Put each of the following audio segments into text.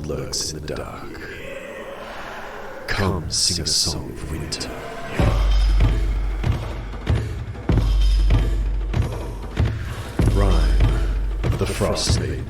lurks in the dark. Come sing a song of winter. Rhyme of the Frost Maiden.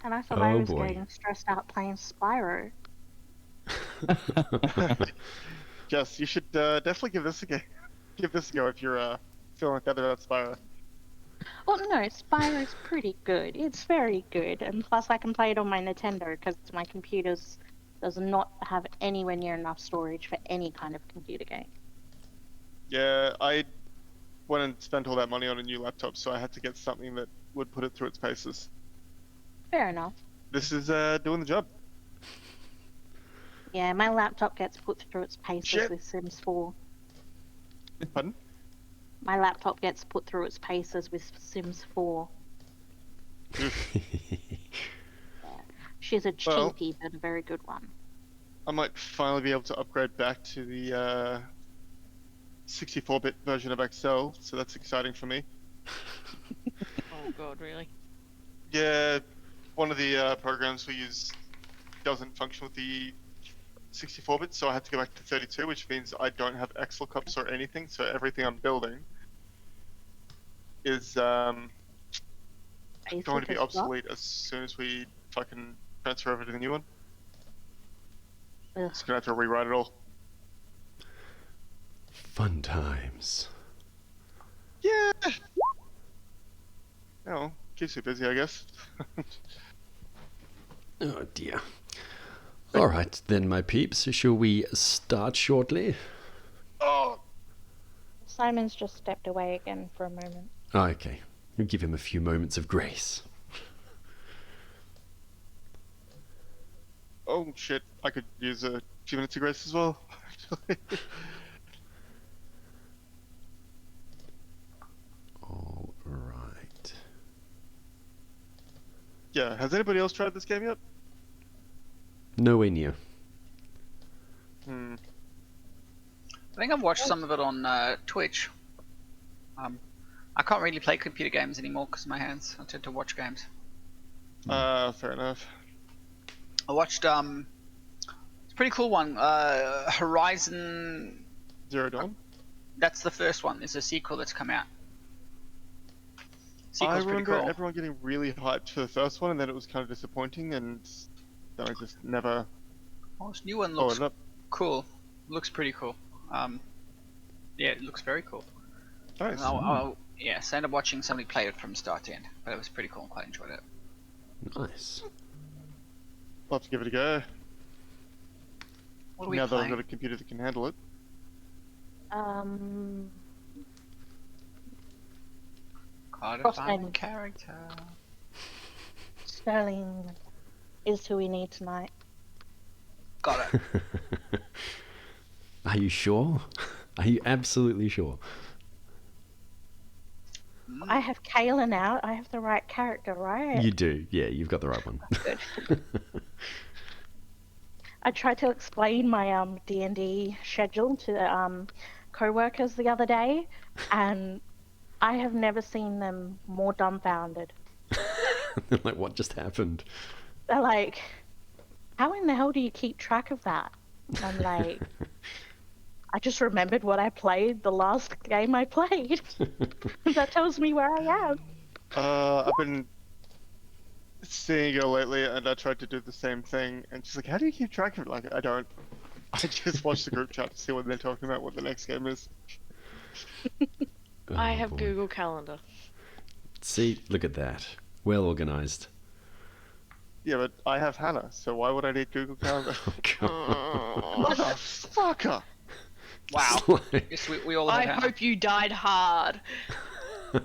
And I thought I was getting stressed out playing Spyro. Jess, you should definitely give this a go. Give this a go if you're feeling like that about Spyro. Well, no, Spyro's pretty good. It's very good, and plus I can play it on my Nintendo because my computer does not have anywhere near enough storage for any kind of computer game. Yeah, I went and spent all that money on a new laptop, so I had to get something that would put it through its paces. Fair enough. This is doing the job. Yeah, my laptop gets put through its paces with Sims 4. Pardon? My laptop gets put through its paces with Sims 4. Yeah. She's a cheapie, but a very good one. I might finally be able to upgrade back to the 64-bit version of Excel, so that's exciting for me. Oh god, really? Yeah, one of the programs we use doesn't function with the 64-bit, so I had to go back to 32, which means I don't have Excel cups or anything, so everything I'm building is going to be obsolete as soon as we fucking transfer over to the new one. Ugh. Just gonna have to rewrite it all. Fun times. Yeah! Oh, keeps you busy, I guess. Oh dear. Alright then, my peeps, shall we start shortly? Oh! Simon's just stepped away again for a moment. Okay, we'll give him a few moments of grace. Oh shit, I could use a few minutes of grace as well, actually. Alright. Yeah, has anybody else tried this game yet? Nowhere near. Hmm. I think I've watched some of it on Twitch. I can't really play computer games anymore because of my hands. I tend to watch games. Fair enough. I watched it's a pretty cool one. Horizon Zero Dawn? That's the first one. There's a sequel that's come out. I Sequel's pretty remember cool. everyone getting really hyped for the first one, and then it was kind of disappointing, and then I just never Oh, this new one followed looks it up. cool. Looks pretty cool. Yeah, it looks very cool. Nice. Yeah, so I ended up watching somebody play it from start to end, but it was pretty cool. I quite enjoyed it. Nice. I'll have to give it a go. What are we Now that I've playing? got a computer that can handle it. Gotta Cross find name. character. Sterling is who we need tonight. Got it. Are you sure? Are you absolutely sure? I have Kaylin out. I have the right character, right? You do, yeah, you've got the right one. Good. I tried to explain my D&D schedule to co-workers the other day, and I have never seen them more dumbfounded. Like, what just happened? They're like, how in the hell do you keep track of that? I'm like, I just remembered what I played the last game I played. That tells me where I am. I've been seeing her lately, and I tried to do the same thing, and she's like, how do you keep track of it? Like, I don't. I just watch the group chat to see what they're talking about, what the next game is. I Oh, have boy. Google Calendar. See, look at that. Well organized. Yeah, but I have Hannah, so why would I need Google Calendar? Oh, God. Motherfucker! Wow. It's like- Yes, we all have I Hannah. hope you died hard.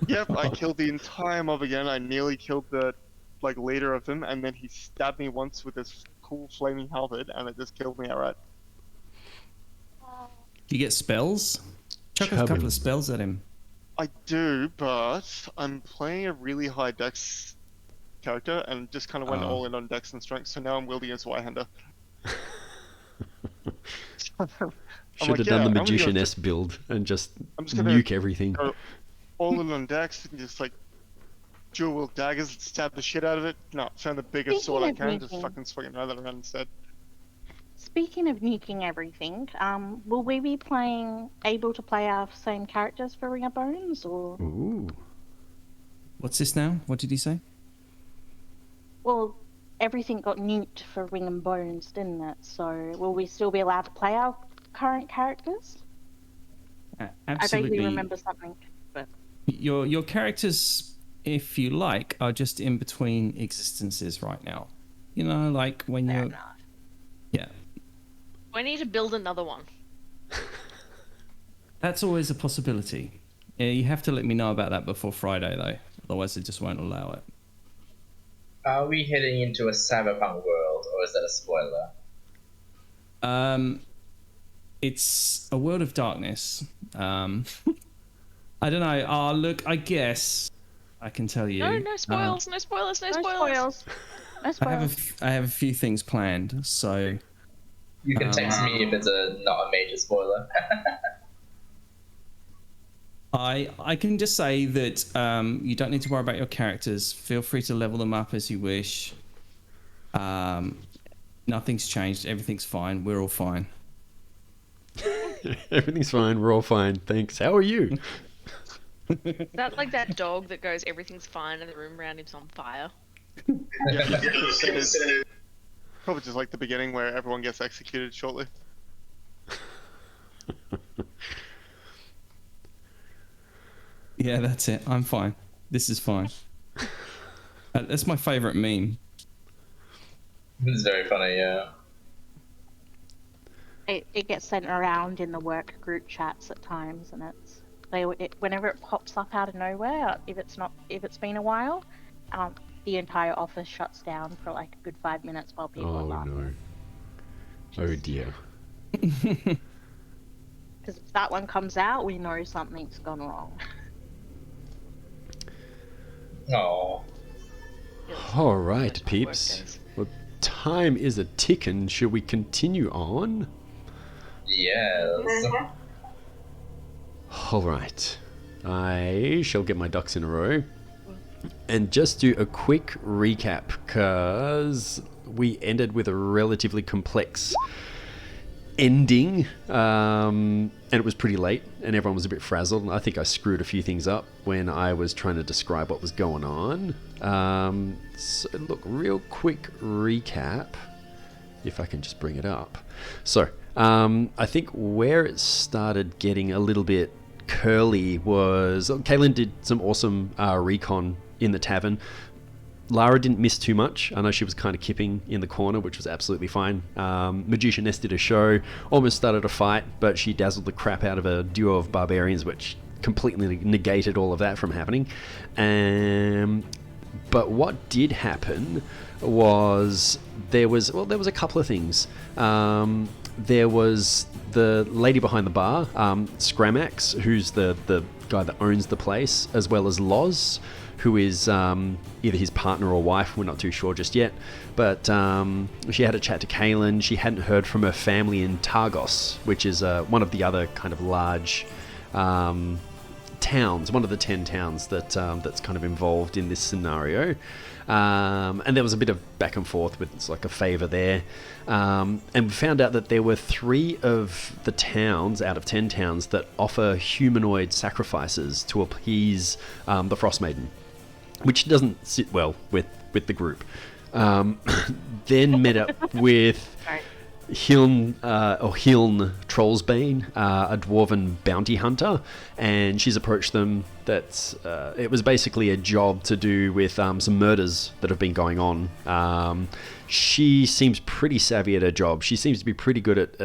Yep, I killed the entire mob again. I nearly killed the leader of them, and then he stabbed me once with this cool flaming halberd, and it just killed me outright. Do you get spells? Chuck a couple Chubbing. of spells at him. I do, but I'm playing a really high dex character and just kind of went all in on dex and strength. So now I'm wielding as Y-hander. I'm Should like, have done yeah, the I'm gonna go Magician S build and just I'm just gonna nuke everything. go all in on dex and just like dual wield daggers, stab the shit out of it. No, found the biggest sword I Speaking of can, just nuking. fucking swing it around instead. Speaking of nuking everything, will we be able to play our same characters for Ring of Bones, or? Ooh. What's this now? What did he say? Well, everything got nuked for Ring and Bones, didn't it? So will we still be allowed to play our current characters? I Absolutely. vaguely remember something, but Your characters, if you like, are just in between existences right now. You know, like when Fair you're... enough. Yeah. We need to build another one. That's always a possibility. Yeah, you have to let me know about that before Friday, though. Otherwise, it just won't allow it. Are we heading into a cyberpunk world, or is that a spoiler? It's a world of darkness. I don't know. Look, I guess I can tell you. No spoils, no spoilers, no no spoilers. spoils. No spoils. I have a few things planned, so You can text me if it's not a major spoiler. I can just say that you don't need to worry about your characters. Feel free to level them up as you wish. Nothing's changed. Everything's fine. We're all fine. Everything's fine. We're all fine. Thanks. How are you? Is that like that dog that goes, everything's fine, and the room around him's on fire? Yeah, it's probably just like the beginning where everyone gets executed shortly. Yeah, that's it. I'm fine. This is fine. That's my favorite meme. It's very funny, yeah. It gets sent around in the work group chats at times, and whenever it pops up out of nowhere, if it's been a while, the entire office shuts down for like a good 5 minutes while people are Oh laughing. no. Oh dear. Because if that one comes out, we know something's gone wrong. Oh, All right, That's how work peeps. goes. Well, time is a ticking. Should we continue on? yes. All right. I shall get my ducks in a row and just do a quick recap because we ended with a relatively complex ending and it was pretty late and everyone was a bit frazzled. I think I screwed a few things up when I was trying to describe what was going on. So look, real quick recap, if I can just bring it up. So I think where it started getting a little bit curly was Kaylin did some awesome recon in the tavern. Lara didn't miss too much. I know she was kind of kipping in the corner, which was absolutely fine. Magician S did a show, almost started a fight, but she dazzled the crap out of a duo of barbarians, which completely negated all of that from happening. But what did happen was there was a couple of things. There was the lady behind the bar, Scramax, who's the guy that owns the place, as well as Loz, who is either his partner or wife. We're not too sure just yet. But she had a chat to Kaylin. She hadn't heard from her family in Targos, which is one of the other kind of large towns, one of the 10 towns that's kind of involved in this scenario. And there was a bit of back and forth with it's like a favor there. And we found out that there were 3 of the towns out of 10 towns that offer humanoid sacrifices to appease the Frost Maiden, which doesn't sit well with the group. Then met up with Hiln Trollsbane, a dwarven bounty hunter, and she's approached them. It was basically a job to do with some murders that have been going on. She seems pretty savvy at her job. She seems to be pretty good at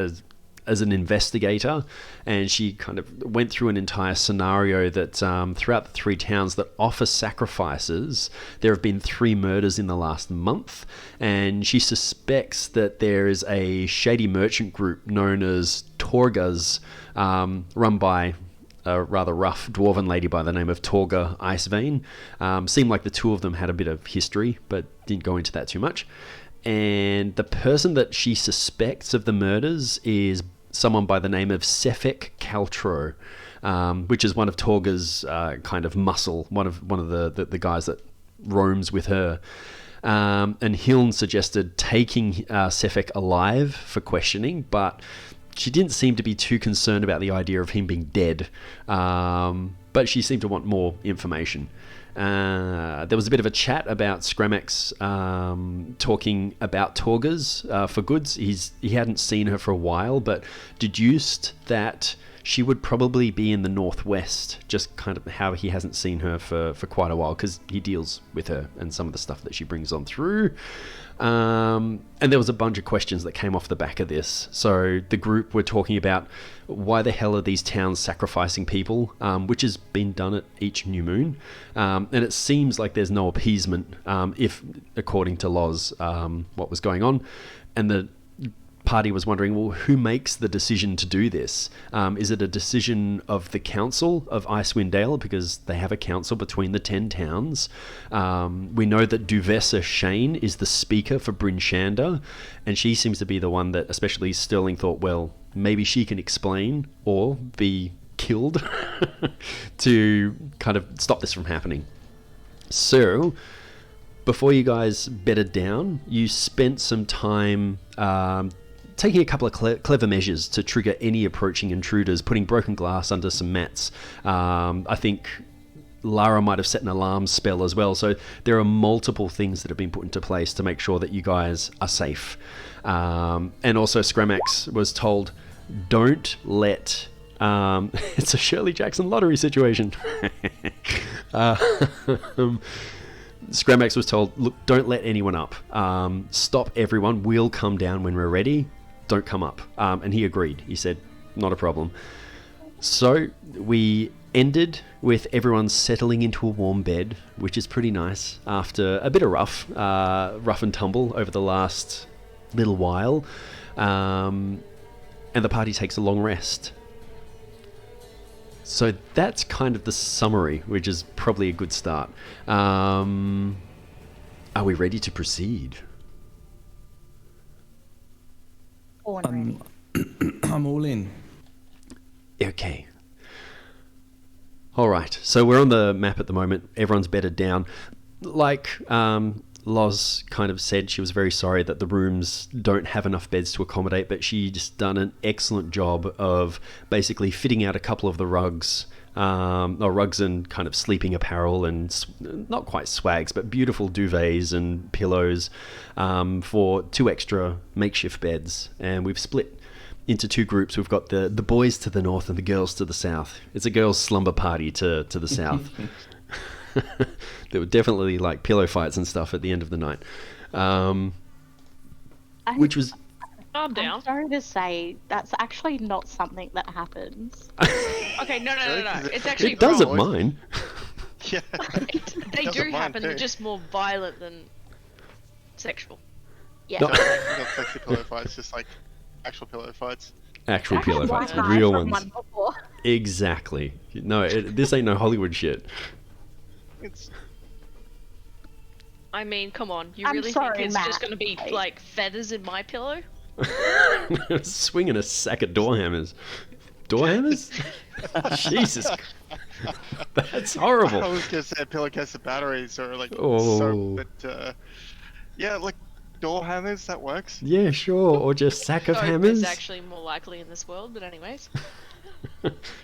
as an investigator, and she kind of went through an entire scenario that throughout the 3 towns that offer sacrifices, there have been 3 murders in the last month, and she suspects that there is a shady merchant group known as Torgas, run by a rather rough dwarven lady by the name of Torga Icevein. Seemed like the two of them had a bit of history, but didn't go into that too much. And the person that she suspects of the murders is someone by the name of Sefek Caltro, which is one of Torga's kind of muscle, one of the guys that roams with her. And Hiln suggested taking Sefek alive for questioning, but she didn't seem to be too concerned about the idea of him being dead. But she seemed to want more information. There was a bit of a chat about Scramex talking about Torgas for goods. He hadn't seen her for a while, but deduced that she would probably be in the northwest, just kind of how he hasn't seen her for quite a while, because he deals with her and some of the stuff that she brings on through. And there was a bunch of questions that came off the back of this. So the group were talking about why the hell are these towns sacrificing people, which has been done at each new moon. And it seems like there's no appeasement, if according to Loz, what was going on. And the party was wondering, well, who makes the decision to do this? Is it a decision of the council of Icewind Dale, because they have a council between the 10 towns? We know that Duvessa Shane is the speaker for Bryn Shander, and she seems to be the one that especially Sterling thought, well, maybe she can explain or be killed to kind of stop this from happening. So before you guys bedded down, you spent some time taking a couple of clever measures to trigger any approaching intruders, putting broken glass under some mats. I think Lara might have set an alarm spell as well. So there are multiple things that have been put into place to make sure that you guys are safe. And also Scramax was told, don't let... it's a Shirley Jackson lottery situation. Scramax was told, look, don't let anyone up. Stop everyone. We'll come down when we're ready. Don't come up. And he agreed. He said, not a problem. So we ended with everyone settling into a warm bed, which is pretty nice after a bit of rough and tumble over the last little while. And the party takes a long rest. So that's kind of the summary, which is probably a good start. Are we ready to proceed? Born ready. I'm all in. Okay. All right. So we're on the map at the moment. Everyone's bedded down. Like Loz kind of said, she was very sorry that the rooms don't have enough beds to accommodate, but she's done an excellent job of basically fitting out a couple of the rugs, or rugs and kind of sleeping apparel and not quite swags, but beautiful duvets and pillows for 2 extra makeshift beds. And we've split into 2 groups. We've got the boys to the north and the girls to the south. It's a girls' slumber party to the south. There were definitely like pillow fights and stuff at the end of the night, which was... Calm down. I'm sorry to say, that's actually not something that happens. Okay, no. It's actually It does at wrong. mine. Yeah. They Doesn't do mind happen. too. They're just more violent than sexual. Yeah. No. Not sexy pillow fights, just like actual pillow fights. Actual pillow Black fights, eye real from ones. one before. Exactly. No, this ain't no Hollywood shit. It's I mean, come on. You I'm really sorry, think it's Matt. just going to be like feathers in my pillow? Swinging a sack of door hammers. Door hammers? Jesus. That's I horrible. was gonna say a pillowcase of batteries or like Oh. soap, but yeah, like door hammers, that works. Yeah, sure. Or just sack of Soap hammers. is actually more likely in this world, but anyways.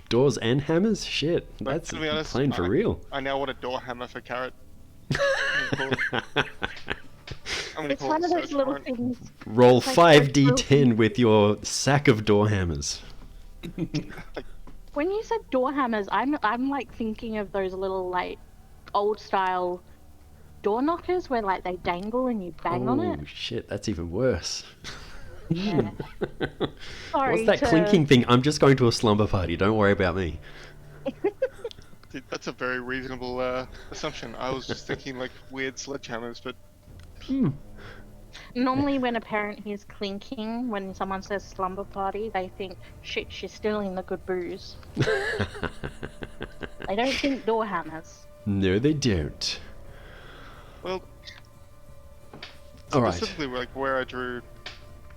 Doors and hammers? Shit. That's to be honest, playing for real. I now want a door hammer for Carrot. I'm gonna It's call one it of a those search little warrant. things. Roll It's like 5d10 with your sack of door hammers. When you said door hammers, I'm like thinking of those little like old style door knockers where like they dangle and you bang on it. Oh, shit. That's even worse. Yeah. Sorry What's that to- clinking thing? I'm just going to a slumber party. Don't worry about me. Dude, that's a very reasonable assumption. I was just thinking like weird sledgehammers, but Normally, when a parent hears clinking when someone says slumber party, they think, shit, she's stealing the good booze. They don't think door hammers. No, they don't. Well, All right. specifically like where I drew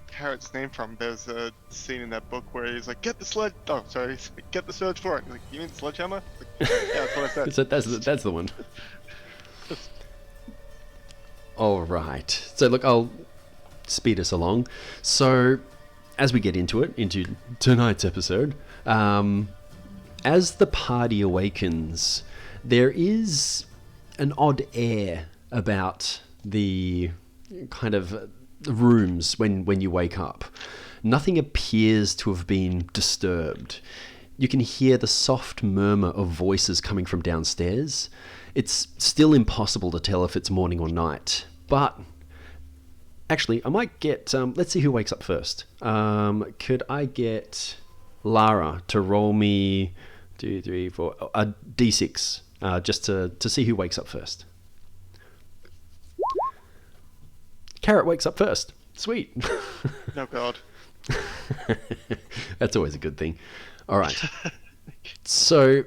Carrot's name from, there's a scene in that book where he's like, get the sledge. Oh, sorry, he's like, get the surge for it. He's like, you mean sledgehammer? Like, yeah, that's what I said. So that's the one. All right. So look, I'll speed us along. So as we get into tonight's episode, as the party awakens, there is an odd air about the kind of rooms when you wake up. Nothing appears to have been disturbed. You can hear the soft murmur of voices coming from downstairs. It's still impossible to tell if it's morning or night, but actually, I might get, let's see who wakes up first. Could I get Lara to roll me 2, 3, 4, a d6, just to see who wakes up first? Carrot wakes up first. Sweet. No God. That's always a good thing. All right. So,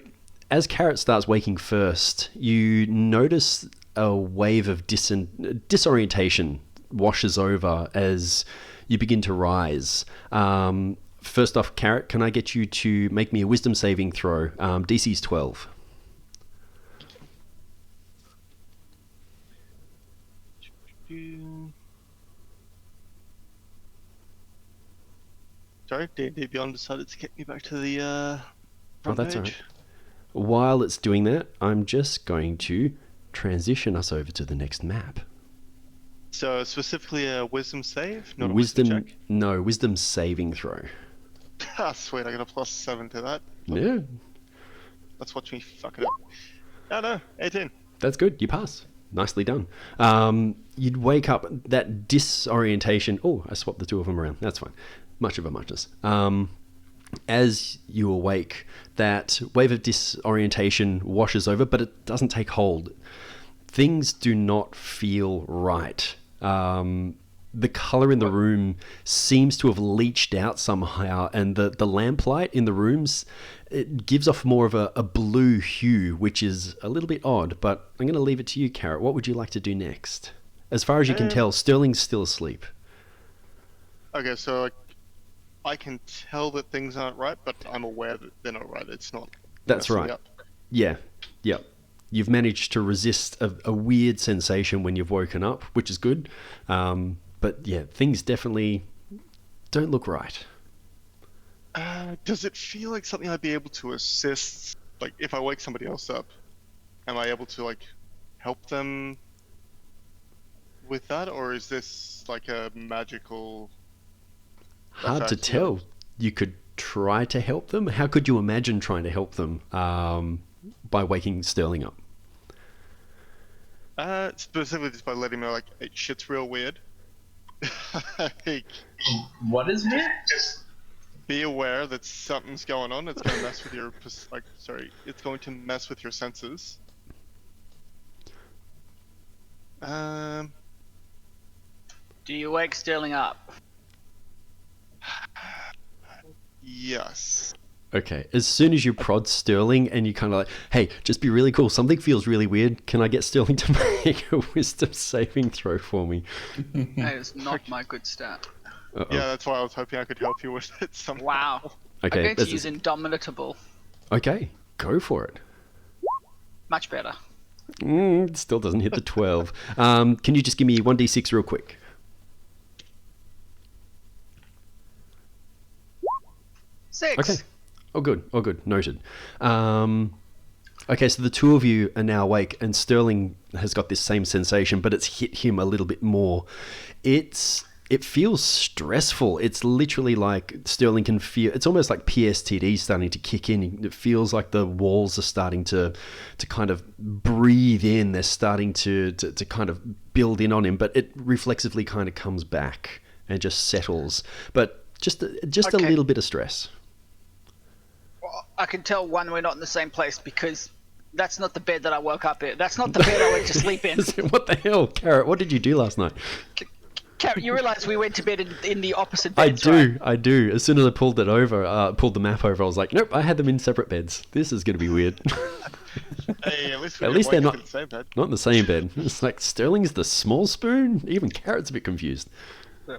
as Carrot starts waking first, you notice a wave of disorientation washes over as you begin to rise. First off, Carrot, can I get you to make me a wisdom saving throw? DC's 12. Sorry, D&D Beyond decided to get me back to the Oh, front that's all page. right. While it's doing that, I'm just going to transition us over to the next map. So specifically a wisdom save, not a wisdom check. No, wisdom saving throw. Ah, sweet, I got a +7 to that. Yeah, Let's watch me fuck it up. Oh no, 18. that's good. You pass. Nicely done. You'd wake up, that disorientation. Oh, I swapped the two of them around. That's fine. Much of a muchness. As you awake, that wave of disorientation washes over, but it doesn't take hold. Things do not feel right. The color in the room seems to have leached out somehow, and the lamplight in the rooms, it gives off more of a blue hue, which is a little bit odd, but I'm going to leave it to you, Carrot. What would you like to do next? As far as you can tell, Sterling's still asleep. Okay, so I can tell that things aren't right, but I'm aware that they're not right. It's not. That's messing right. up. Yeah. You've managed to resist a weird sensation when you've woken up, which is good. But yeah, things definitely don't look right. Does it feel like something I'd be able to assist? Like, if I wake somebody else up, am I able to, like, help them with that? Or is this, like, a magical... Hard to effect? tell. You could try to help them. How could you imagine trying to help them by waking Sterling up? Specifically just by letting me know, like, hey, shit's real weird. Like, What is weird? be aware that something's going on. It's going to mess with your, it's going to mess with your senses. Do you wake Sterling up? Yes. Okay, as soon as you prod Sterling and you kind of like, hey, just be really cool. Something feels really weird. Can I get Sterling to make a wisdom saving throw for me? That is not my good stat. Uh-oh. Yeah, that's why I was hoping I could help you with it somehow. Wow. Okay, I'm going to this use is- Indomitable. Okay, go for it. Much better. It still doesn't hit the 12. Can you just give me 1d6 real quick? Six. Okay. Oh, good. Oh, good. Noted. Okay, so the two of you are now awake, and Sterling has got this same sensation, but it's hit him a little bit more. It feels stressful. It's literally like Sterling can feel. It's almost like PSTD starting to kick in. It feels like the walls are starting to kind of breathe in. They're starting to kind of build in on him, but it reflexively kind of comes back and just settles. But just a Okay. little bit of stress. Well, I can tell one we're not in the same place because that's not the bed that I woke up in. That's not the bed I went to sleep in. What the hell, Carrot? What did you do last night? You realise we went to bed in the opposite I beds, do, right? I do. As soon as I pulled it over, pulled the map over, I was like, nope, I had them in separate beds. This is going to be weird. Hey, at least, we At didn't least they're wake up not in the same bed. not in the same bed. It's like Sterling's the small spoon. Even Carrot's a bit confused.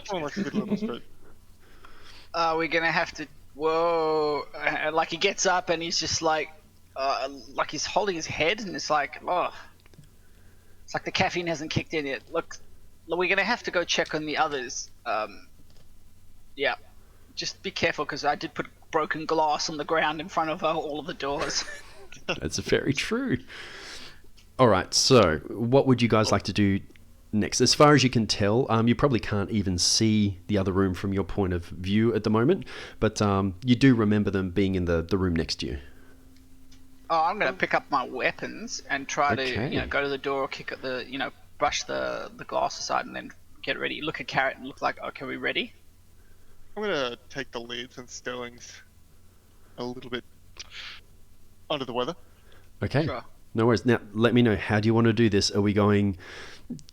Someone likes a good little spoon. We're gonna have to. Whoa! Like he gets up and he's just like he's holding his head and it's like, oh, it's like the caffeine hasn't kicked in yet. Look, we're gonna have to go check on the others. Yeah, just be careful because I did put broken glass on the ground in front of all of the doors. That's very true. All right, so what would you guys like to do next? As far as you can tell, you probably can't even see the other room from your point of view at the moment, but you do remember them being in the room next to you. Oh, I'm gonna pick up my weapons and try Okay. to, go to the door, kick at the, brush the glass aside, and then get ready. Look at Carrot and look like, okay, we ready? I'm gonna take the lead since Sterling's a little bit under the weather. Okay. Sure. No worries. Now, let me know, how do you want to do this? Are we going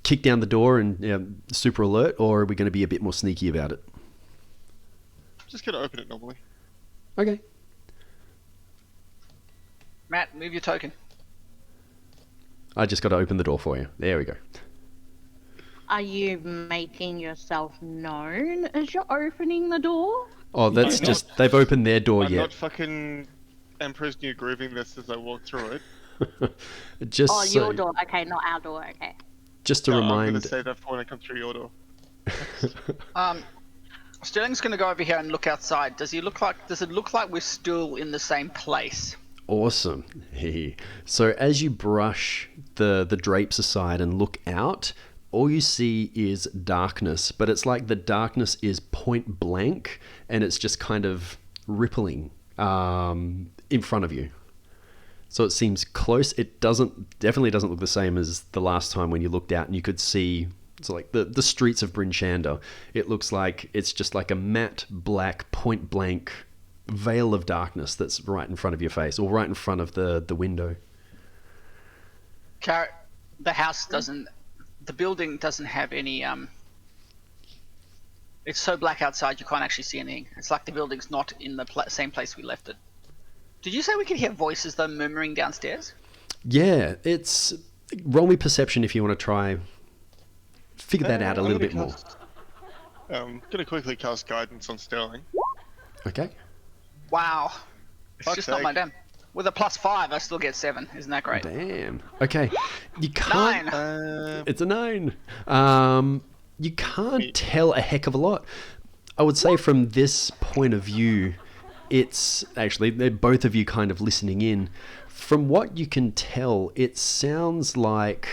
kick down the door and super alert, or are we going to be a bit more sneaky about it? Just gonna open it normally. Okay. Matt, move your token. I just got to open the door for you. There we go. Are you making yourself known as you're opening the door? Oh, that's I'm just, they've opened their door I'm yet. not fucking Emperor's New Grooving this as I walk through it. Just Oh, so, your door. Okay, not our door. Okay. just to No, I'm remind. gonna say that for when I come through your door. Sterling's gonna go over here and look outside. Does it look like we're still in the same place? Awesome. So as you brush the drapes aside and look out, all you see is darkness, but it's like the darkness is point blank and it's just kind of rippling in front of you. So it seems close. It definitely doesn't look the same as the last time when you looked out and you could see, it's like the streets of Bryn Shander. It looks like it's just like a matte black point blank veil of darkness that's right in front of your face, or right in front of the window. Carrot, the building doesn't have any, it's so black outside you can't actually see anything. It's like the building's not in the same place we left it. Did you say we could hear voices though murmuring downstairs? Yeah, it's roll me perception if you want to try figure that out a I'm little gonna bit more. cast- gonna quickly cast guidance on Sterling. Okay. Wow. It's Fuck's just not my sake. damn. With a +5, I still get 7. Isn't that great? Damn. Okay. You can't. 9. It's a 9. You can't tell a heck of a lot. I would say from this point of view, it's actually, they're both of you kind of listening in. From what you can tell, it sounds like,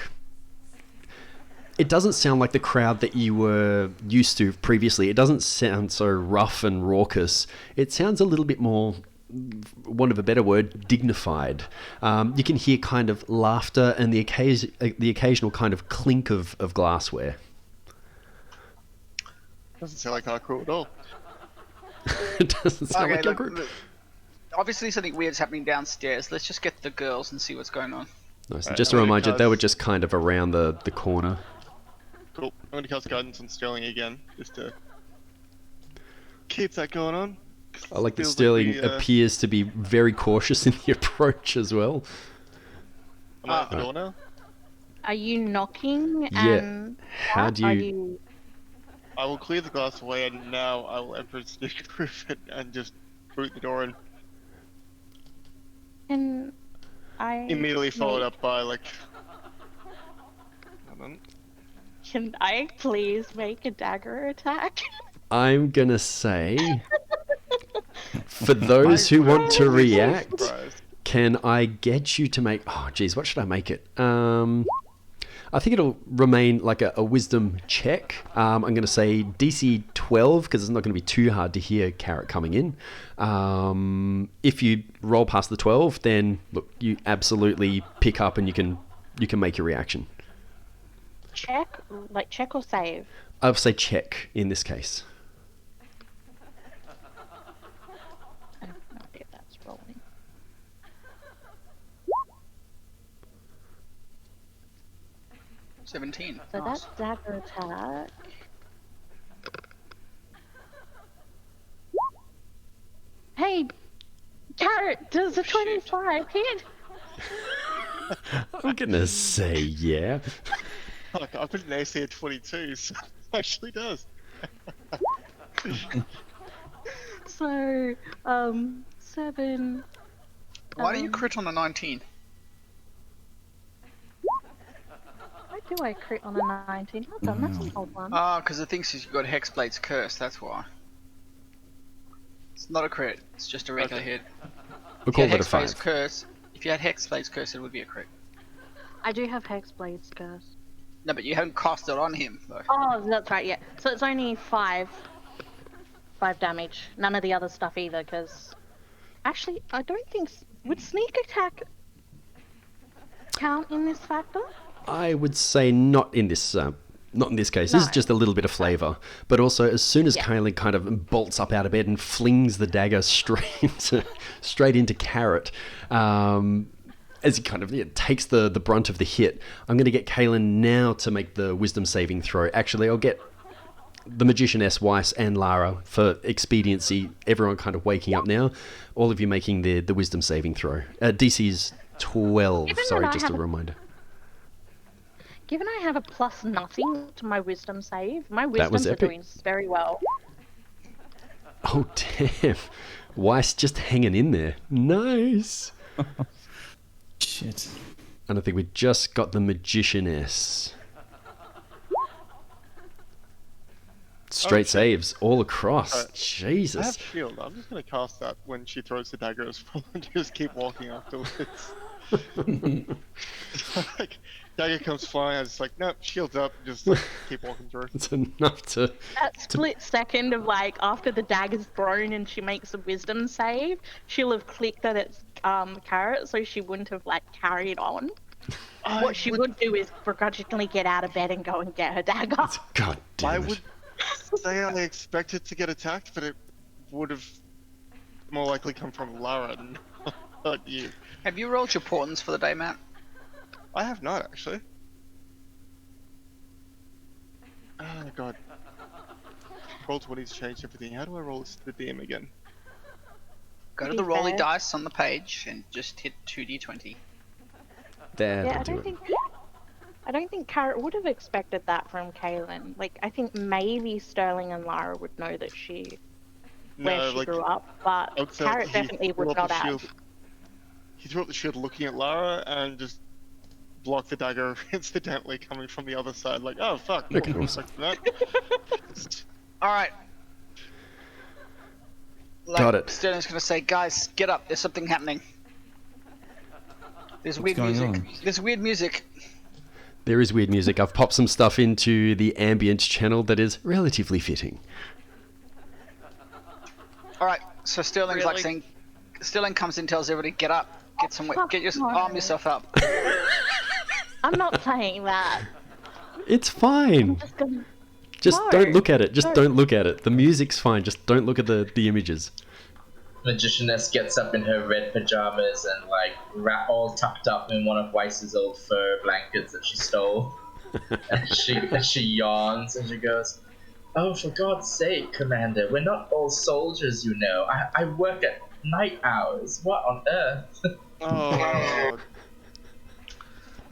it doesn't sound like the crowd that you were used to previously. It doesn't sound so rough and raucous. It sounds a little bit more, want of a better word, dignified. You can hear kind of laughter and the occasional kind of clink of glassware. Doesn't sound like our crew at all. It doesn't sound Okay, like your look, group. obviously something weird's happening downstairs. Let's just get the girls and see what's going on. Nice. Right, Just to I'm gonna remind you, they were cast- just kind of around the corner. Cool. I'm gonna cast guidance on Sterling again, just to keep that going on. I like that Feels like Sterling we, appears to be very cautious in the approach as well. Am I at the door now? Are you knocking? Yeah. And How do are you... you? I will clear the glass away, and now I will Emperor's New Groove it and just boot the door in. Can I? Immediately followed make- up by like. Hold on. Can I please make a dagger attack? I'm gonna say, for those who want to react, Surprised. can I get you to make... Oh, geez, what should I make it? I think it'll remain like a wisdom check. I'm going to say DC 12, because it's not going to be too hard to hear Carrot coming in. If you roll past the 12, then look, you absolutely pick up and you can make your reaction. Check, like check or save. I would say check in this case. I have no idea if that's rolling. 17. So Nice. that's dagger attack. Carrot, does a 25 hit? I'm gonna say yeah. Fuck, I put an AC at 22, so it actually does. So, 7. Why do you crit on a 19? Why do I crit on a 19? Hold on, that's an old one. Oh, because it thinks you've got Hexblade's Curse, that's why. It's not a crit, it's just a regular hit. We'll If you call had it a Hexblade's 5. Curse, if you had Hexblade's Curse, it would be a crit. I do have Hexblade's Curse. No, but you haven't cast it on him, though. Oh, that's right, yeah. So it's only 5 damage. None of the other stuff either, because... Actually, I don't think... Would sneak attack count in this factor? I would say not in this case. This is No. just a little bit of flavour. But also, as soon as Yeah. Kaylin kind of bolts up out of bed and flings the dagger straight into Carrot, as he kind of takes the brunt of the hit, I'm going to get Kaylin now to make the wisdom saving throw. Actually, I'll get the Magicianess, Weiss, and Lara for expediency. Everyone kind of waking up now. All of you making the wisdom saving throw. DC's 12. Given Sorry, that I just a have a- reminder. Given I have a plus nothing to my wisdom save, my That was wisdoms are epic. doing very well. Oh, damn. Weiss just hanging in there. Nice. Shit. And I think we just got the Magicianess. Straight saves all across. Alright. I Jesus. have shield. I'm just gonna cast that when she throws the dagger as well, and just keep walking afterwards. Like, dagger comes flying. I was just like, nope, shield's up. Just like, keep walking through. It's enough to... That split second of like after the dagger's thrown and she makes a wisdom save, she'll have clicked that it's Carrot, so she wouldn't have like carried on. What she would do is begrudgingly get out of bed and go and get her dagger. God damn I it. would say I expected to get attacked, but it would have more likely come from Lara than not you. Have you rolled your portents for the day, Matt? I have not actually. Oh god. Roll20's changed everything. How do I roll this to the DM again? Go to To the be rolly fair- dice on the page and just hit 2d20. That'll Yeah, do it. I don't think Carrot would have expected that from Kaylin. Like, I think maybe Sterling and Lara would know that where she grew up, but I would say Carrot he definitely threw would up not the have. shield- He threw up the shield looking at Lara and just blocked the dagger incidentally coming from the other side. Like, oh fuck, Okay, cool. awesome. Like Alright. Got it. Sterling's gonna say, guys, get up, there's something happening. There's weird going music. on? There's weird music. There is weird music. I've popped some stuff into the ambient channel that is relatively fitting. Alright, so Sterling's like Really? saying, Sterling comes in, tells everybody, get up, get your no. arm yourself up. I'm not saying that. It's fine. Just gonna... Just No. don't look at it. Just No. don't look at it. The music's fine. Just don't look at the images. Magicianess gets up in her red pajamas and like all tucked up in one of Weiss's old fur blankets that she stole. and she yawns and she goes, "Oh, for God's sake, Commander, we're not all soldiers, you know. I work at night hours. What on earth?" oh.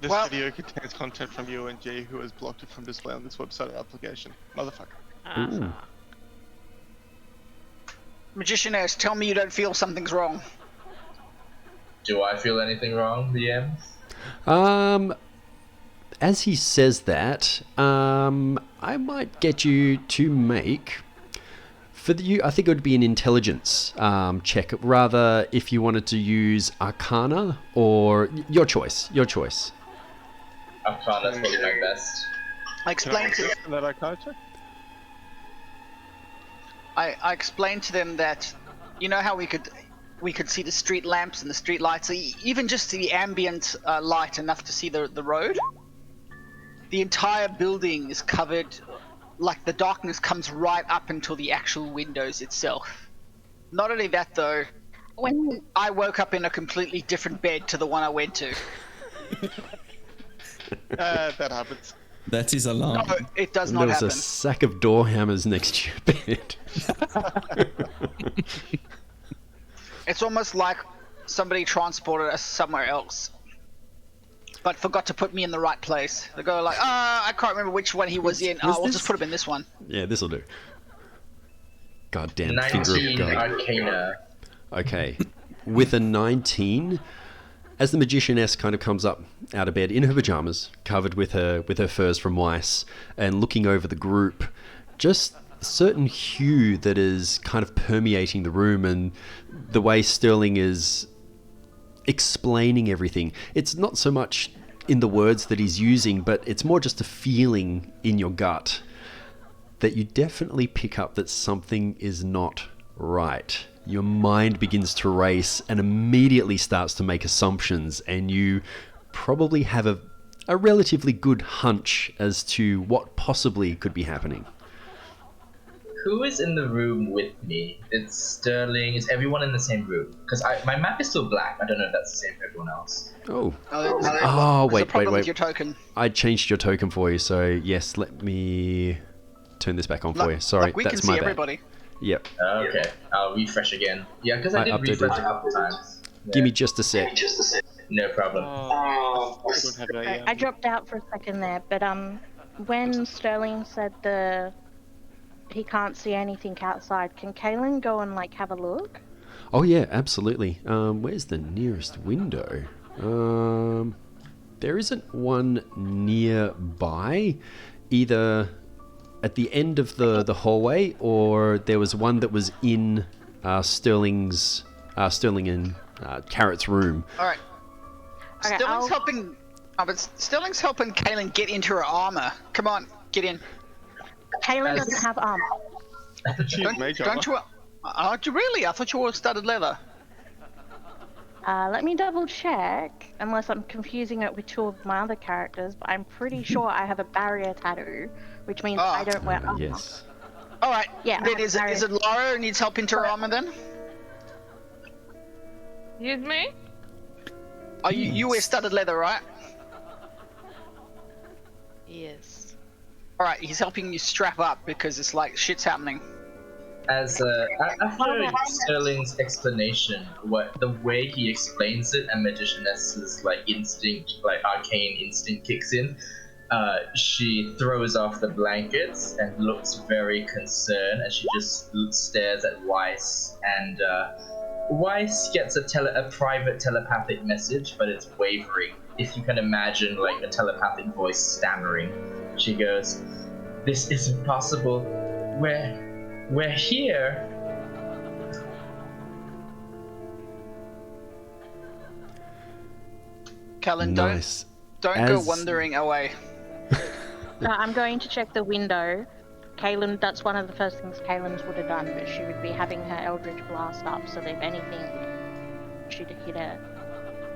This Well- video contains content from UNG who has blocked it from display on this website or application. Motherfucker. Ooh. Magicianess, tell me you don't feel something's wrong. Do I feel anything wrong, DM? As he says that, I might get you to make for you. I think it would be an intelligence check, rather if you wanted to use Arcana or your choice. Your choice. Arcana's probably my best. I explained to that I can't check? I explained to them that, you know how we could see the street lamps and the street lights, even just the ambient light enough to see the road. The entire building is covered, like the darkness comes right up until the actual windows itself. Not only that though, When I woke up in a completely different bed to the one I went to. That happens. That is alarming. No, it does There not was happen. a sack of door hammers next to your bed. It's almost like somebody transported us somewhere else, but forgot to put me in the right place. They go like, I can't remember which one he was in. was We'll this- just put him in this one. Yeah, this'll do. Goddamn finger of 19 God. Arcana. Okay. With a 19, as the magicianess kind of comes up out of bed in her pajamas, covered with her furs from Weiss, and looking over the group, just a certain hue that is kind of permeating the room, and the way Sterling is explaining everything. It's not so much in the words that he's using, but it's more just a feeling in your gut that you definitely pick up that something is not right. Your mind begins to race and immediately starts to make assumptions, and you probably have a relatively good hunch as to what possibly could be happening. Who is in the room with me? It's Sterling. Is everyone in the same room? Because my map is still black. I don't know if that's the same for everyone else. Oh, There's oh, a wait. problem with your token. I changed your token for you, so yes, let me turn this back on for you. Sorry, we that's can my see bad. everybody. Yep. Okay, I'll refresh again. Yeah, because I I did updated. refresh a couple times. Give me just a sec. No problem. I don't have Okay, a. I dropped out for a second there, but when Sterling said he can't see anything outside, can Kaylin go and like have a look? Oh yeah, absolutely. Where's the nearest window? There isn't one nearby, either at the end of the hallway, or there was one that was in Sterling and Carrot's room. All right. Okay, Sterling's helping. Oh, but Sterling's helping Kaylin get into her armor. Come on, get in. Kaylin doesn't have armor. She's major. Don't you? Aren't you really? I thought you wore studded leather. Let me double check, unless I'm confusing it with two of my other characters, but I'm pretty sure I have a barrier tattoo, which means I don't wear armor. Yes. All right. Yeah, Then I is have it Laura who needs help into her armor then? Excuse me? Oh, you wear studded leather, right? Yes. All right. He's helping you strap up because it's like shit's happening. As after Sterling's explanation, the way he explains it, and Magicianess's like instinct, like arcane instinct kicks in. She throws off the blankets and looks very concerned, and she just stares at Weiss. And Weiss gets a private telepathic message, but it's wavering. If you can imagine, like a telepathic voice stammering, she goes, "This isn't possible. We're here." Kellen, Nice. don't go As- wandering away. No, I'm going to check the window. Kaylin, that's one of the first things Kaylin would have done, but she would be having her Eldritch Blast up, so that if anything, she'd hit a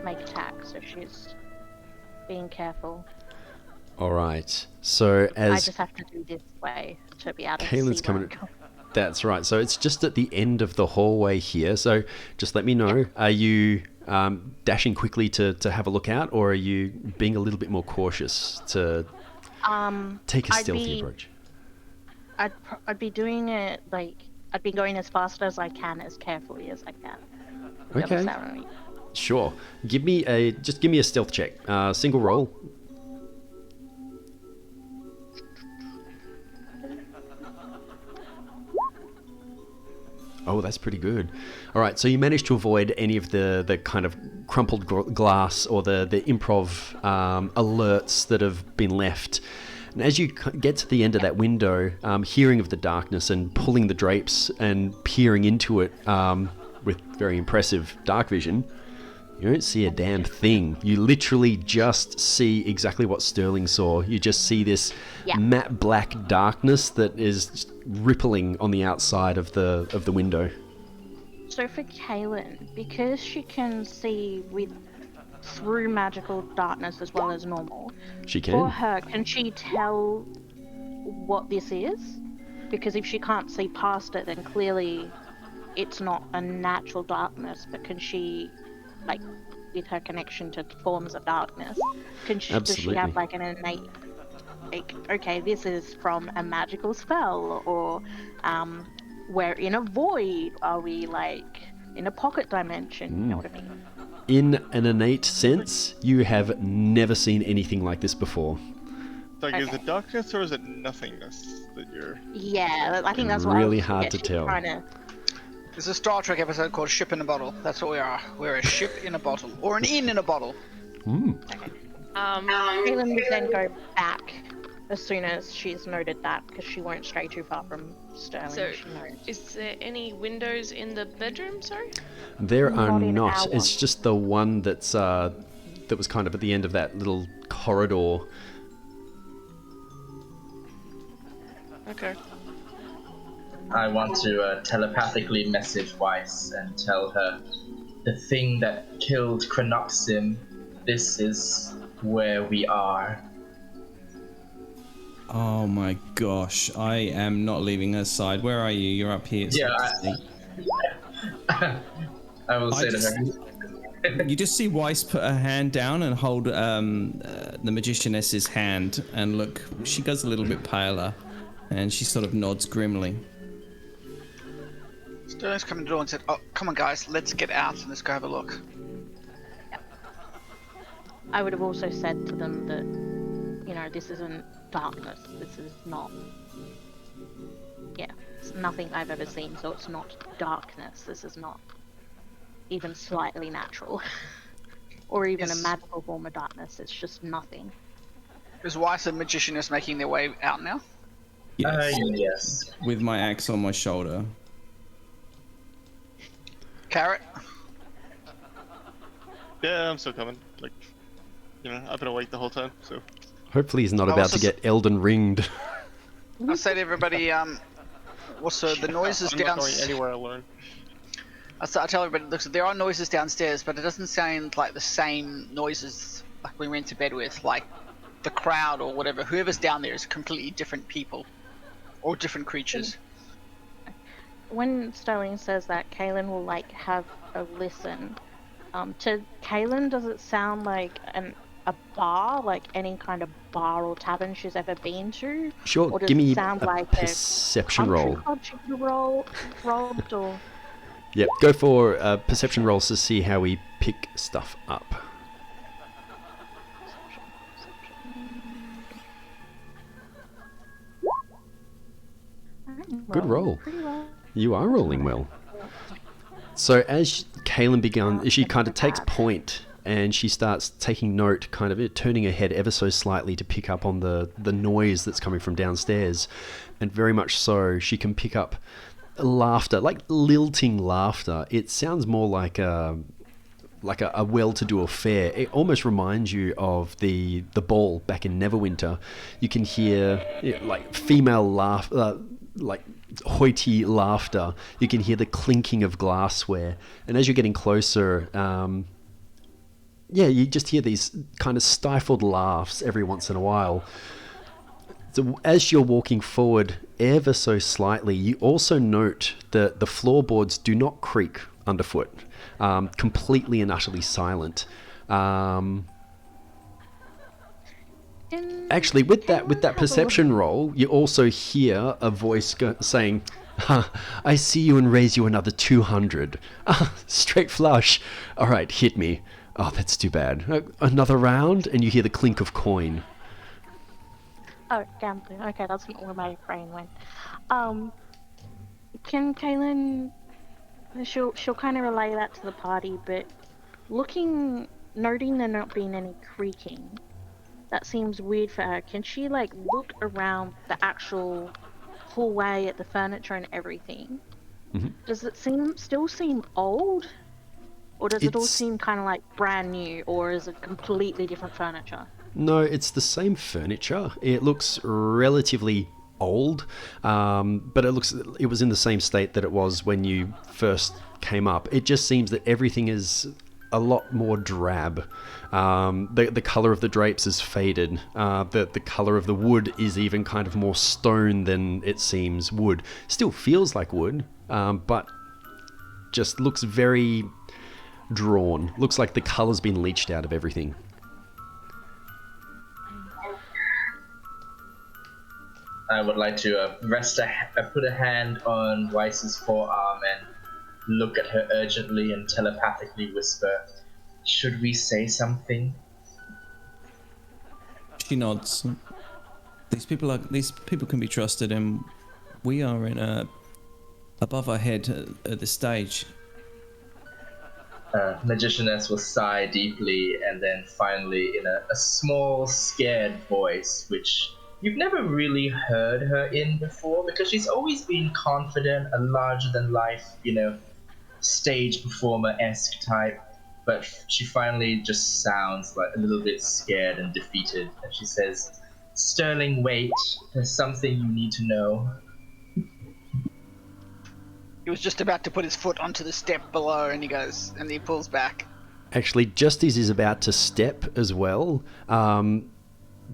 make attack, so she's being careful. All right. So I as just have to do this way to be able to Kaylin's see coming. where I'm going. That's right. So it's just at the end of the hallway here. So just let me know. Are you dashing quickly to have a look out, or are you being a little bit more cautious to take a I'd stealthy be- approach? I'd be doing it like I'd be going as fast as I can, as carefully as I can. Okay. Necessarily. Sure. Give me a stealth check. Single roll. Oh, that's pretty good. All right, so you managed to avoid any of the kind of crumpled glass or the improv alerts that have been left. And as you get to the end of that window, hearing of the darkness and pulling the drapes and peering into it with very impressive dark vision, you don't see a damn thing. You literally just see exactly what Sterling saw. You just see this matte black darkness that is just rippling on the outside of the window. So for Kaylin, because she can see through magical darkness as well as normal, She for can. her, can she tell what this is? Because if she can't see past it, then clearly it's not a natural darkness. But can she, like, with her connection to forms of darkness, does she Absolutely. have like an innate, like, okay, this is from a magical spell, or we're in a void? Are we like in a pocket dimension. You know what I mean? In an innate sense, you have never seen anything like this before. Like, is Okay. it darkness or is it nothingness that you're? Yeah, I think that's what Really I was, hard yeah, to she's tell. Trying to, There's a Star Trek episode called Ship in a Bottle. That's what we are. We're a ship in a bottle. Or an inn in a bottle. Kaylin would then go back as soon as she's noted that, because she won't stray too far from Sterling. So, she knows. is there any windows in the bedroom? Sorry. There are Not in not. our It's one. just the one that's that was kind of at the end of that little corridor. Okay. I want to telepathically message Weiss and tell her the thing that killed Chronoxim, this is where we are. Oh my gosh, I am not leaving her side. Where are you? You're up here. Yeah, I will say to her. You just see Weiss put her hand down and hold the Magicianess's hand, and look, she goes a little bit paler, and she sort of nods grimly. Sterling's come to the door and said, "Oh, come on, guys, let's get out and let's go have a look." I would have also said to them that, you know, this isn't darkness. This is not. Yeah, it's nothing I've ever seen, so it's not darkness. This is not even slightly natural. Or even Yes. a magical form of darkness. It's just nothing. Is Weiss and Magicianess making their way out now? Yes, Yes. with my axe on my shoulder. Carrot? Yeah, I'm still coming. Like, you know, I've been awake the whole time, so. Hopefully he's not I about also to get Elden Ringed. I say to everybody, also the noises I'm not going downstairs. anywhere alone. I tell everybody, look, so there are noises downstairs, but it doesn't sound like the same noises like we went to bed with. Like the crowd or whatever, whoever's down there is completely different people or different creatures. When Sterling says that, Kaylin will like have a listen. To Kaylin, does it sound like a bar, like any kind of bar or tavern she's ever been to? Sure, Or does give it me sound a like perception country roll. club she could robbed or? Yep, go for perception rolls to see how we pick stuff up. Good roll. Pretty well. You are rolling well. So as Kaylin began, she kind of takes point and she starts taking note, kind of turning her head ever so slightly to pick up on the noise that's coming from downstairs. And very much so, she can pick up laughter, like lilting laughter. It sounds more like a well-to-do affair. It almost reminds you of the ball back in Neverwinter. You can hear like female laugh, like hoity laughter. You can hear the clinking of glassware, and as you're getting closer, you just hear these kind of stifled laughs every once in a while. So as you're walking forward ever so slightly, you also note that the floorboards do not creak underfoot. Completely and utterly silent. Actually, with that perception roll, you also hear a voice saying, "I see you and raise you another 200. Straight flush. All right, hit me. Oh, that's too bad. Another round?" And you hear the clink of coin. Oh, gambling. Okay, that's not where my brain went. Can Kaylin? She'll kind of relay that to the party, but noting there not being any creaking, that seems weird for her. Can she like look around the actual hallway at the furniture and everything? Mm-hmm. Does it still seem old, or does it all It's- seem kind of like brand new, or is it completely different furniture? No, it's the same furniture. It looks relatively old, but it was in the same state that it was when you first came up. It just seems that everything is a lot more drab. The color of the drapes is faded. The color of the wood is even kind of more stone than it seems wood. Still feels like wood, but just looks very drawn. Looks like the color's been leached out of everything. I would like to put a hand on Weiss's forearm and look at her urgently and telepathically whisper, "Should we say something?" She nods. These people can be trusted, and we are in above our head at the stage. Magicianess will sigh deeply and then finally, in a small, scared voice, which you've never really heard her in before because she's always been confident, a larger than life, stage performer-esque type, but she finally just sounds like a little bit scared and defeated, and she says, "Sterling, wait, there's something you need to know." He was just about to put his foot onto the step below, and he pulls back. Actually, just as he's about to step as well,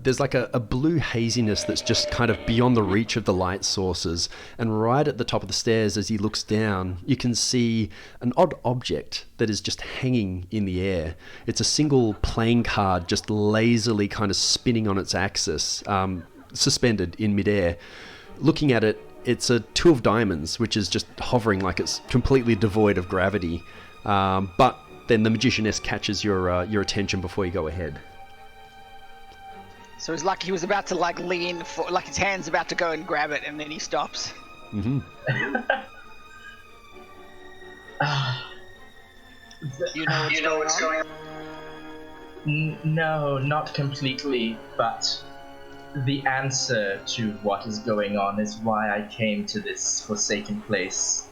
there's like a blue haziness that's just kind of beyond the reach of the light sources. And right at the top of the stairs, as he looks down, you can see an odd object that is just hanging in the air. It's a single playing card just lazily kind of spinning on its axis, suspended in midair. Looking at it, it's a two of diamonds, which is just hovering like it's completely devoid of gravity. But then the Magicianess catches your attention before you go ahead. So it's like he was about to lean for, like his hand's about to go and grab it, and then he stops. Mm-hmm. You know what's going on? No, not completely, but the answer to what is going on is why I came to this forsaken place.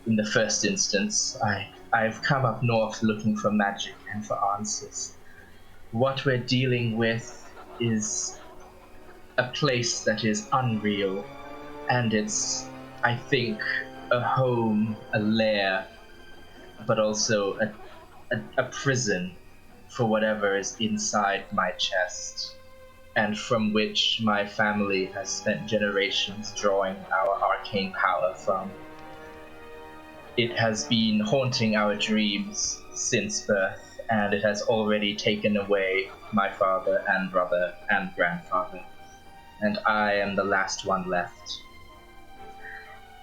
In the first instance, I've come up north looking for magic and for answers. What we're dealing with is a place that is unreal, and it's, I think, a home, a lair, but also a prison for whatever is inside my chest, and from which my family has spent generations drawing our arcane power from. It has been haunting our dreams since birth, and it has already taken away my father and brother and grandfather, and I am the last one left.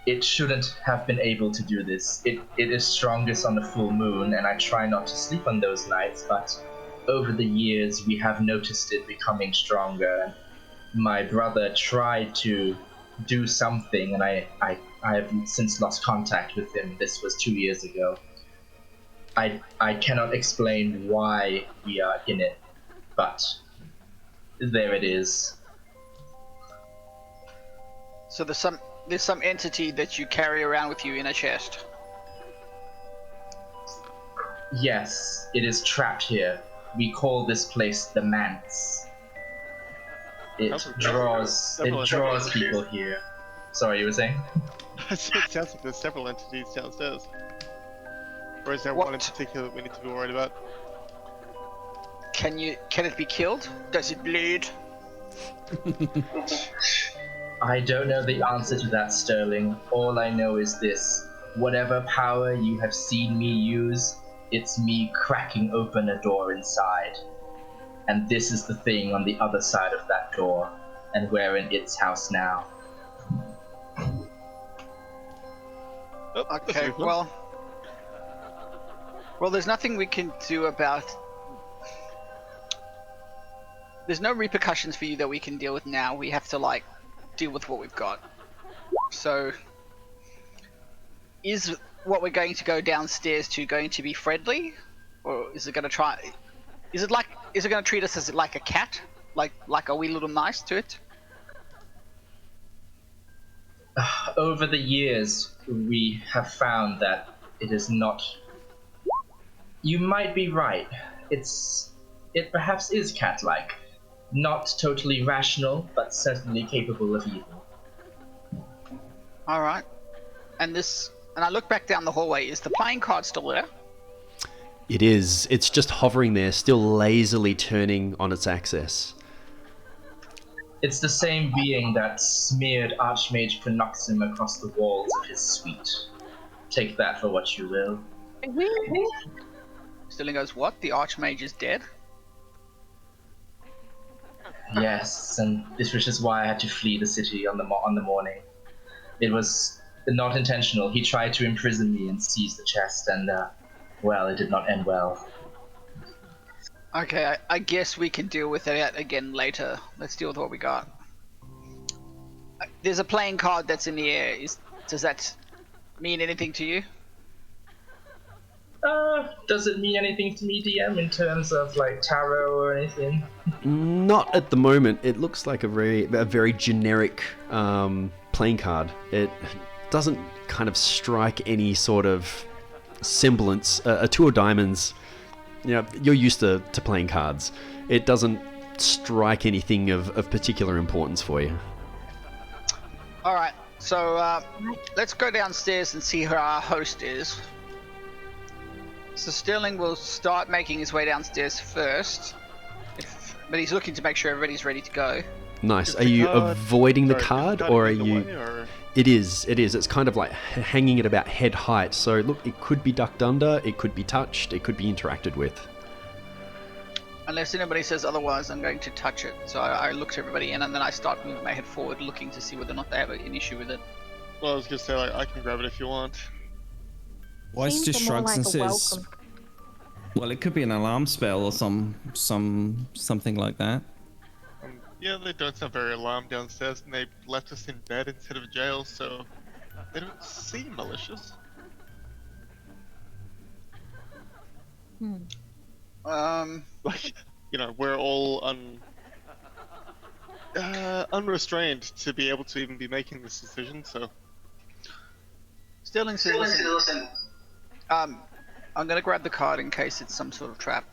It shouldn't have been able to do this. It is strongest on the full moon, and I try not to sleep on those nights, but over the years we have noticed it becoming stronger. My brother tried to do something, and I have since lost contact with him. This was 2 years ago. I cannot explain why we are in it, but there it is. So there's some entity that you carry around with you in a chest. Yes, it is trapped here. We call this place the Manse. It draws people here. Sorry, you were saying? It sounds like there's several entities downstairs. Or is there one in particular that we need to be worried about? Can it be killed? Does it bleed? I don't know the answer to that, Sterling. All I know is this. Whatever power you have seen me use, it's me cracking open a door inside. And this is the thing on the other side of that door, and we're in its house now. Oh, Okay, well, there's nothing we can do about. There's no repercussions for you that we can deal with now. We have to deal with what we've got. So, is what we're going to go downstairs to going to be friendly, or is it going to try? Is it going to treat us as like a cat, like a wee little nice to it? Over the years, we have found that it is not. You might be right. It perhaps is cat-like. Not totally rational, but certainly capable of evil. Alright. And I look back down the hallway. Is the playing card still there? It is. It's just hovering there, still lazily turning on its axis. It's the same being that smeared Archmage Panoxim across the walls of his suite. Take that for what you will. Stilling goes, what? The Archmage is dead? Yes, and this was just why I had to flee the city on the morning. It was not intentional. He tried to imprison me and seize the chest, and well, it did not end well. Okay, I guess we can deal with that again later. Let's deal with what we got. There's a playing card that's in the air. Does that mean anything to you? Does it mean anything to me, DM, in terms of like tarot or anything? Not at the moment. It looks like a very generic playing card. It doesn't kind of strike any sort of semblance. A two of diamonds, you know, you're used to playing cards. It doesn't strike anything of particular importance for you. All right, so let's go downstairs and see who our host is. So Sterling will start making his way downstairs first, but he's looking to make sure everybody's ready to go. Nice. Are you avoiding the Sorry, card, is the or are in the you... way, or- It is. It's kind of like hanging at about head height. So look, it could be ducked under, it could be touched, it could be interacted with. Unless anybody says otherwise, I'm going to touch it. So I look to everybody in, and then I start moving my head forward, looking to see whether or not they have an issue with it. Well, I was gonna say, like, I can grab it if you want. Weiss Seems just more shrugs like and a says, welcome. "Well, it could be an alarm spell or something like that." Yeah, they don't sound very alarmed downstairs, and they left us in bed instead of jail, so they don't seem malicious. Like, you know, we're all unrestrained to be able to even be making this decision, so... Sterling says, listen, I'm going to grab the card in case it's some sort of trap.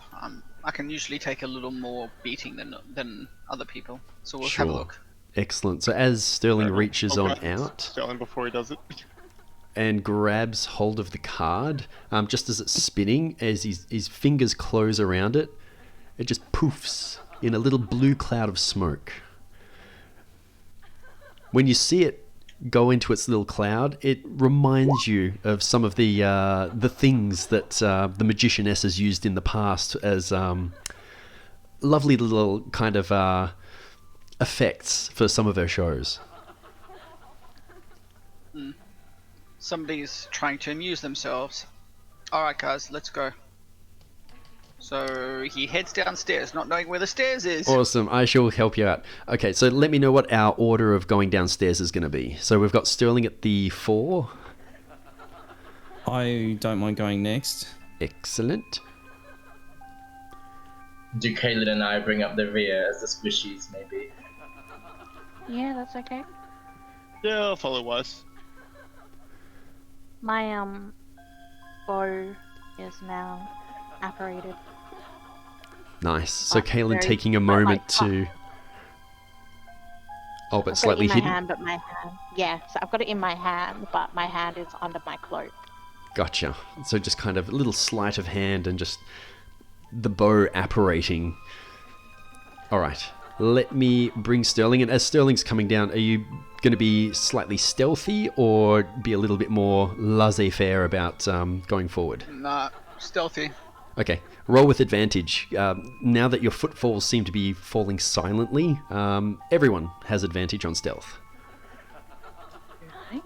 I can usually take a little more beating than other people, so we'll have a look. Excellent. So as Sterling reaches I'll on grab out Sterling before he does it. and grabs hold of the card, just as it's spinning, as his fingers close around it, it just poofs in a little blue cloud of smoke. When you see it go into its little cloud, it reminds you of some of the things that the magicianess has used in the past as lovely little kind of effects for some of her shows. Somebody's trying to amuse themselves. Alright guys, let's go. So he heads downstairs, not knowing where the stairs is. Awesome, I shall help you out. Okay, so let me know what our order of going downstairs is going to be. So we've got Sterling at the 4. I don't mind going next. Excellent. Do Kaylin and I bring up the rear as the squishies, maybe? Yeah, that's okay. Yeah, I'll follow Weiss. My bow is now apparated. Nice. So Oh, Kaylin very- taking a but like, moment to... Oh, but I've got it slightly in my hidden? hand, but my hand. Yeah, so I've got it in my hand, but my hand is under my cloak. Gotcha. So just kind of a little sleight of hand and just the bow apparating. All right. Let me bring Sterling. And as Sterling's coming down, are you going to be slightly stealthy or be a little bit more laissez-faire about going forward? Nah, stealthy. Okay. Roll with advantage. Now that your footfalls seem to be falling silently, everyone has advantage on stealth. Nice.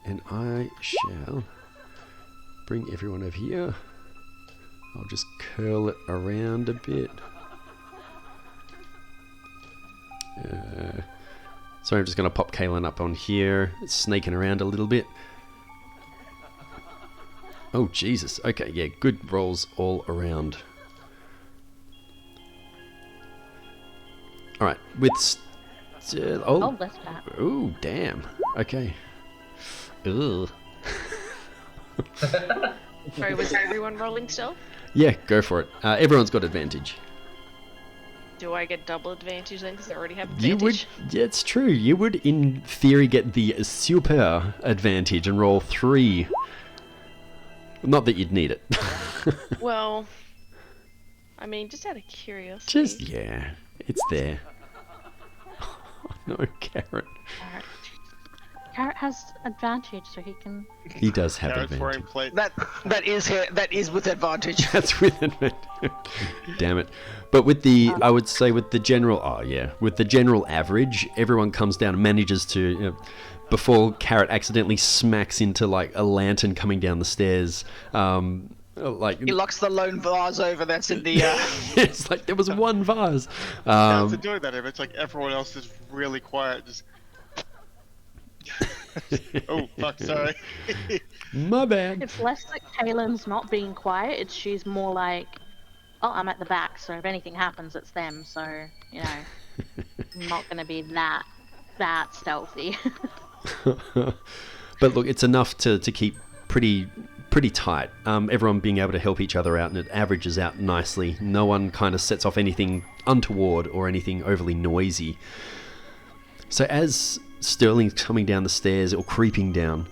And I shall bring everyone over here. I'll just curl it around a bit. Sorry, I'm just going to pop Kaylin up on here. It's snaking around a little bit. Oh, Jesus. Okay, yeah, good rolls all around. All right, with... Oh, that's bad. Oh, damn. Okay. Ugh. Sorry, was everyone rolling still? Yeah, go for it. Everyone's got advantage. Do I get double advantage then because I already have You advantage? would, yeah, it's true. You would, in theory, get the super advantage and roll 3. Not that you'd need it. Well, I mean, just out of curiosity. Just, yeah, it's there. No, Carrot. Carrot has advantage, so he can. He does have Carrot's wearing advantage. plate. That is with advantage. That's with advantage. Damn it. But with the, I would say with the general, with the general average, everyone comes down and manages to before Carrot accidentally smacks into like a lantern coming down the stairs. Like He knocks the lone vase over that's in the. it's like there was one vase. To doing that, if it's like everyone else is really quiet, just. Oh fuck! Sorry. My bad. It's less that Kaylin's not being quiet, it's she's more like, oh, I'm at the back, so if anything happens, it's them, so, you know, I'm not going to be that stealthy. But look, it's enough to keep pretty tight. Everyone being able to help each other out, and it averages out nicely. No one kind of sets off anything untoward or anything overly noisy. So as Sterling's coming down the stairs or creeping down,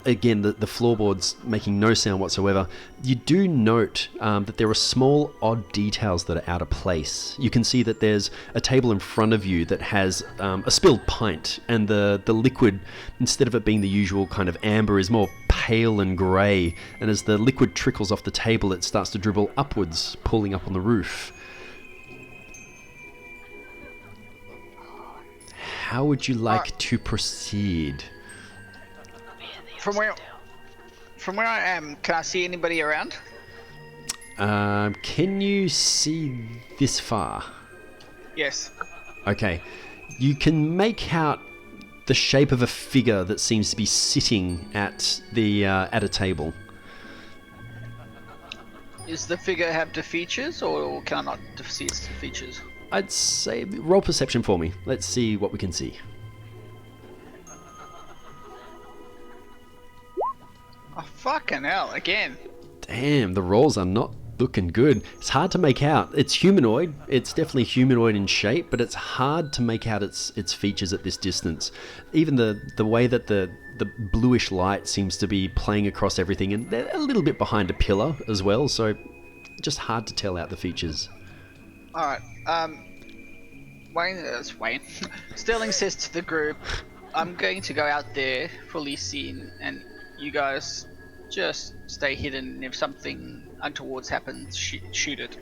again, the floorboards making no sound whatsoever, you do note that there are small odd details that are out of place. You can see that there's a table in front of you that has a spilled pint, and the liquid, instead of it being the usual kind of amber, is more pale and grey, and as the liquid trickles off the table, it starts to dribble upwards, pooling up on the roof. How would you like to proceed? From where I am, can I see anybody around? Can you see this far? Yes. Okay. You can make out the shape of a figure that seems to be sitting at a table. Does the figure have the features, or can I not see its features? I'd say roll perception for me. Let's see what we can see. Oh, fucking hell, again. Damn, the rolls are not looking good. It's hard to make out. It's humanoid. It's definitely humanoid in shape, but it's hard to make out its features at this distance. Even the way that the bluish light seems to be playing across everything, and they're a little bit behind a pillar as well, so just hard to tell out the features. Alright, Wayne. Sterling says to the group, I'm going to go out there, fully seen, and you guys just stay hidden, and if something untoward happens, shoot it.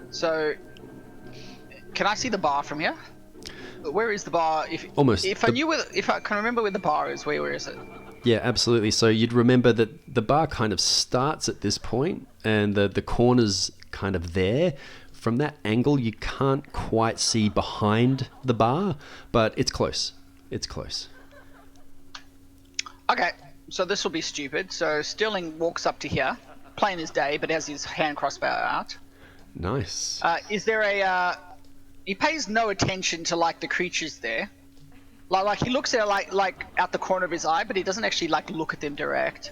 So, can I see the bar from here? Where is the bar? Almost. If I can remember where the bar is, where is it? Yeah, absolutely. So you'd remember that the bar kind of starts at this point, and the corner's kind of there. From that angle, you can't quite see behind the bar, but it's close. It's close. Okay, so this will be stupid. So Sterling walks up to here, plain as day, but has his hand crossbow out. Nice. Is there a... he pays no attention to, like, the creatures there. Like he looks at it like out the corner of his eye, but he doesn't actually, like, look at them direct.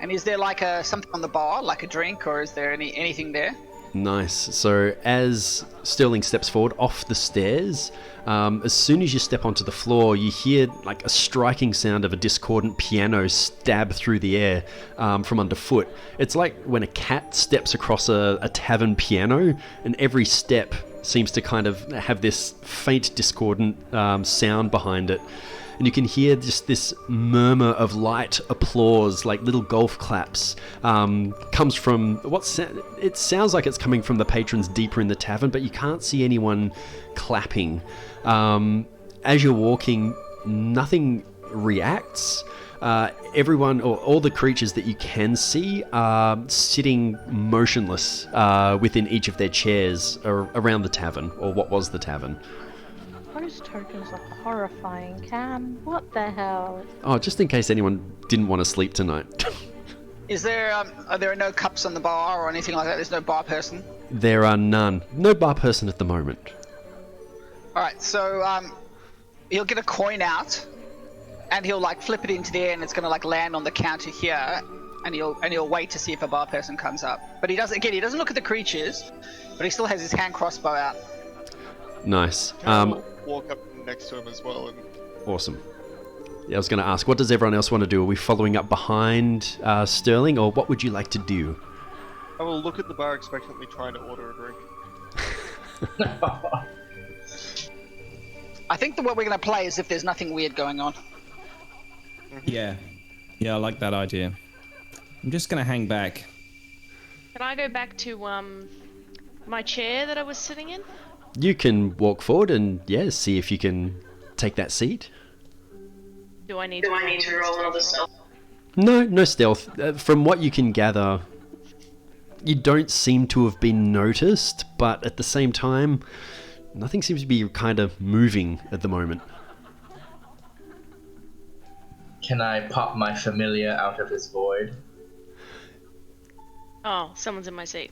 And is there, like, something on the bar, like a drink, or is there anything there? Nice. So as Sterling steps forward off the stairs, as soon as you step onto the floor, you hear like a striking sound of a discordant piano stab through the air from underfoot. It's like when a cat steps across a tavern piano, and every step seems to kind of have this faint discordant sound behind it. And you can hear just this murmur of light applause, like little golf claps, comes from it sounds like it's coming from the patrons deeper in the tavern, but you can't see anyone clapping. As you're walking, nothing reacts. Everyone, or all the creatures that you can see, are sitting motionless within each of their chairs around the tavern, or what was the tavern. Those tokens are horrifying, Cam. What the hell? Oh, just in case anyone didn't want to sleep tonight. Is there are there no cups on the bar or anything like that? There's no bar person? There are none. No bar person at the moment. Alright, so he'll get a coin out and he'll like flip it into the air, and it's gonna like land on the counter here, and he'll wait to see if a bar person comes up. But he doesn't look at the creatures, but he still has his hand crossbow out. Nice. I'll walk up next to him as well. And... Awesome. Yeah, I was going to ask, what does everyone else want to do? Are we following up behind Sterling, or what would you like to do? I will look at the bar expectantly, trying to order a drink. I think what we're going to play is if there's nothing weird going on. Yeah, I like that idea. I'm just going to hang back. Can I go back to my chair that I was sitting in? You can walk forward and, yeah, see if you can take that seat. Do I need to roll another stealth? No stealth. From what you can gather, you don't seem to have been noticed, but at the same time, nothing seems to be kind of moving at the moment. Can I pop my familiar out of his void? Oh, someone's in my seat.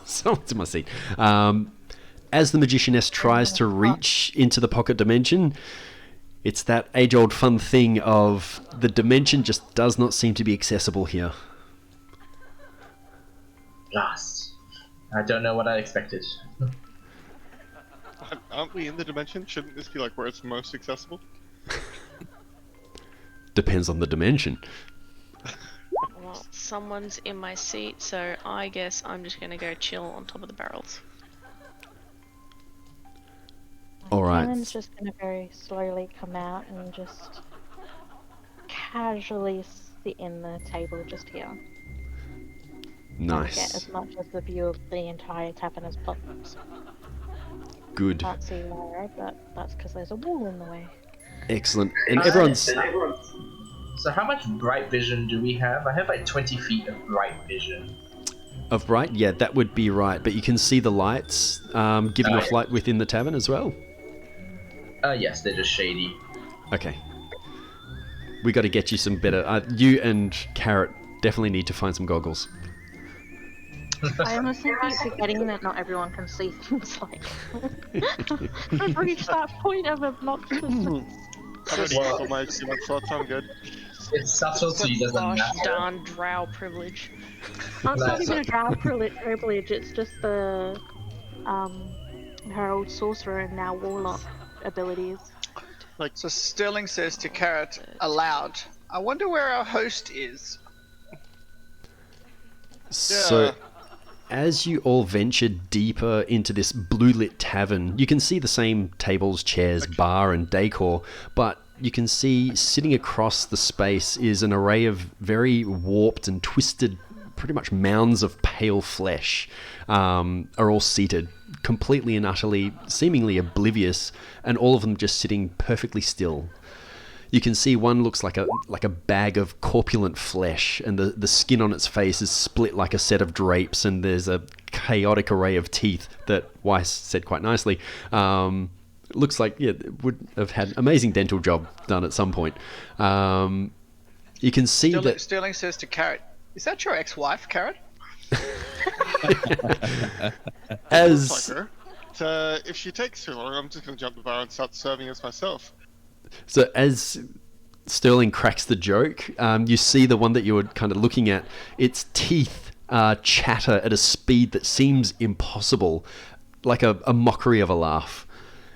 Someone's in my seat. As the Magicianess tries to reach into the pocket dimension, it's that age-old fun thing of the dimension just does not seem to be accessible here. Blast. I don't know what I expected. Aren't we in the dimension? Shouldn't this be like where it's most accessible? Depends on the dimension. Well, someone's in my seat, so I guess I'm just gonna go chill on top of the barrels. All right. Cannon's just gonna very slowly come out and just casually sit in the table just here. And get Nice. as much as the view of the entire tavern as possible. Good. Can't see Lara, but that's because there's a wall in the way. Excellent. And everyone's... So how much bright vision do we have? I have like 20 feet of bright vision. Of bright? Yeah, that would be right. But you can see the lights giving off light within the tavern as well? Yes, they're just shady. Okay. We got to get you some better... you and Carrot definitely need to find some goggles. I honestly keep forgetting that not everyone can see things like I've reached that point of obnoxiousness. I already got all my achievements, so I'm good. Its subtlety doesn't Gosh matter. darn drow privilege. Oh, it's not even a drow privilege, it's just the her old sorcerer and now warlock abilities. So Sterling says to Carrot aloud, I wonder where our host is. So, as you all venture deeper into this blue-lit tavern, you can see the same tables, chairs, bar, and decor, but you can see sitting across the space is an array of very warped and twisted, pretty much mounds of pale flesh, are all seated, completely and utterly, seemingly oblivious, and all of them just sitting perfectly still. You can see one looks like a bag of corpulent flesh, and the skin on its face is split like a set of drapes, and there's a chaotic array of teeth that Weiss said quite nicely. Looks like would have had an amazing dental job done at some point. You can see that Sterling says to Carrot, is that your ex-wife, Carrot? as Looks like her. So if she takes too long, I'm just going to jump the bar and start serving us myself. So as Sterling cracks the joke, you see the one that you were kind of looking at, its teeth chatter at a speed that seems impossible, like a mockery of a laugh.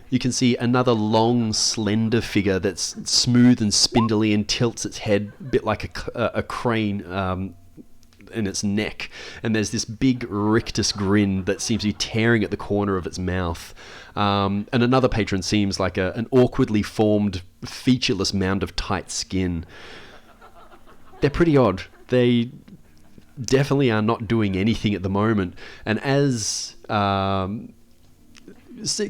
You can see another long, slender figure that's smooth and spindly and tilts its head a bit like a crane in its neck. And there's this big rictus grin that seems to be tearing at the corner of its mouth. And another patron seems like an awkwardly formed, featureless mound of tight skin. They're pretty odd. They definitely are not doing anything at the moment. And as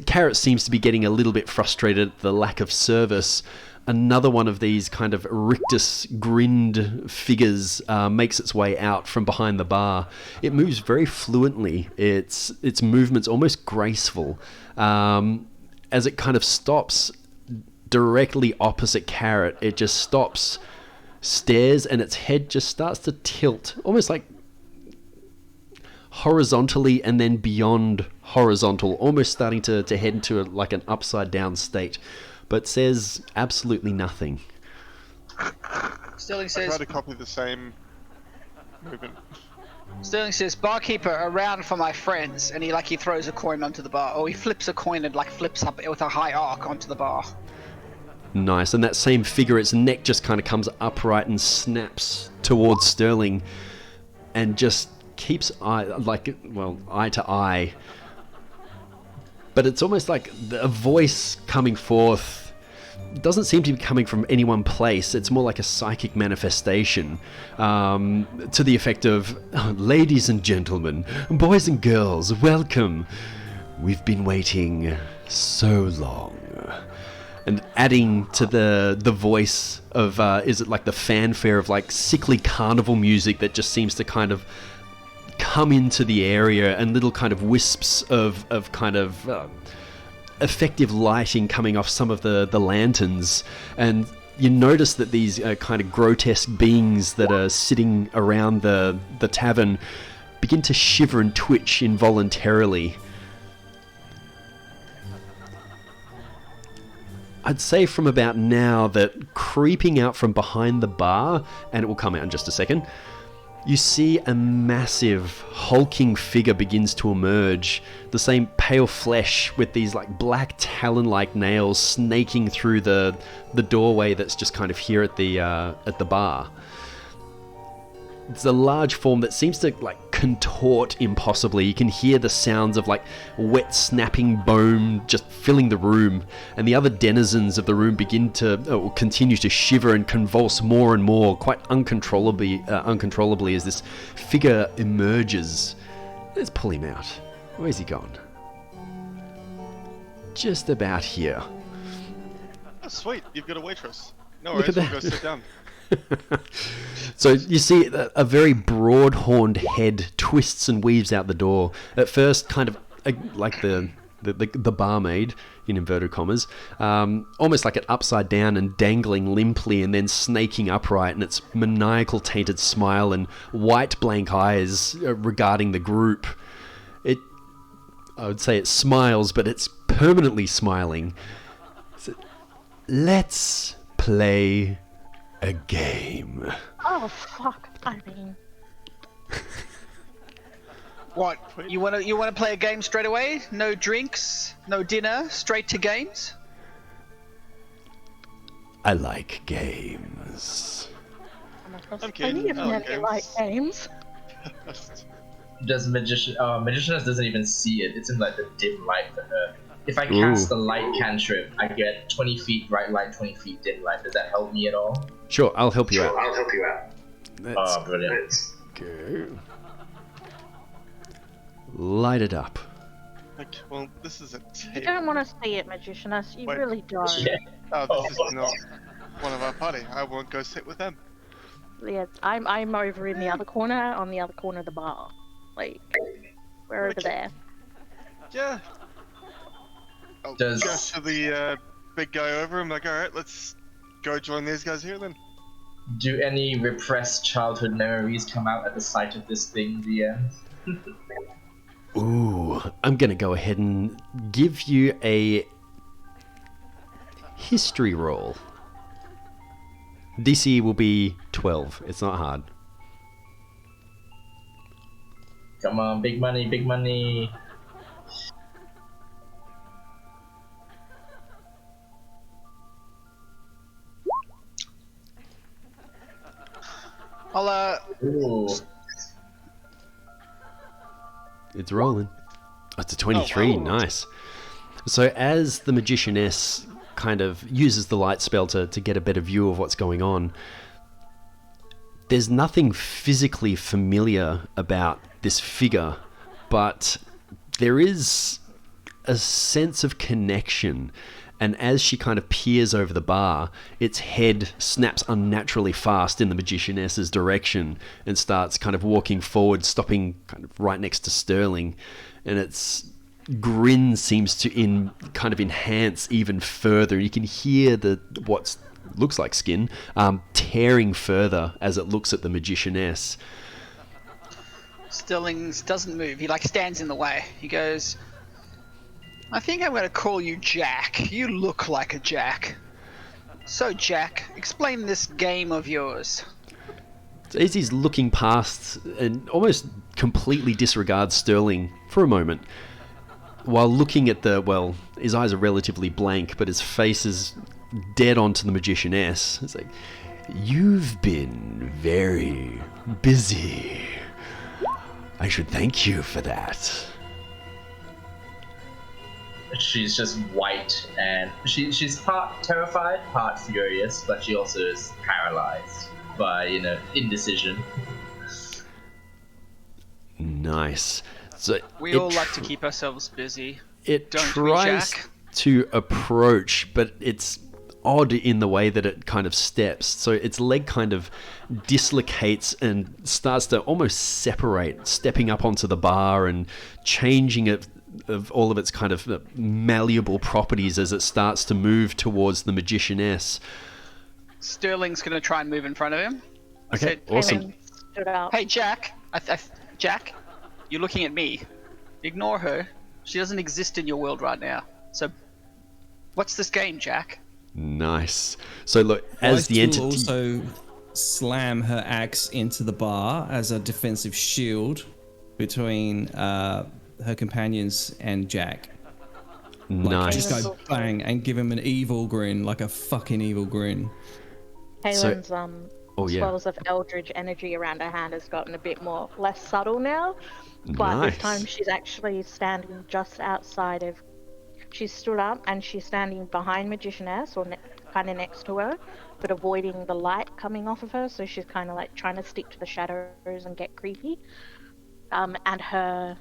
Carrot seems to be getting a little bit frustrated at the lack of service, another one of these kind of rictus grinned figures makes its way out from behind the bar. It moves very fluently. Its movement's almost graceful. As it kind of stops directly opposite Carrot, it just stops, stares, and its head just starts to tilt, almost like horizontally and then beyond horizontal, almost starting to head into like an upside down state, but says absolutely nothing. Sterling I says, tried to copy the same movement. Sterling says, barkeeper, around for my friends, and he throws a coin onto the bar, or he flips a coin and flips up with a high arc onto the bar. Nice. And that same figure, its neck just kind of comes upright and snaps towards Sterling and just keeps eye to eye. But it's almost like a voice coming forth doesn't seem to be coming from any one place. It's more like a psychic manifestation, to the effect of, ladies and gentlemen, boys and girls, welcome. We've been waiting so long. And adding to the voice of, is it like the fanfare of like sickly carnival music that just seems to kind of come into the area, and little kind of wisps of kind of effective lighting coming off some of the lanterns. And you notice that these kind of grotesque beings that are sitting around the tavern begin to shiver and twitch involuntarily. I'd say from about now that creeping out from behind the bar, and it will come out in just a second, you see a massive hulking figure begins to emerge. The same pale flesh with these like black talon-like nails snaking through the doorway that's just kind of here at the bar. It's a large form that seems to like contort impossibly. You can hear the sounds of like wet snapping bone just filling the room, and the other denizens of the room begin to continue to shiver and convulse more and more, quite uncontrollably as this figure emerges. Let's pull him out. Where's he gone? Just about here. Oh, sweet. You've got a waitress. No Look worries. at We'll go that. sit down. So you see a very broad-horned head twists and weaves out the door. At first, kind of like the barmaid, in inverted commas, almost like it upside down and dangling limply, and then snaking upright, and its maniacal tainted smile and white blank eyes regarding the group. I would say it smiles, but it's permanently smiling. So, let's play a game. Oh fuck! I mean, What? You wanna play a game straight away? No drinks, no dinner, straight to games? I like games. I'm supposed to I'm play kidding. if I like you like games. Does Magicianess doesn't even see it. It's in like the dim light for her. If I cast the light cantrip, I get 20 feet bright light, 20 feet dim light. Does that help me at all? Sure, I'll help you out. Let's Oh, brilliant. go. Light it up. Okay, well, this is a You table. don't want to see it, Magicianess. You Wait. really don't. Yeah. Oh, this is not one of our party. I won't go sit with them. Yeah, I'm over in the other corner, on the other corner of the bar. Like, we're over Okay. there. Yeah. I'll Does- gesture the big guy over. I'm like, all right, let's go join these guys here then. Do any repressed childhood memories come out at the sight of this thing, DM? Ooh, I'm gonna go ahead and give you a history roll. DC will be 12. It's not hard. Come on, big money, big money. I'll Ooh. It's rolling. Oh, it's a 23. Oh, wow. Nice. So as the Magicianess kind of uses the light spell to get a better view of what's going on, there's nothing physically familiar about this figure, but there is a sense of connection. And as she kind of peers over the bar, its head snaps unnaturally fast in the Magicianess's direction and starts kind of walking forward, stopping kind of right next to Sterling. And its grin seems to kind of enhance even further. You can hear what looks like skin tearing further as it looks at the Magicianess. Stillings doesn't move. He like stands in the way. He goes, I think I'm gonna call you Jack. You look like a Jack. So Jack, explain this game of yours. So as he's looking past and almost completely disregards Sterling for a moment, while looking at his eyes are relatively blank, but his face is dead onto the Magicianess. It's like, you've been very busy. I should thank you for that. She's just white, and she's part terrified, part furious, but she also is paralyzed by, indecision. Nice. So We all like to keep ourselves busy. It Don't tries. we, Jack? to approach, but it's odd in the way that it kind of steps. So its leg kind of dislocates and starts to almost separate, stepping up onto the bar and changing it of all of its kind of malleable properties as it starts to move towards the Magicianess. Sterling's gonna try and move in front of him. Okay, Said, awesome. Kaylin stood up. Hey, Jack. Jack, you're looking at me. Ignore her. She doesn't exist in your world right now. So, what's this game, Jack? Nice. So look, as Weiss the will entity... also slam her axe into the bar as a defensive shield between her companions and Jack. Nice. Just go bang and give him an evil grin, like a fucking evil grin. Kaylin's Oh, yeah. swells of eldritch energy around her hand has gotten a bit more less subtle now. But Nice. this time she's actually standing just outside of. She's stood up and she's standing behind Magicianess, or kind of next to her, but avoiding the light coming off of her. So she's kind of like trying to stick to the shadows and get creepy. And her,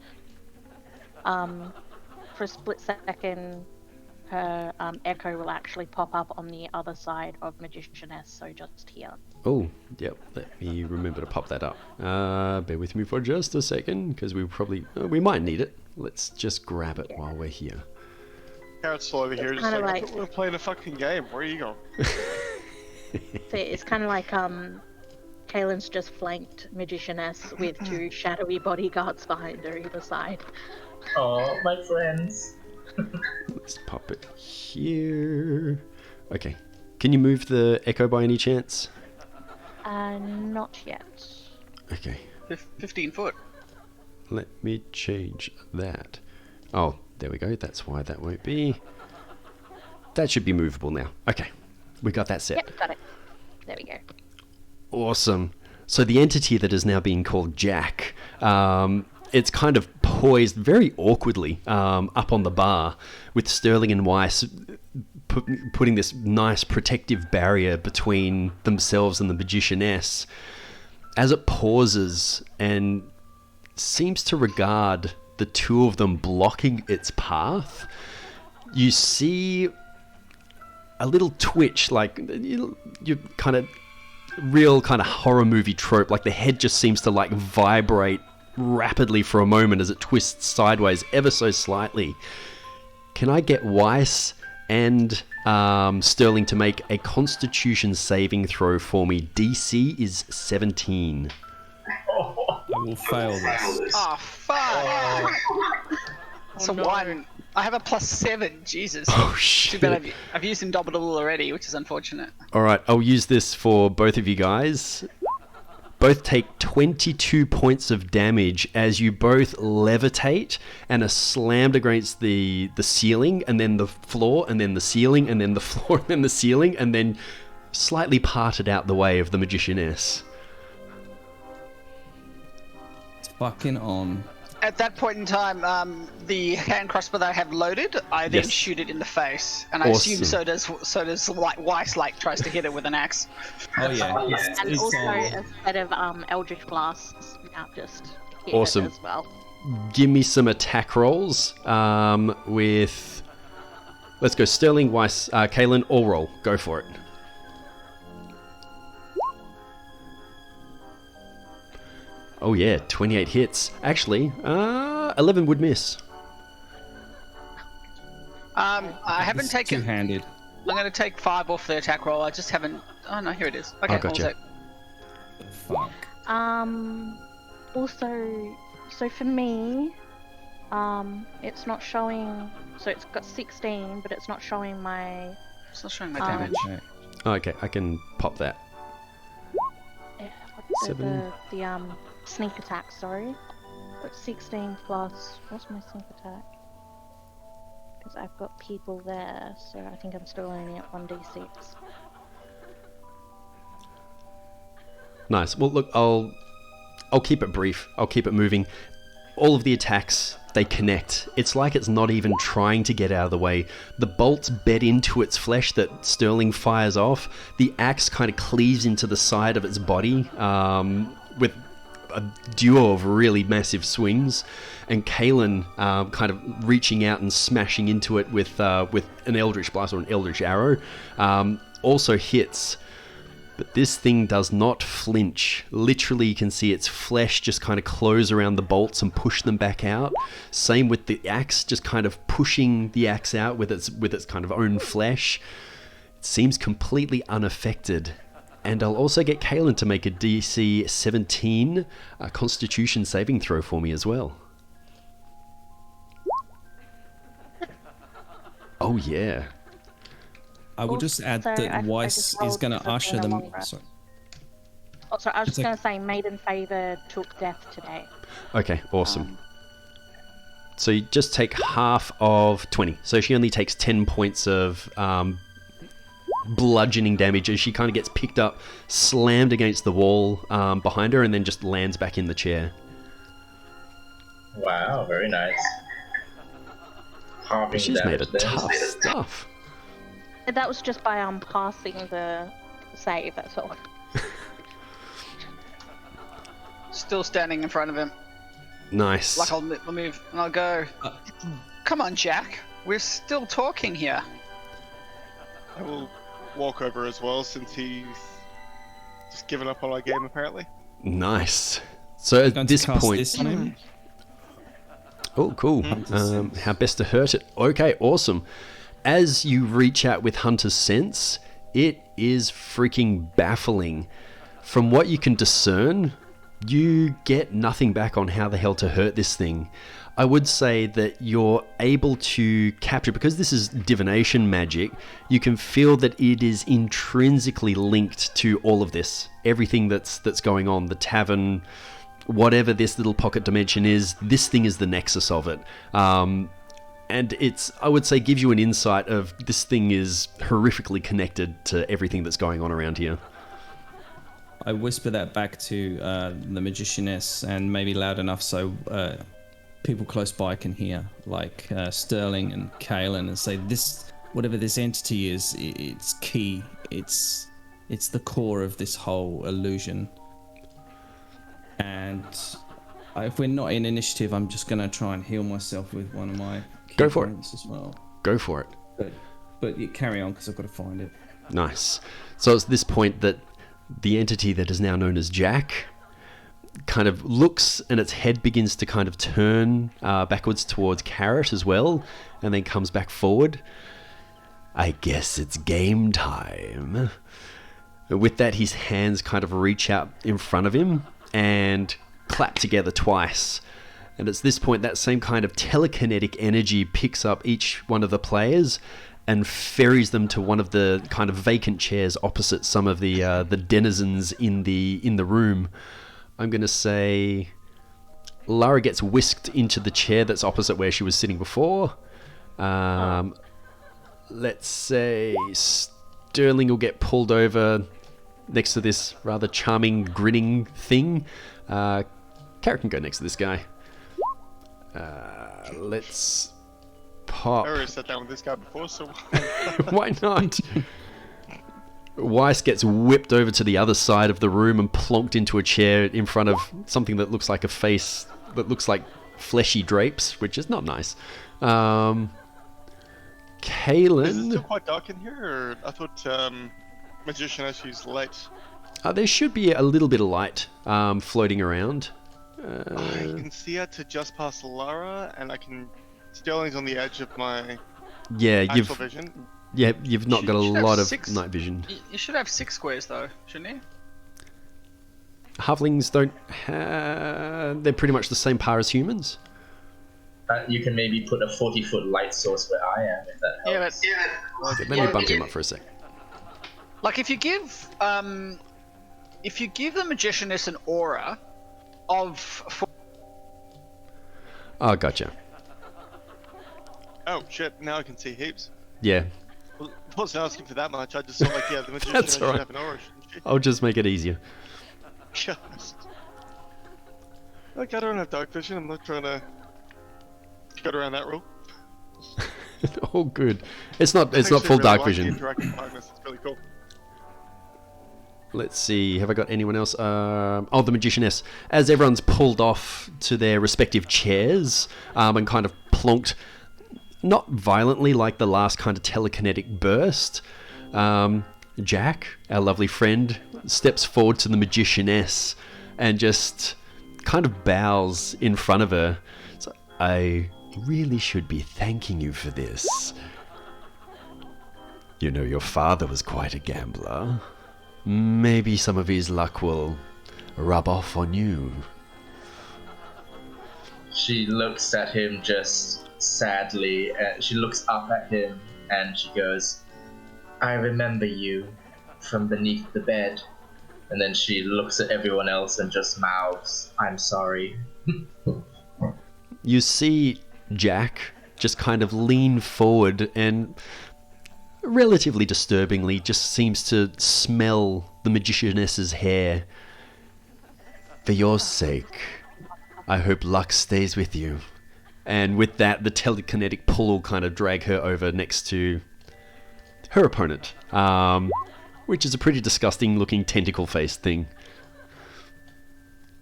for a split second, her echo will actually pop up on the other side of Magicianess, so just here. Oh, yep. Let me remember to pop that up. Bear with me for just a second, because we might need it. Let's just grab it while we're here. Carrot's still over here, just kinda like, I like- thought we were playing a fucking game. Where are you going? So it's kind of like Kaylin's just flanked Magicianess with two shadowy bodyguards behind her either side. Oh, my friends. Let's pop it here. Okay. Can you move the echo by any chance? Not yet. Okay. 15 foot. Let me change that. Oh, there we go. That's why that won't be. That should be movable now. Okay. We got that set. Yep, got it. There we go. Awesome. So the entity that is now being called Jack, it's kind of poised very awkwardly up on the bar with Sterling and Weiss putting this nice protective barrier between themselves and the Magicianess. As it pauses and seems to regard the two of them blocking its path, you see a little twitch, like you kind of real kind of horror movie trope, like the head just seems to like vibrate rapidly for a moment as it twists sideways ever so slightly. Can I get Weiss and Sterling to make a Constitution saving throw for me? DC is 17. I will fail this. Oh, fuck! It's a no. 1. I have a +7. Jesus. Oh Too shit. bad I've used Indomitable already, which is unfortunate. Alright, I'll use this for both of you guys. Both take 22 points of damage as you both levitate and are slammed against the ceiling, and then the floor, and then the ceiling, and then the floor, and then the ceiling, and then slightly parted out the way of the Magicianess. It's fucking on. At that point in time, the hand crossbow that I have loaded, I then Yes. shoot it in the face, and I assume Awesome. so does Weiss, like tries to hit it with an axe. Oh yeah. And It's also on. a set of Eldritch Blasts now just hit Awesome. it as well. Give me some attack rolls with... Let's go Sterling, Weiss, Kaylin, all roll. Go for it. Oh yeah, 28 hits. Actually, 11 would miss. I haven't It's taken. two-handed. I'm going to take 5 off the attack roll. I just haven't. Oh no, here it is. Okay, Oh, gotcha. what was it? Fuck. Also, so for me, it's not showing. So it's got 16, but it's not showing my. It's not showing my Um, damage. Okay. Okay, I can pop that. What's Seven. the sneak attack? Sorry, but 16 plus. What's my sneak attack? Because I've got people there, so I think I'm still only at 1d6. Nice. Well, look, I'll keep it brief. I'll keep it moving. All of the attacks, they connect. It's like it's not even trying to get out of the way. The bolts bed into its flesh that Sterling fires off. The axe kind of cleaves into the side of its body with a duo of really massive swings, and Kalen kind of reaching out and smashing into it with an Eldritch Blast or an Eldritch Arrow also hits. But this thing does not flinch. Literally, you can see its flesh just kind of close around the bolts and push them back out. Same with the axe, just kind of pushing the axe out with its kind of own flesh. It seems completely unaffected. And I'll also get Kalen to make a DC 17 Constitution saving throw for me as well. Oh yeah. I will just add Also, that I Weiss just is rolled going to for the usher them. long rest. Sorry. Oh, sorry, I was It's just going to say Maiden Favor took death today. Okay, awesome. So you just take half of 20. So she only takes 10 points of bludgeoning damage as she kind of gets picked up, slammed against the wall behind her, and then just lands back in the chair. Wow, very nice. Halving She's made damage a there. tough stuff. That was just by passing the save, that's all. Still standing in front of him. Nice. Like I'll move and I'll go. Come on, Jack. We're still talking here. I will walk over as well since he's just given up on our game apparently. Nice. So at Going to this cast point... this on him. Oh, cool. How best to hurt it. Okay, awesome. As you reach out with Hunter's Sense, it is freaking baffling. From what you can discern, you get nothing back on how the hell to hurt this thing. I would say that you're able to capture, because this is divination magic, you can feel that it is intrinsically linked to all of this. Everything that's going on, the tavern, whatever this little pocket dimension is, this thing is the nexus of it. And it's, I would say, gives you an insight of this thing is horrifically connected to everything that's going on around here. I whisper that back to the magicianess, and maybe loud enough so people close by can hear, like Sterling and Kalen, and say, "This, whatever this entity is, it's key. It's the core of this whole illusion." And if we're not in initiative, I'm just gonna try and heal myself with one of my Go for it. points as well. Go for it. But you carry on because I've got to find it. Nice. So it's this point that the entity that is now known as Jack kind of looks, and its head begins to kind of turn backwards towards Carrot as well, and then comes back forward. I guess it's game time. With that, his hands kind of reach out in front of him and clap together twice. And it's this point that same kind of telekinetic energy picks up each one of the players and ferries them to one of the kind of vacant chairs opposite some of the denizens in the room. I'm going to say Lara gets whisked into the chair that's opposite where she was sitting before. Let's say Sterling will get pulled over next to this rather charming, grinning thing. Carrot can go next to this guy. Let's pop. I already sat down with this guy before, so Why not? Weiss gets whipped over to the other side of the room and plonked into a chair in front of something that looks like a face that looks like fleshy drapes, which is not nice. is it Kalen, still quite dark in here? Or I thought Magician actually used light. there should be a little bit of light floating around. I can see her to just past Lara, and I can. Sterling's on the edge of my Yeah, actual vision. you've not got a Should have lot of 6 night vision. You should have 6 squares though, shouldn't you? Halflings don't have... They're pretty much the same power as humans. You can maybe put a 40-foot light source where I am, if that helps. Okay, let me bump him up for a sec. Like if you give the magicianess an aura of Oh, gotcha. Oh shit! Now I can see heaps. Yeah, Well, I wasn't asking for that much. I just thought like, yeah, the magician That's should alright. have an aura, shouldn't I'll just make it easier. she? Yes. Like I don't have dark vision. I'm not trying to get around that rule. Oh, good. It's not Actually full really dark like the vision. interactive darkness. It's really cool. let's see. Have I got anyone else? The Magicianess. As everyone's pulled off to their respective chairs and kind of plonked, not violently like the last kind of telekinetic burst, Jack, our lovely friend, steps forward to the Magicianess and just kind of bows in front of her. So, I really should be thanking you for this. You know, your father was quite a gambler. Maybe some of his luck will rub off on you. She looks at him just sadly. She looks up at him and she goes, I remember you from beneath the bed. And then she looks at everyone else and just mouths, I'm sorry. You see Jack just kind of lean forward and relatively disturbingly just seems to smell the Magicianess's hair. For your sake, I hope luck stays with you. And with that, the telekinetic pull will kind of drag her over next to her opponent, which is a pretty disgusting looking tentacle-faced thing.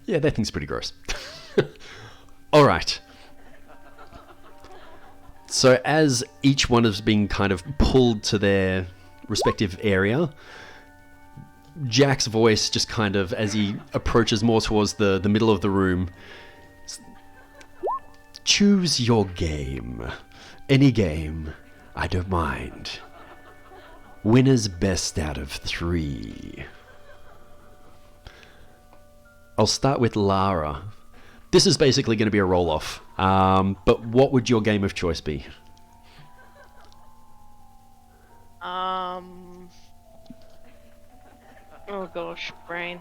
Yeah, that thing's pretty gross. Alright. So as each one is being kind of pulled to their respective area, Jack's voice just kind of, as he approaches more towards the middle of the room, choose your game. Any game. I don't mind. Winner's best out of 3. I'll start with Lara. This is basically going to be a roll-off. But what would your game of choice be? Oh gosh, brain.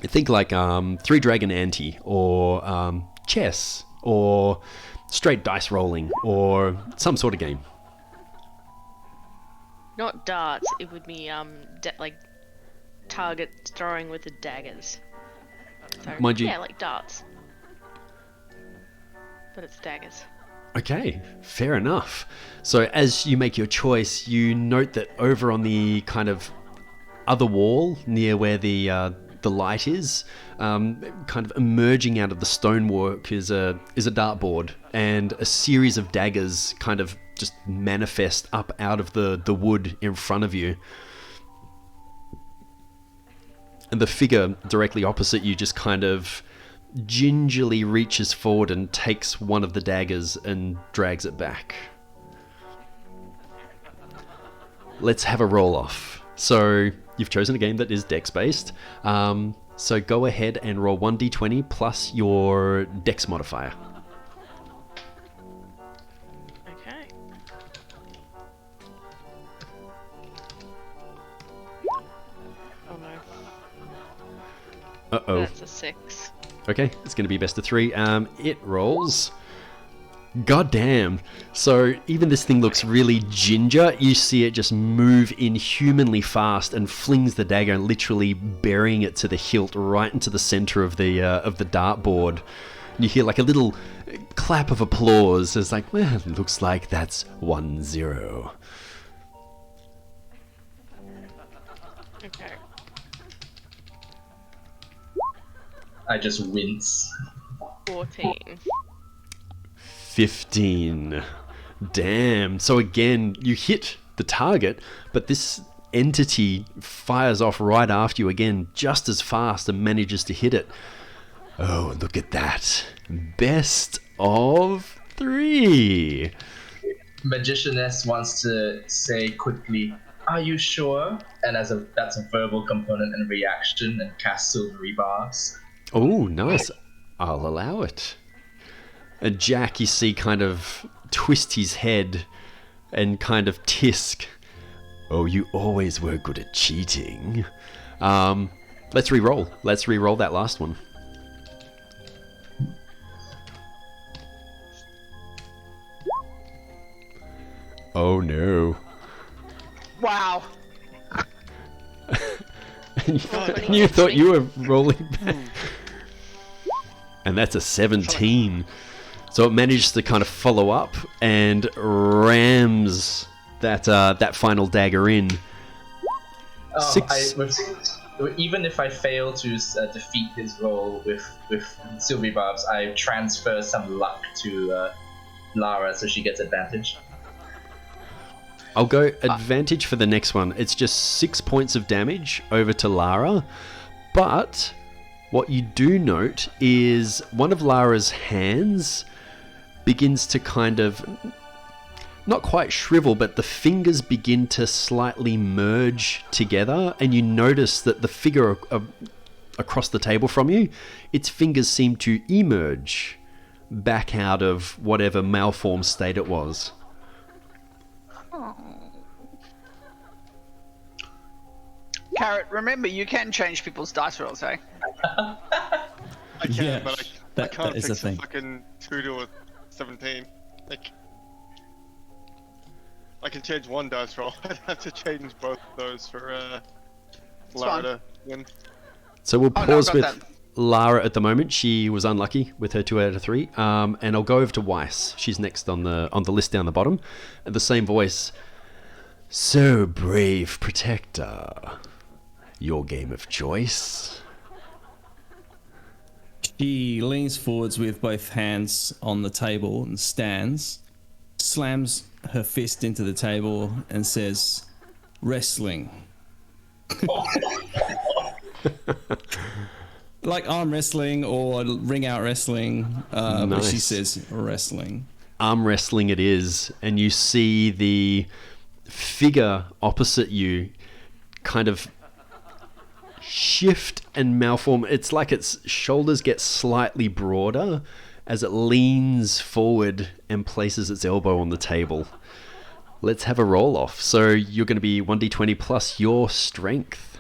I think like 3-Dragon Ante, or chess, or straight dice rolling, or some sort of game. Not darts. It would be like target throwing with the daggers. So, Mind you- yeah, like darts. But it's daggers. Okay, fair enough. So as you make your choice, you note that over on the kind of other wall, near where the light is, kind of emerging out of the stonework is a dartboard, and a series of daggers kind of just manifest up out of the wood in front of you. And the figure directly opposite you just kind of gingerly reaches forward and takes one of the daggers and drags it back. Let's have a roll-off. So you've chosen a game that is dex-based. So go ahead and roll 1d20 plus your dex modifier. Okay. Oh no. Uh-oh. That's a 6. Okay, it's going to be best of 3. It rolls. God damn. So even this thing looks really ginger. You see it just move inhumanly fast and flings the dagger, literally burying it to the hilt right into the center of the dartboard. And you hear like a little clap of applause. It's like, well, looks like that's 1-0. Okay. I just wince. 14. 15. Damn. So again, you hit the target, but this entity fires off right after you again, just as fast, and manages to hit it. Oh, look at that. Best of 3. Magicianess wants to say quickly, are you sure? And that's a verbal component and reaction, and cast silvery bars. Oh, nice. I'll allow it. And Jack, you see, kind of twist his head and kind of tisk. Oh, you always were good at cheating. Let's re-roll. Let's re-roll that last one. Oh no. Wow. And you thought you were rolling back. And that's a 17. So it managed to kind of follow up and rams that final dagger in. Six. Even if I fail to defeat his roll with Sylvie Barbs, I transfer some luck to Lara so she gets advantage. I'll go advantage for the next one. It's just 6 points of damage over to Lara. But what you do note is one of Lara's hands begins to kind of, not quite shrivel, but the fingers begin to slightly merge together. And you notice that the figure across the table from you, its fingers seem to emerge back out of whatever malformed state it was. Carrot, remember you can change people's dice rolls, eh? I can, Yeah, but I that can't is a fix a thing. fucking 2 to a 17. Like, I can change one dice roll. I'd have to change both of those for Lara to win. So we'll Oh, no, pause I've with got that. Lara at the moment. She was unlucky with her 2 out of 3. And I'll go over to Weiss. She's next on the list down the bottom. And the same voice. So brave, Protector. Your game of choice. She leans forwards with both hands on the table and stands, slams her fist into the table and says, "Wrestling." Like arm wrestling or ring out wrestling, but she Nice. says wrestling. Arm wrestling it is. And you see the figure opposite you kind of shift and malform. It's like its shoulders get slightly broader as it leans forward and places its elbow on the table. Let's have a roll off. So you're going to be 1d20 plus your strength.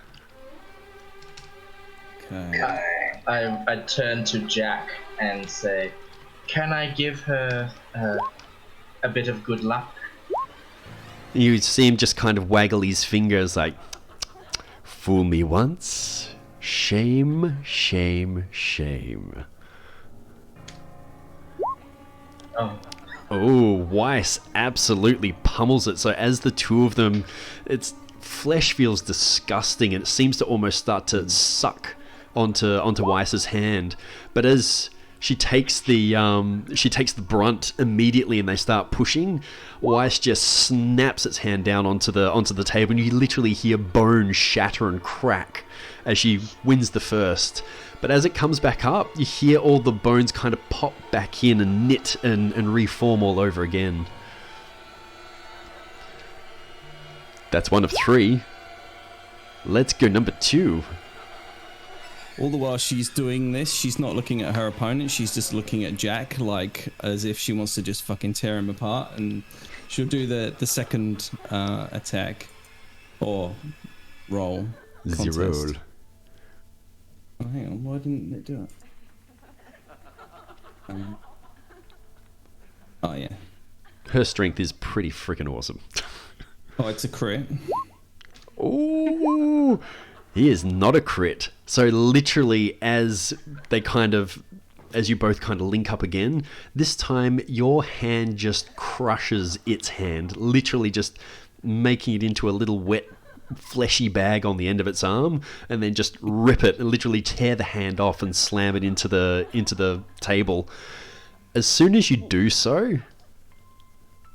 Okay. I turn to Jack and say, "Can I give her a bit of good luck?" You see him just kind of waggle his fingers like, fool me once, shame, shame, shame. Oh, Oh, Weiss absolutely pummels it. So as the two of them, its flesh feels disgusting and it seems to almost start to suck onto Weiss's hand. But as she takes the brunt immediately and they start pushing, Weiss just snaps its hand down onto the table, and you literally hear bone shatter and crack as she wins the first. But as it comes back up, you hear all the bones kind of pop back in and knit and reform all over again. That's 1 of 3. Let's go number 2. All the while she's doing this, she's not looking at her opponent, she's just looking at Jack, like as if she wants to just fucking tear him apart, and she'll do the second attack or roll. Zero. Contest. Oh, hang on, why didn't it do it? Oh yeah. Her strength is pretty freaking awesome. Oh, it's a crit. Ooh, he is not a crit. So literally, as you both kind of link up again, this time your hand just crushes its hand, literally just making it into a little wet, fleshy bag on the end of its arm, and then just rip it and literally tear the hand off and slam it into the table. As soon as you do so,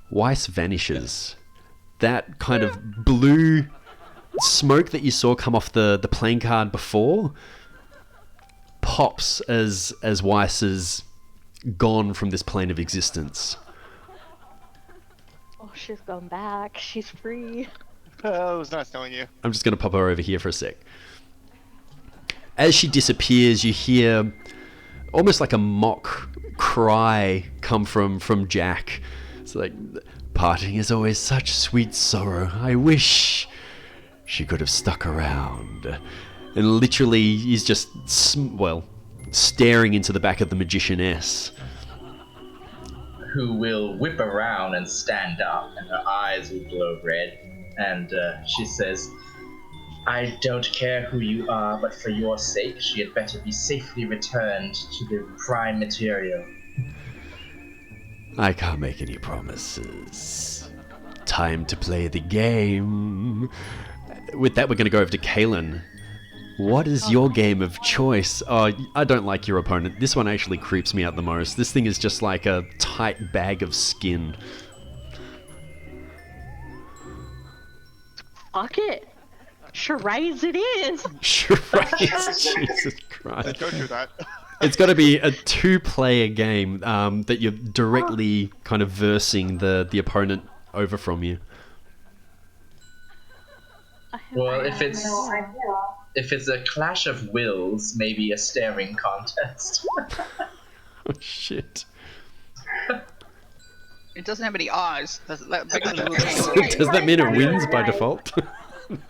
Weiss vanishes. That kind of blue smoke that you saw come off the playing card before pops as Weiss is gone from this plane of existence. Oh, she's gone back. She's free. It was nice knowing you. I'm just going to pop her over here for a sec. As she disappears, you hear almost like a mock cry come from Jack. It's like, parting is always such sweet sorrow. I wish she could have stuck around. And literally, he's just, staring into the back of the Magicianess. who will whip around and stand up, and her eyes will glow red. And she says, "I don't care who you are, but for your sake, she had better be safely returned to the prime material." I can't make any promises. Time to play the game. with that, we're going to go over to Kaylin. What is your game of choice? Oh, I don't like your opponent. This one actually creeps me out the most. This thing is just like a tight bag of skin. Fuck it. Charades it is. Charades, Jesus Christ. Don't do that. It's got to be a two-player game that you're directly kind of versing the opponent over from you. Well, if it's a clash of wills, maybe a staring contest. Oh, shit. It doesn't have any eyes. Does that Does that mean it wins by default?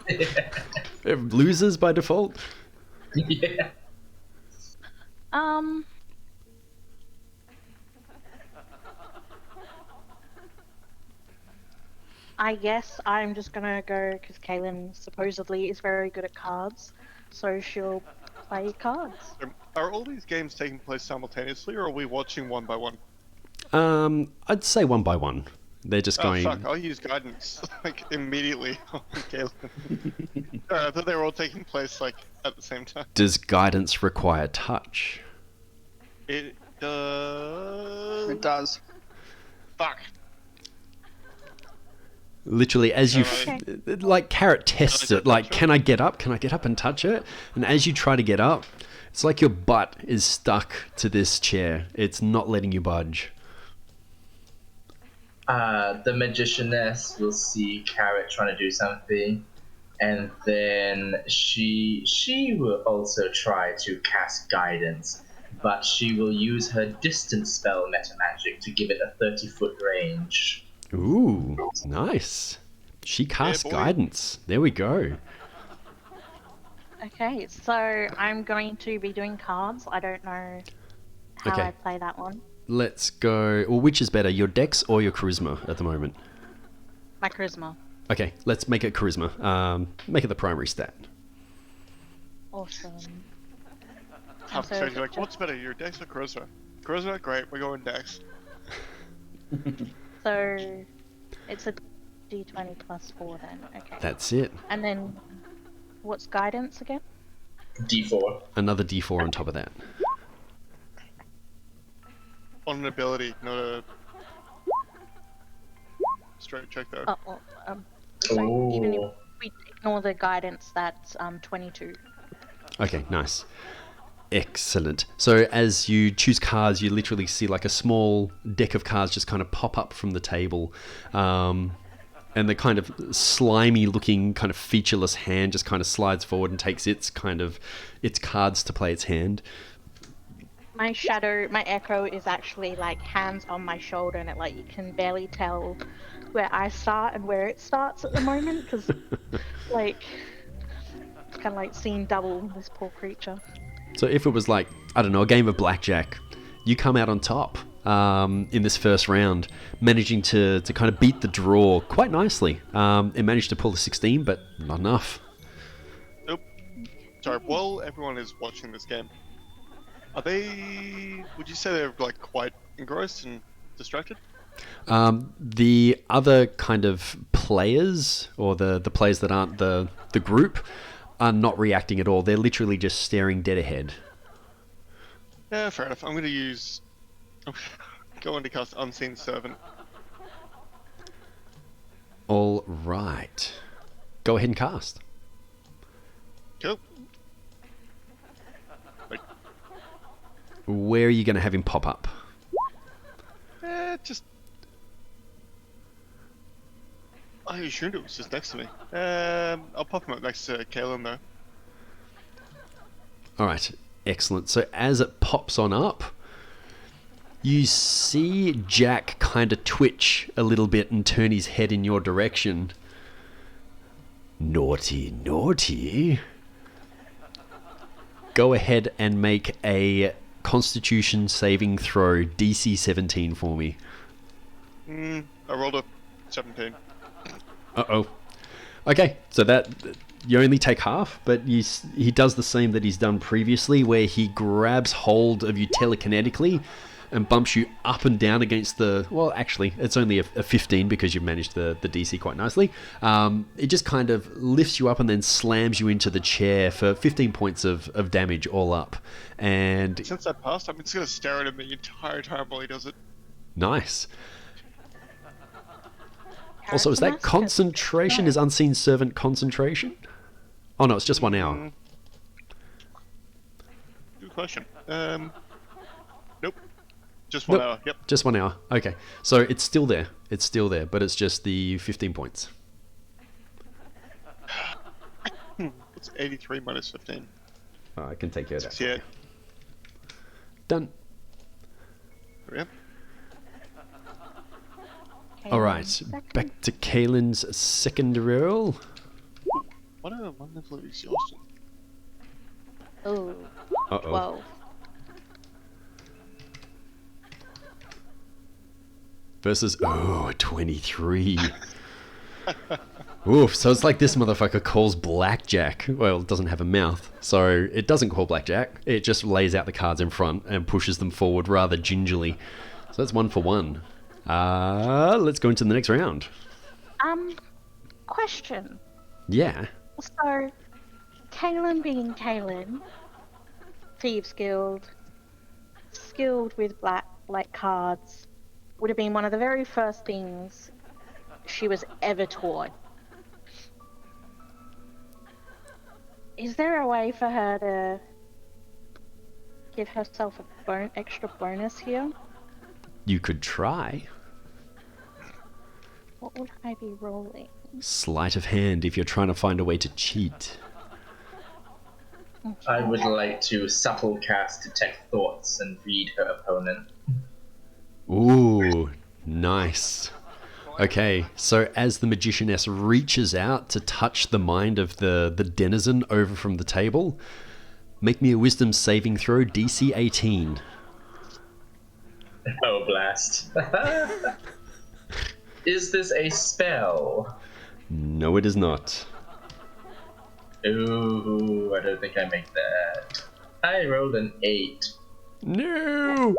It loses by default? Yeah. I guess I'm just gonna go because Kaylin supposedly is very good at cards, so she'll play cards. Are all these games taking place simultaneously, or are we watching one by one? I'd say one by one. They're just going... Oh fuck, I'll use guidance, like, immediately on Kaylin. I thought they were all taking place, like, at the same time. Does guidance require touch? It does... It does. Fuck. Literally, as you... like, Carrot tests it. Like, can I get up? Can I get up and touch it? And as you try to get up, it's like your butt is stuck to this chair. It's not letting you budge. The magicianess will see Carrot trying to do something, and then she will also try to cast guidance, but she will use her distance spell metamagic to give it a 30-foot range. Ooh, nice. She casts guidance. There we go. Okay, so I'm going to be doing cards. I don't know how Okay. I play that one. Let's go... Well, which is better, your dex or your charisma at the moment? My charisma. Okay, let's make it charisma. Make it the primary stat. Awesome. So you're like, what's better, your Dex or Charisma? Charisma? Great, we're going Dex. So it's a d20 plus 4 then. Okay. That's it. And then what's guidance again? D4. Another d4 on top of that. On an ability, not a straight check though. Oh, well, so even if we ignore the guidance, that's 22. Okay, nice. Excellent. So as you choose cards, you literally see like a small deck of cards just kind of pop up from the table. And the kind of slimy looking kind of featureless hand just kind of slides forward and takes its cards to play its hand. My shadow, my echo is actually like hands on my shoulder, and it like you can barely tell where I start and where it starts at the moment because like it's kind of like seeing double this poor creature. So if it was like, I don't know, a game of blackjack, you come out on top in this first round, managing to kind of beat the draw quite nicely. It managed to pull a 16, but not enough. Nope. Sorry, while everyone is watching this game, are they, would you say they're like quite engrossed and distracted? The other kind of players, or the players that aren't the group, are not reacting at all. They're literally just staring dead ahead. Yeah, fair enough. I'm going to use... go on to cast Unseen Servant. All right. Go ahead and cast. Cool. Wait, Where are you going to have him pop up? just... I assumed it was just next to me. I'll pop him up next to Kaylin though. All right. Excellent. So as it pops on up, you see Jack kind of twitch a little bit and turn his head in your direction. Naughty, naughty. Go ahead and make a Constitution saving throw, DC 17 for me. I rolled a 17. Uh-oh. Okay, so that you only take half, but he does the same that he's done previously, where he grabs hold of you telekinetically, and bumps you up and down against the... Well, actually, it's only a 15 because you've managed the DC quite nicely. It just kind of lifts you up and then slams you into the chair for 15 points of damage all up. And Since I passed, I'm just going to stare at him the entire time while he does it. nice. Also, is that Character concentration? No. Is Unseen Servant concentration? Oh no, it's just 1 hour. Good question. Nope. Just 1 Nope. hour. Yep. Just 1 hour. Okay. So it's still there. It's still there, but it's just the 15 points. It's 83 minus 15. I can take care of that. 68. Done. Yep. All right. Second. Back to Kaylin's second roll. What a wonderful exhaustion. Oh, Uh-oh. 12. Versus, a 23. Oof, so it's like this motherfucker calls blackjack. Well, it doesn't have a mouth, so it doesn't call blackjack. It just lays out the cards in front and pushes them forward rather gingerly. So that's 1 for 1. Let's go into the next round. Question. Yeah. So, Kaylin being Kaylin, Thieves Guild, skilled with black cards, would have been one of the very first things she was ever taught. Is there a way for her to give herself a extra bonus here? You could try. What would I be rolling? Sleight of hand if you're trying to find a way to cheat. I would like to subtle cast Detect Thoughts and read her opponent. Ooh, nice. Okay, so as the Magicianess reaches out to touch the mind of the denizen over from the table, make me a wisdom saving throw, DC 18. Oh, blast. Is this a spell? No, it is not. Ooh, I don't think I make that. I rolled an 8. No!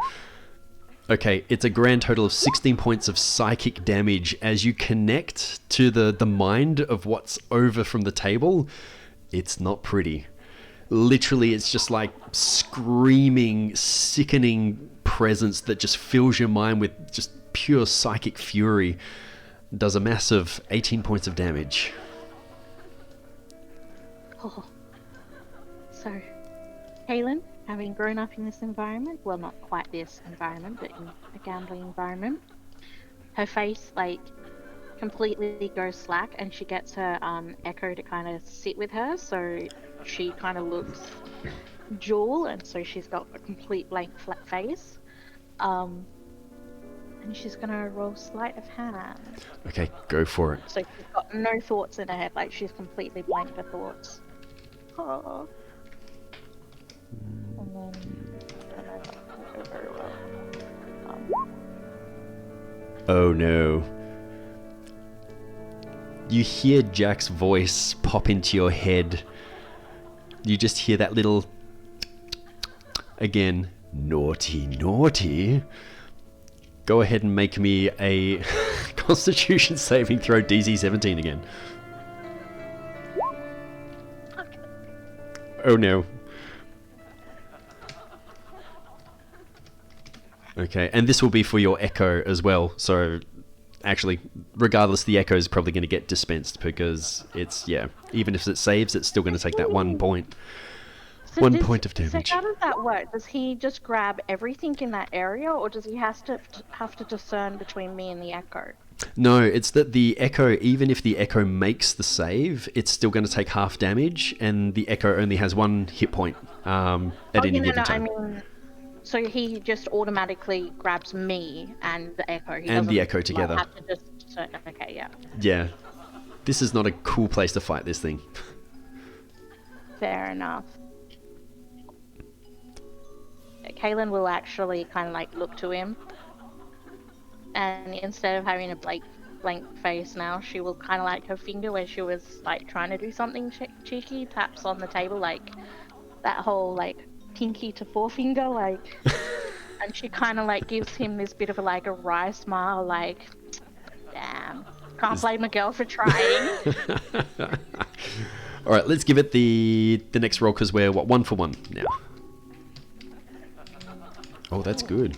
Okay, it's a grand total of 16 points of psychic damage as you connect to the mind of what's over from the table. It's not pretty. Literally, it's just like screaming, sickening presence that just fills your mind with just pure psychic fury. Does a massive 18 points of damage. Oh. So, Kaylin, having grown up in this environment, well, not quite this environment, but in a gambling environment, her face, like, completely goes slack, and she gets her Echo to kind of sit with her, so she kind of looks dual, and so she's got a complete blank flat face. And she's gonna roll sleight of hand. Okay, go for it. So she's got no thoughts in her head, like she's completely blank for thoughts. Oh. And then I don't know if that's gonna go very well. Oh no. You hear Jack's voice pop into your head. You just hear that little... Again, naughty, naughty. Go ahead and make me a Constitution saving throw, DC 17 again. Oh no. Okay, and this will be for your Echo as well, so actually, regardless, the Echo is probably going to get dispensed because it's, yeah, even if it saves, it's still going to take that 1 point. So 1 point of So damage. how does that work? Does he just grab everything in that area, or does he have to discern between me and the Echo? No, it's that the Echo, even if the Echo makes the save, it's still going to take half damage, and the Echo only has 1 hit point at any given time. I mean, so he just automatically grabs me and the Echo. He And the doesn't, Echo together. Have to just discern. Okay, yeah. Yeah. This is not a cool place to fight this thing. Fair enough. Kaylin will actually kind of like look to him, and instead of having a blank face now, she will kind of like her finger where she was like trying to do something cheeky, taps on the table, like that whole like pinky to forefinger, like And she kind of like gives him this bit of a wry smile, like, damn, can't blame a girl for trying. All right, let's give it the next roll because we're 1 for 1 now. Oh, that's good.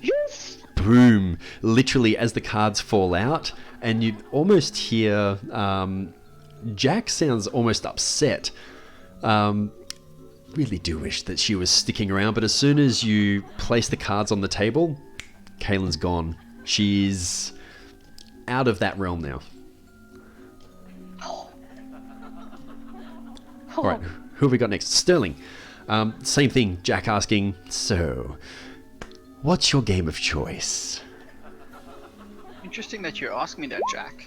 Yes! Boom! Literally, as the cards fall out, and you almost hear Jack sounds almost upset. Really do wish that she was sticking around, but as soon as you place the cards on the table, Kaylin's gone. She's out of that realm now. All right, who have we got next? Sterling. Same thing, Jack asking, so, what's your game of choice? Interesting that you ask me that, Jack.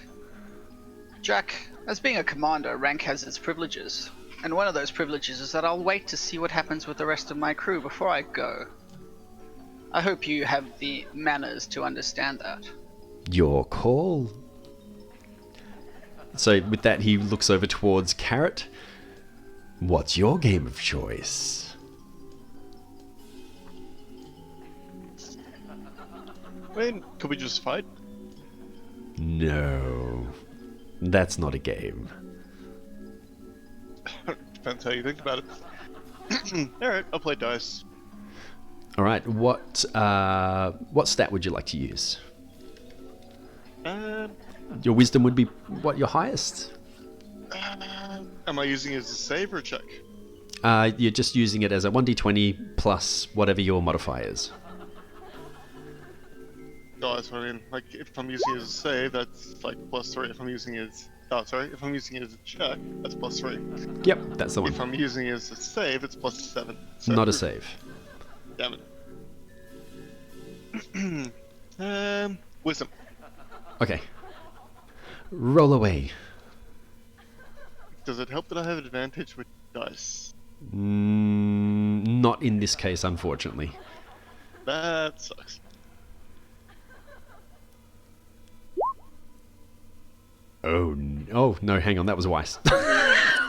Jack, as being a commander, rank has its privileges. And one of those privileges is that I'll wait to see what happens with the rest of my crew before I go. I hope you have the manners to understand that. Your call. So with that, he looks over towards Carrot. What's your game of choice? I mean, could we just fight? No, that's not a game. Depends how you think about it. Alright, I'll play dice. All right, what stat would you like to use? Your wisdom would be what, your highest? Am I using it as a save or a check? You're just using it as a 1d20 plus whatever your modifier is. Oh, that's what I mean. Like, if I'm using it as a save, that's like +3. If I'm using it as... Oh, sorry. If I'm using it as a check, that's +3. Yep, that's the one. If I'm using it as a save, it's +7. So, Not a save. Damn it. Wisdom. Okay. Roll away. Does it help that I have an advantage with dice? Not in this case, unfortunately. That sucks. Oh, no, hang on, that was wise. Sorry,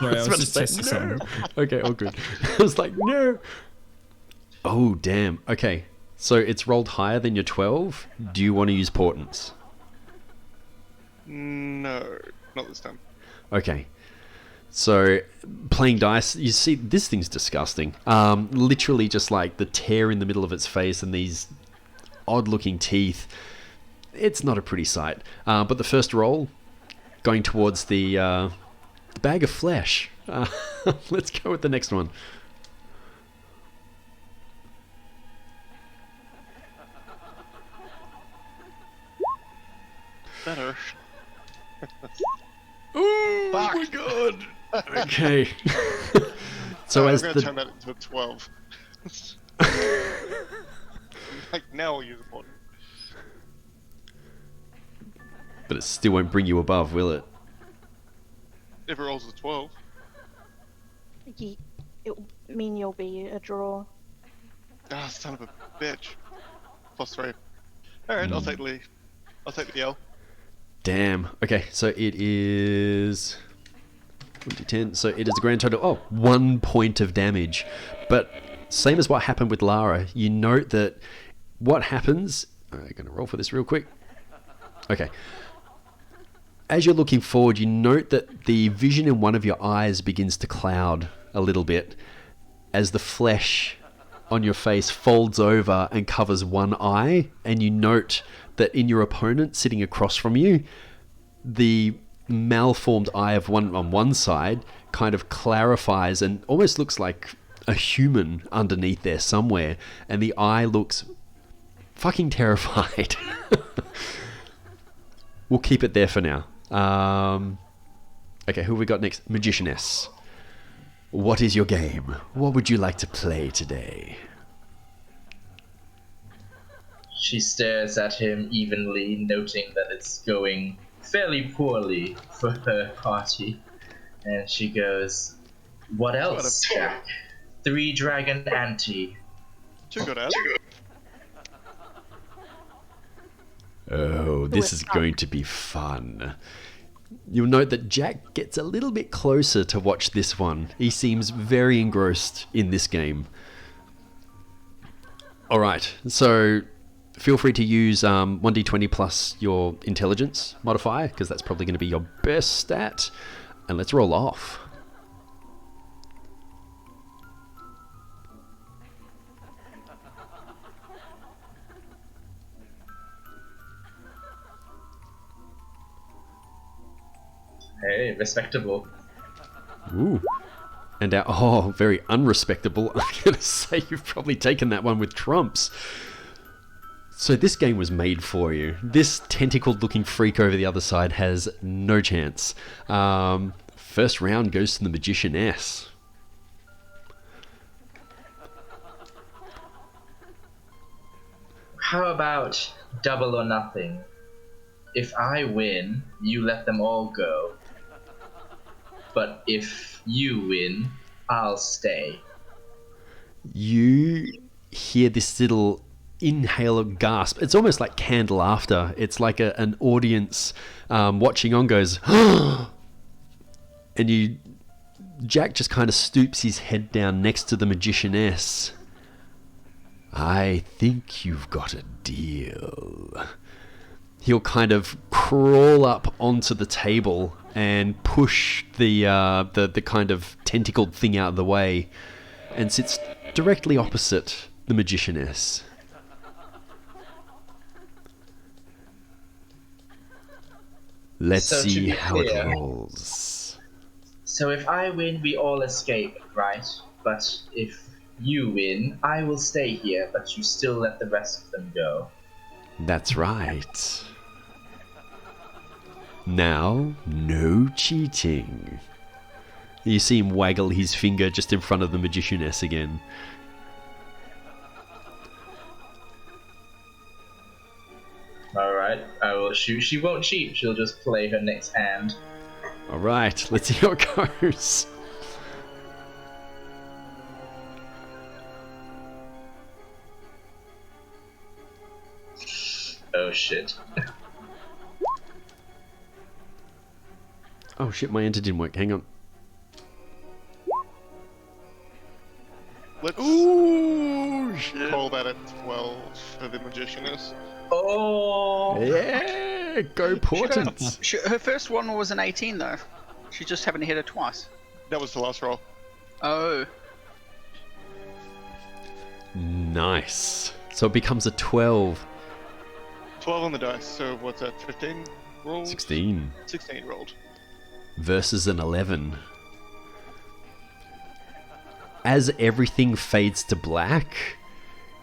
I was about to just say, testing something. Okay, all good. I was like, no. Oh, damn. Okay, so it's rolled higher than your 12. Do you want to use portents? No, not this time. Okay. So, playing dice, you see, this thing's disgusting. Literally just like the tear in the middle of its face and these odd-looking teeth. It's not a pretty sight. But the first roll, going towards the bag of flesh. Let's go with the next one. Better. Oh my god! Okay. So I'm as going to turn that into a 12. Like, now I'll use a portent. But it still won't bring you above, will it? If it rolls a 12. It'll mean you'll be a draw. Ah, son of a bitch. +3. Alright, I'll take the lead. I'll take the L. Damn. Okay, so it is 2010. So it is a grand total. Oh, 1 point of damage. But same as what happened with Lara, you note that what happens. I'm going to roll for this real quick. Okay. As you're looking forward, you note that the vision in one of your eyes begins to cloud a little bit as the flesh on your face folds over and covers one eye, and you note that in your opponent sitting across from you, the malformed eye of one on one side kind of clarifies and almost looks like a human underneath there somewhere, and the eye looks fucking terrified. We'll keep it there for now. Okay, who have we got next? Magicianess. What is your game? What would you like to play today? She stares at him evenly, noting that it's going fairly poorly for her party. And she goes, what else, Jack? 3 dragon ante. Too good at. Oh, this is going to be fun. You'll note that Jack gets a little bit closer to watch this one. He seems very engrossed in this game. Alright, so feel free to use 1d20 plus your intelligence modifier, because that's probably going to be your best stat. And let's roll off. Hey, respectable. Ooh. And very unrespectable. I'm going to say you've probably taken that one with trumps. So this game was made for you. This tentacled looking freak over the other side has no chance. First round goes to the Magicianess. How about double or nothing? If I win, you let them all go. But if you win, I'll stay. You hear this little inhale of gasp. It's almost like canned laughter. It's like an audience watching on goes, and Jack just kind of stoops his head down next to the Magicianess. I think you've got a deal. He'll kind of crawl up onto the table and push the kind of tentacled thing out of the way, and sits directly opposite the Magicianess. Let's So to see be how it clear- rolls. So if I win, we all escape, right? But if you win, I will stay here, but you still let the rest of them go. That's right. Now, no cheating. You see him waggle his finger just in front of the Magicianess again. Alright, I will shoot. She won't cheat, she'll just play her next hand. Alright, let's see how it goes. Oh shit. Oh shit, my enter didn't work. Hang on. Let's Ooh, shit. call that a 12 for the Magicianess. Oh! Yeah, go Portents. Her first one was an 18 though. She just happened to hit it twice. That was the last roll. Oh. Nice. So it becomes a 12. 12 on the dice, so what's that, 15 rolled? 16 16 rolled. versus an 11. As everything fades to black,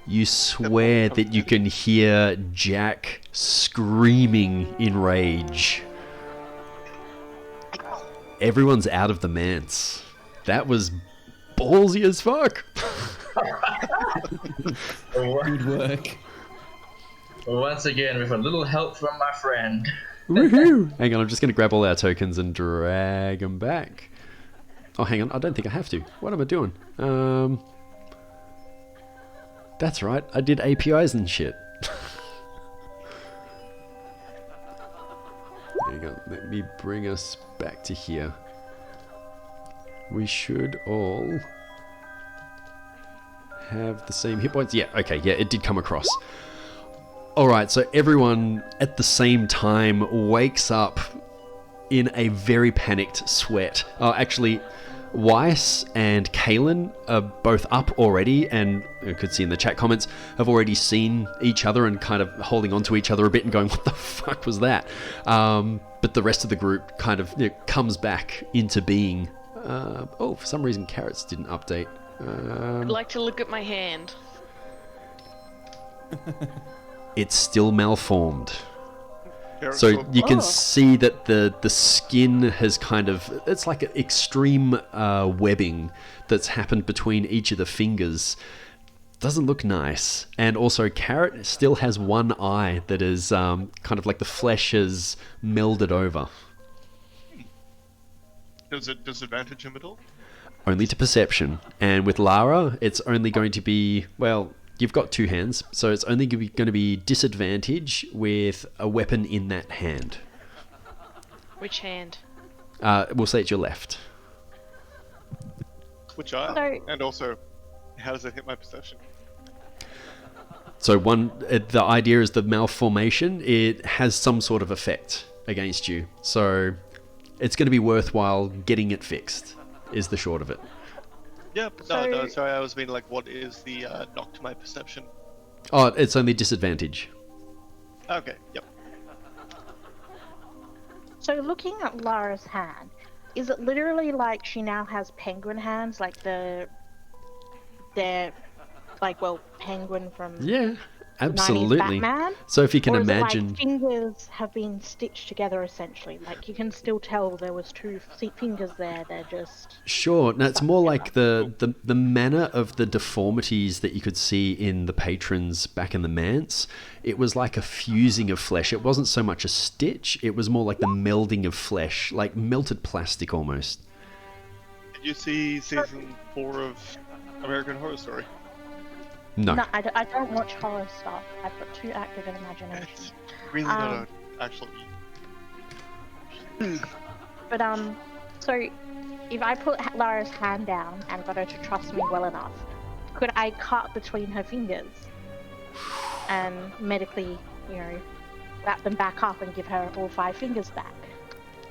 you swear that you can hear Jack screaming in rage. Everyone's out of the manse. That was ballsy as fuck. Good work. Once again, with a little help from my friend. Woohoo! Hang on, I'm just going to grab all our tokens and drag them back. Oh, hang on, I don't think I have to. What am I doing? That's right, I did APIs and shit. Hang on, let me bring us back to here. We should all have the same hit points. Yeah, okay, yeah, it did come across. Alright, so everyone at the same time wakes up in a very panicked sweat. Actually, Weiss and Kaelin are both up already, and you could see in the chat comments, have already seen each other and kind of holding on to each other a bit and going, what the fuck was that? But the rest of the group kind of comes back into being. For some reason Carrots didn't update. I'd like to look at my hand. It's still malformed. Garrett So Swab- you can Oh. see that the skin has kind of, it's like an extreme webbing that's happened between each of the fingers. Doesn't look nice. And also Carrot still has one eye that is kind of like the flesh has melded over. Does it disadvantage him at all? Only to perception. And with Lara, it's only going to be, well, you've got two hands, so it's only going to be disadvantage with a weapon in that hand. Which hand? We'll say it's your left. Which eye? So- And also, how does that hit my perception? So the idea is the malformation, it has some sort of effect against you. So it's going to be worthwhile getting it fixed, is the short of it. Yep. So- No, sorry, I was meaning like, what is the knock to my perception? Oh, it's only disadvantage. Okay, yep. So looking at Lara's hand, is it literally like she now has penguin hands, like they're like, well, penguin from Yeah, 90s absolutely. Batman? So if you can Or is it imagine... like fingers have been stitched together essentially? Like you can still tell there was two fingers there. They're just Sure. No, it's more like the manner of the deformities that you could see in the patrons back in the manse. It was like a fusing of flesh. It wasn't so much a stitch. It was more like the melding of flesh, like melted plastic almost. Did you see season 4 of American Horror Story? No. no. I don't watch horror stuff. I've got too active an imagination. It's really not an actual. But so if I put Lara's hand down and got her to trust me well enough, could I cut between her fingers and medically, wrap them back up and give her all 5 fingers back?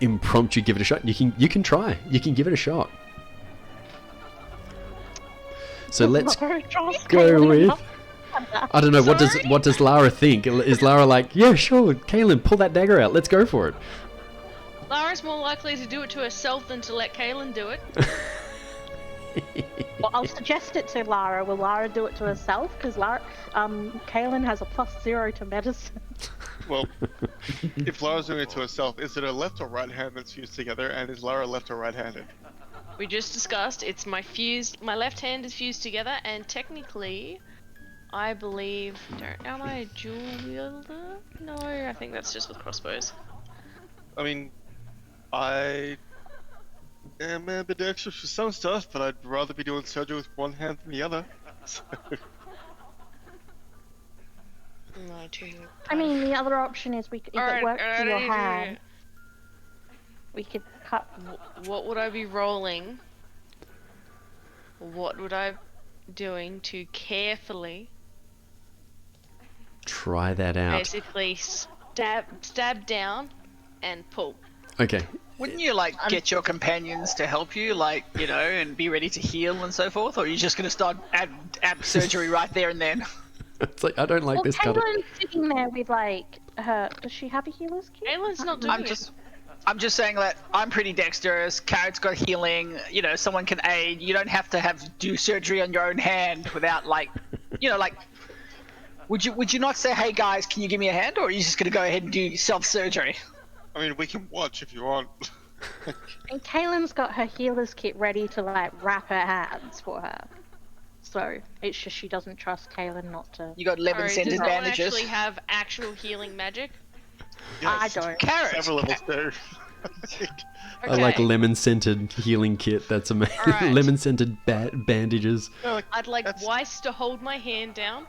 Impromptu, give it a shot. You can try. You can give it a shot. So let's Lara trust go Kaylin with... enough. I don't know, what Sorry? does Lara think? Is Lara like, yeah, sure, Kaylin, pull that dagger out, let's go for it. Lara's more likely to do it to herself than to let Kaylin do it. Well, I'll suggest it to Lara. Will Lara do it to herself? Because Kaylin has a +0 to medicine. Well, if Lara's doing it to herself, is it her left or right hand that's fused together? And is Lara left or right-handed? We just discussed it's my left hand is fused together, and technically, I believe, am I a dual wielder? No, I think that's just with crossbows. I mean, I am ambidextrous for some stuff, but I'd rather be doing surgery with one hand than the other. So, No, two. I mean, the other option is if it works for your hand, we could cut. What would I be rolling? What would I be doing to carefully, Try that out. basically stab down and pull? Okay. Wouldn't you get your companions to help you, and be ready to heal and so forth, or are you just going to start ab surgery right there and then? It's like, I don't like Well, this cutter. Kaylin's sitting there with her. Does she have a healer's kit? Kaylin's not doing I'm just saying that I'm pretty dexterous. Carrot's got healing. Someone can aid. You don't have to do surgery on your own hand without Would you not say, hey guys, can you give me a hand, or are you just gonna go ahead and do self-surgery? I mean, we can watch if you want. And Kaylin's got her healer's kit ready to wrap her hands for her. So it's just she doesn't trust Kaylin not to. You got 11 Alright, scented does anyone bandages. actually have actual healing magic? I Yes, don't. Carrot. several levels do. I like Okay. lemon-scented healing kit, that's amazing. Alright. Lemon-scented bandages. No, I'd like that's- Weiss to hold my hand down,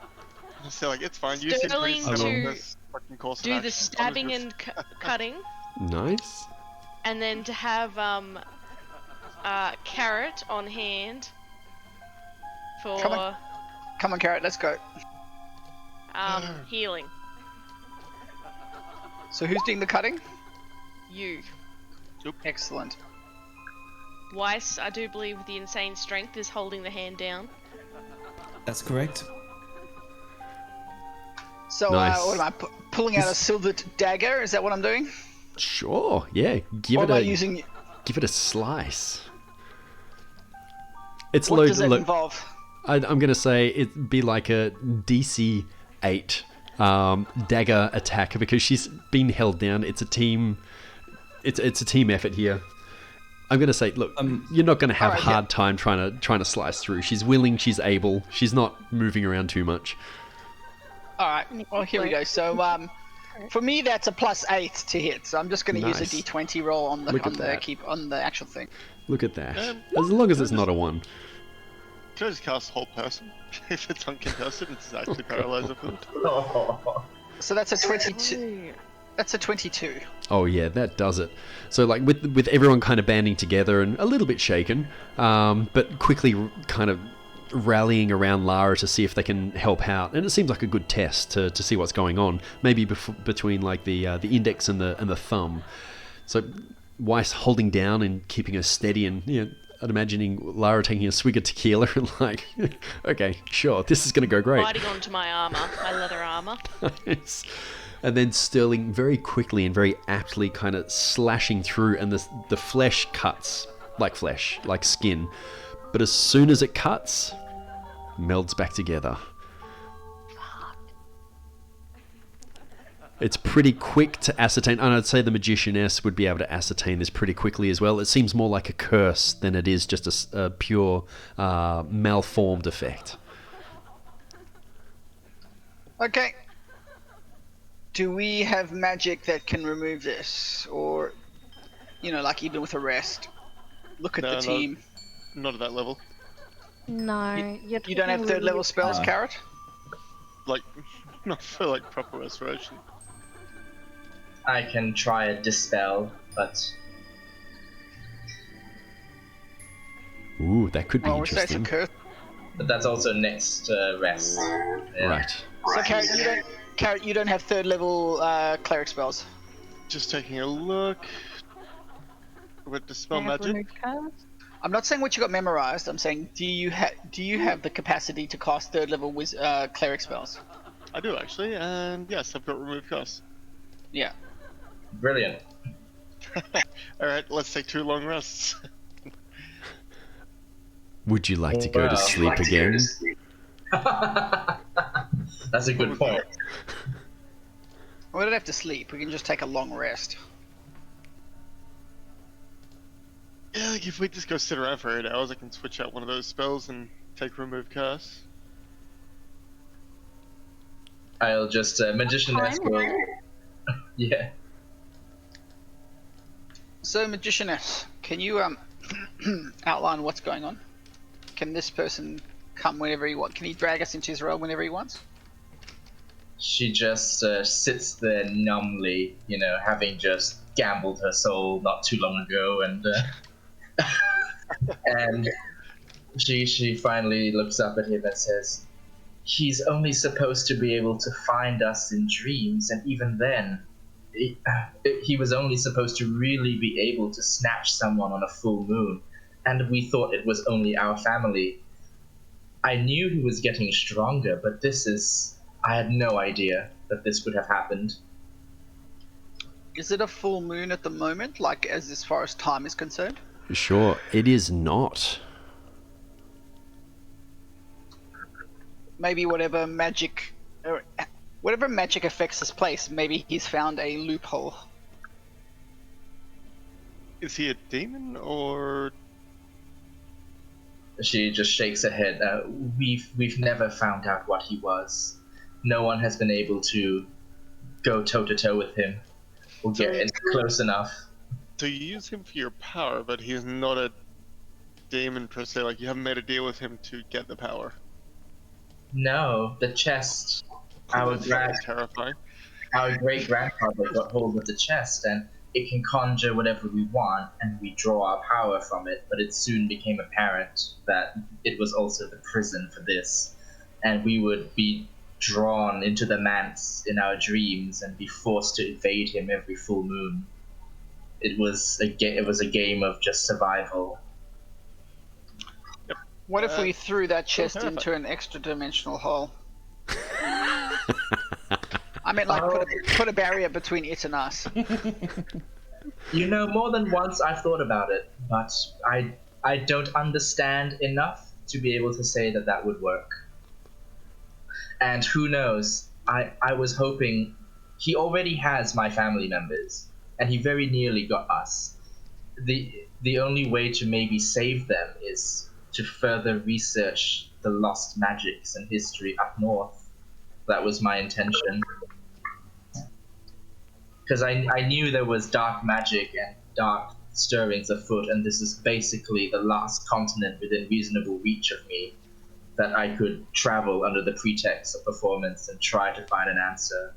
So, it's fine. You seem pretty Sterling settled to in this fucking course of do the action. stabbing I'm and cutting, Nice. and then to have Carrot on hand for Come on, Carrot, let's go. healing. So who's doing the cutting? You. Excellent. Weiss, I do believe with the insane strength, is holding the hand down. That's correct. So Nice. what am I pulling out a silver dagger? Is that what I'm doing? Sure, yeah. Give Or it am I a using? give it a slice. It's What does that look. involve? I'm gonna say it'd be like a DC 8 dagger attack because she's been held down. It's a team. It's a team effort here. I'm gonna say, look, you're not gonna have a alright, hard time trying to slice through. She's willing. She's able. She's not moving around too much. All right. Well, here we go. So for me, that's a +8 to hit. So I'm just going to use a Nice. D20 roll on the Look at that. on the actual thing. Look at that. As long as it's not a 1. Can I just cast whole person? If it's uncontested, it's actually paralyzed or food. Oh. So that's a 22. That's a 22. Oh yeah, that does it. So like with everyone kind of banding together and a little bit shaken, but quickly kind of rallying around Lara to see if they can help out. And it seems like a good test to see what's going on. Maybe between like the index and the thumb. So Weiss holding down and keeping her steady, and I'm imagining Lara taking a swig of tequila and like, okay, sure, this is going to go great. Biting onto my armor, my leather armor. Nice. And then Sterling very quickly and very aptly kind of slashing through, and the flesh cuts like flesh, like skin. But as soon as it cuts, melds back together. It's pretty quick to ascertain, and I'd say the Magicianess would be able to ascertain this pretty quickly as well. It seems more like a curse than it is just a pure malformed effect. Okay. Do we have magic that can remove this? Or, like even with a rest? Look at No, the team. Not at that level. No, You don't have third level spells, Carrot? Like, not for like proper restoration. I can try a dispel, but Ooh, that could be Oh, so it's a interesting. curse. that's also next rest. Yeah. Right. So Carrot, you don't have third level cleric spells. Just taking a look. With dispel magic. I'm not saying what you got memorized. I'm saying, do you have the capacity to cast third level cleric spells? I do actually, and yes, I've got remove curse. Yeah. Brilliant. Alright, let's take 2 long rests. Would you like to go to Well, sleep again? That's a good point. We don't have to sleep. We can just take a long rest. Yeah, like if we just go sit around for 8 hours, I can switch out one of those spells and take remove curse. I'll just Magicianess will. Yeah. So, Magicianess, can you outline what's going on? Can this person come whenever he wants? Can he drag us into his realm whenever he wants? She just sits there numbly, having just gambled her soul not too long ago, and and she finally looks up at him and says, "He's only supposed to be able to find us in dreams, and even then, he was only supposed to really be able to snatch someone on a full moon, and we thought it was only our family. I knew he was getting stronger, but I had no idea that this could have happened." Is it a full moon at the moment, like as far as time is concerned? Sure, it is not. Maybe whatever magic affects this place, maybe he's found a loophole. Is he a demon or? She just shakes her head. We've never found out what he was. No one has been able to go toe to toe with him or get in close enough. So you use him for your power, but he's not a demon per se. Like you haven't made a deal with him to get the power. No, the chest. That's terrifying. Our great grandfather got hold of the chest, and it can conjure whatever we want, and we draw our power from it. But it soon became apparent that it was also the prison for this, and we would be drawn into the manse in our dreams and be forced to invade him every full moon. It was a game of just survival. What if we threw that chest into an extra-dimensional hole? I mean, like, put a barrier between it and us. More than once I've thought about it, but I don't understand enough to be able to say that would work. And who knows, I was hoping he already has my family members, and he very nearly got us. The only way to maybe save them is to further research the lost magics and history up north. That was my intention. Because I knew there was dark magic and dark stirrings afoot, and this is basically the last continent within reasonable reach of me that I could travel under the pretext of performance and try to find an answer.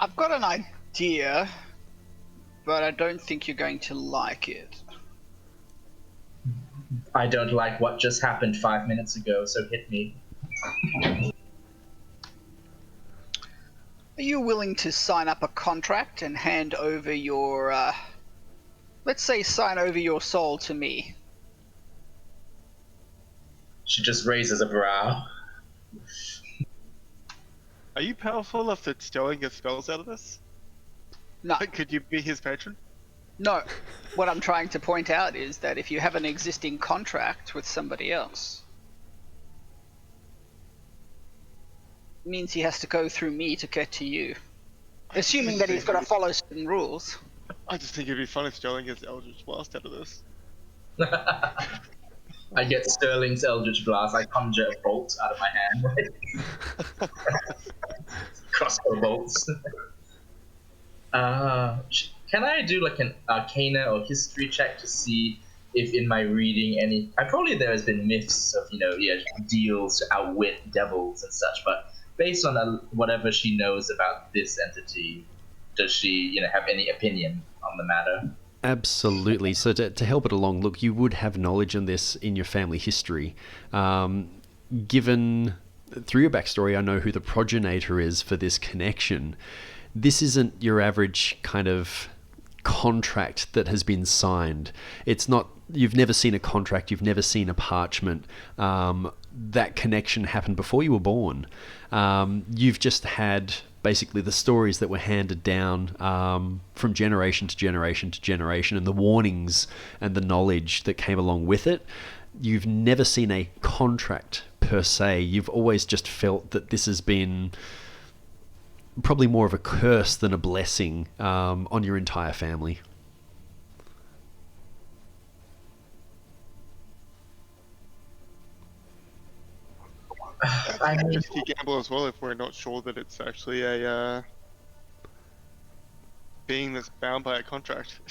I've got an idea, but I don't think you're going to like it. I don't like what just happened 5 minutes ago, so hit me. Are you willing to sign up a contract and hand over your, let's say sign over your soul to me? She just raises a brow. Are you powerful enough that Sterling gets spells out of this? No, Could you be his patron? no. What I'm trying to point out is that if you have an existing contract with somebody else, it means he has to go through me to get to you. Assuming that he's got to follow certain rules. I just think it'd be fun if Sterling gets Eldritch Blast out of this. I get Sterling's Eldritch Blast. I conjure a bolt out of my hand. Crossbow bolts. Can I do like an Arcana or History check to see if in my reading any... probably there has been myths of, deals to outwit devils and such, but based on whatever she knows about this entity, does she, have any opinion on the matter? Absolutely. So to help it along, look, you would have knowledge on this in your family history. Given through your backstory, I know who the progenitor is for this connection. This isn't your average kind of contract that has been signed. It's not, you've never seen a contract, you've never seen a parchment. That connection happened before you were born. You've just had basically the stories that were handed down from generation to generation to generation, and the warnings and the knowledge that came along with it. You've never seen a contract per se. You've always just felt that this has been probably more of a curse than a blessing on your entire family. I mean, risky gamble as well if we're not sure that it's actually a being that's bound by a contract.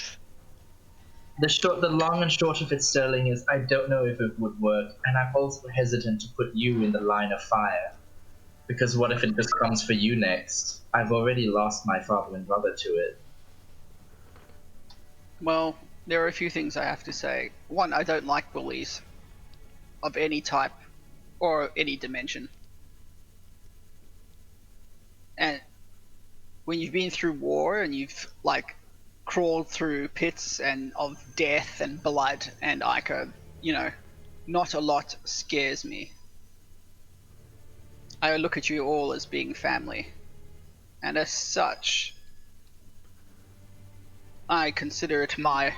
The long and short of it, Sterling, is I don't know if it would work, and I'm also hesitant to put you in the line of fire. Because what if it just comes for you next? I've already lost my father and brother to it. Well, there are a few things I have to say. One, I don't like bullies of any type or any dimension. And when you've been through war and you've crawled through pits and of death and blood and ichor, not a lot scares me. I look at you all as being family, and as such, I consider it my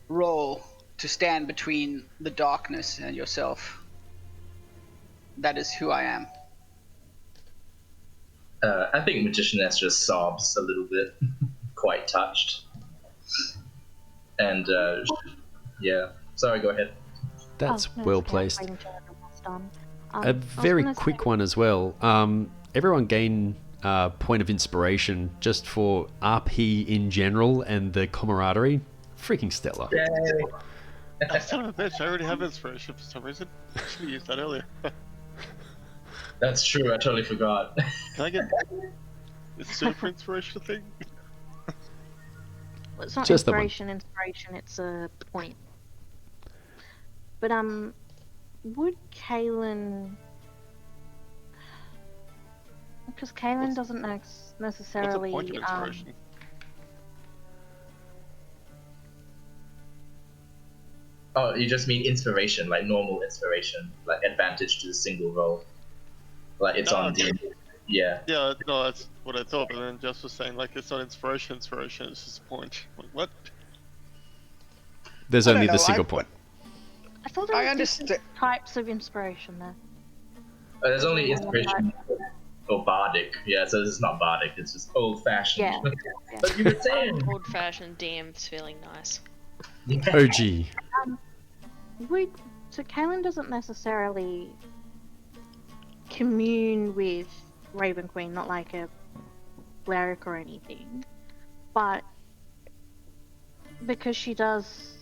role to stand between the darkness and yourself. That is who I am. I think Magicianess just sobs a little bit, quite touched. And, yeah. Sorry, go ahead. That's no, well it's okay. placed. I'm waiting till everyone's done. A very quick one as well. Everyone gain point of inspiration just for RP in general and the camaraderie. Freaking stellar. Oh, son of a bitch, I already have inspiration for some reason. I should have used that earlier. That's true, I totally forgot. Can I get the super inspiration thing? Well, it's not Just the one. inspiration, it's a point. But would Kaylin, because Kaylin doesn't necessarily What's a point of inspiration? Oh, you just mean inspiration, like normal inspiration, like advantage to the single roll. Like it's on okay. D. Yeah. Yeah, no, that's what I thought, but then Jess was saying, it's not inspiration, it's just a point. Like, what? There's I only don't the know, single point. I thought there I were understand. different types of inspiration there. There's only inspiration or bardic. Yeah, so this is not bardic, it's just old fashioned. Yeah. But you were saying. Old fashioned DM's feeling nice. OG. So Kaylin doesn't necessarily commune with Raven Queen, not like a cleric or anything, but because she does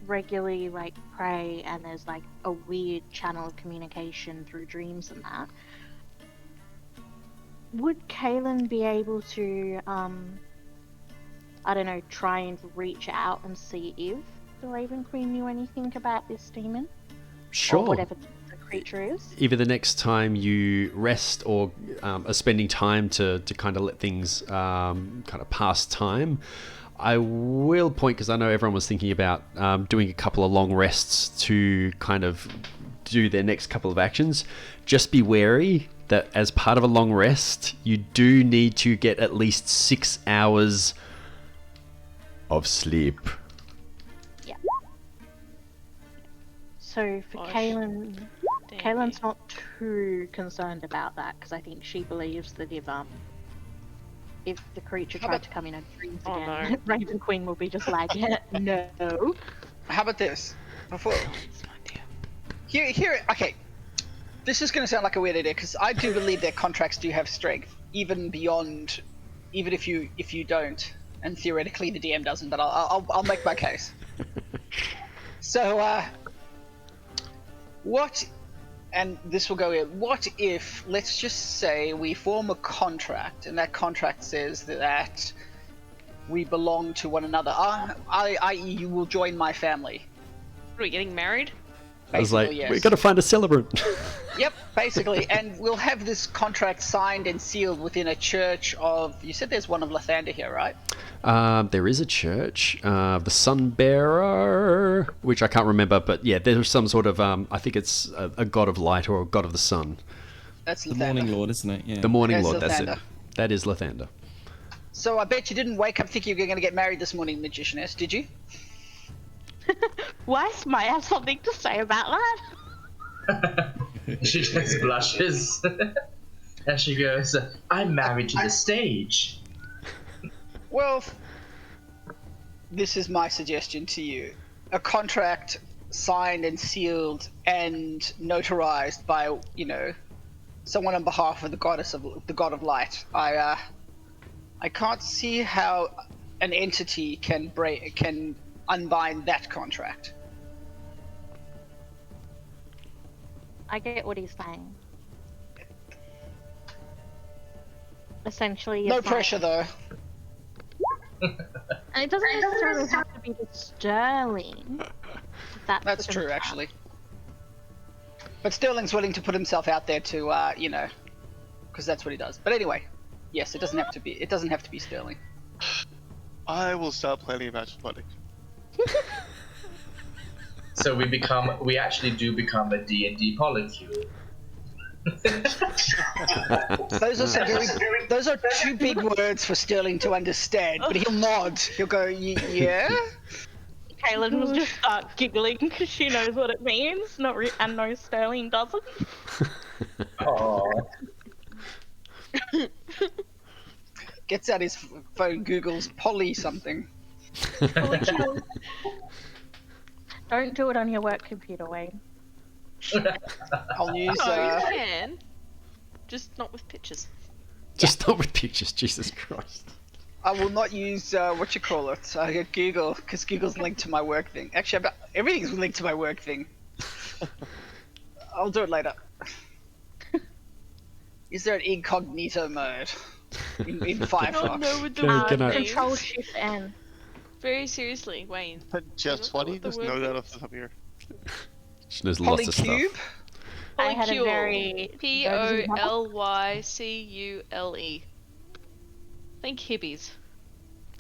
regularly pray and there's a weird channel of communication through dreams and that, would Kaylin be able to, I don't know, try and reach out and see if the Raven Queen knew anything about this demon? Sure. Or whatever the creature is? Either the next time you rest or are spending time to kind of let things kind of pass time, I will point, because I know everyone was thinking about doing a couple of long rests to kind of do their next couple of actions. Just be wary that as part of a long rest, you do need to get at least 6 hours of sleep. Yeah. So for Gosh. Kaylin, Damn Kaylin's you. not too concerned about that because I think she believes that if the creature How tried about- to come in her dreams Oh, again, no. Raven Queen will be just like, yeah, no. How about this? Before It's an idea. here, okay. This is going to sound like a weird idea because I do believe their contracts do have strength, even beyond, even if you don't, and theoretically the DM doesn't. But I'll make my case. So what? And this will go in. What if, let's just say, we form a contract, and that contract says that we belong to one another. I.e., you will join my family. Are we getting married? I was like, Basically, yes. we've got to find a celebrant. Yep, basically, and we'll have this contract signed and sealed within a church of. You said there's one of Lathander here, right? There is a church, the Sun Bearer, which I can't remember, but yeah, there's some sort of, I think it's a god of light or a god of the sun. That's The Lathander. Morning Lord, isn't it? Yeah. The Morning Yes, Lord, that's it. Lathander. That is Lathander. So I bet you didn't wake up thinking you were going to get married this morning, Magicianess, did you? Weiss might have something to say about that. She just blushes. And she goes, I'm married to the stage. Well, this is my suggestion to you. A contract signed and sealed and notarized by, someone on behalf of the god of light. I can't see how an entity can unbind that contract. I get what he's saying. Essentially, No it's pressure though. and it doesn't necessarily have to be the Sterling. That's true, actually. But Sterling's willing to put himself out there to, because that's what he does. But anyway, yes, it doesn't have to be. It doesn't have to be Sterling. I will start planning a magic wedding. So we actually do become a D&D polycule. Those are two big words for Sterling to understand. But he'll nod. He'll go, yeah. Kaylin will just start giggling because she knows what it means, and no, Sterling doesn't. Aww. Gets out his phone, Googles Polly something. Don't do it on your work computer, Wayne. I'll use. No, you can. Just not with pictures. Just not with pictures, Jesus Christ. I will not use Google, because Google's linked to my work thing. Actually, everything's linked to my work thing. I'll do it later. Is there an incognito mode in Firefox? No, with the Can I- Control Shift N. Very seriously, Wayne. Just know funny, what the just word know that is? off the top of your. She knows lots of Polycube? stuff. I had a Polycule. very Polycule. Think hippies.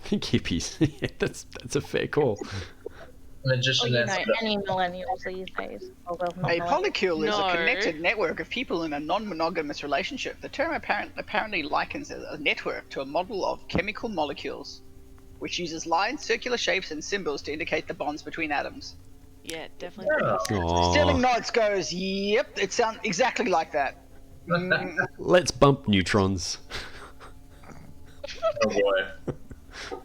Hippies. Yeah, that's a fair call. Magicianess. Any millennials these days. Oh, well, not A millennials. polycule is No. a connected network of people in a non-monogamous relationship. The term apparently likens a network to a model of chemical molecules, which uses lines, circular shapes, and symbols to indicate the bonds between atoms. Yeah, definitely. Yeah. Sterling Aww. nods, goes, yep, it sounds exactly like that. Let's bump neutrons. Oh boy.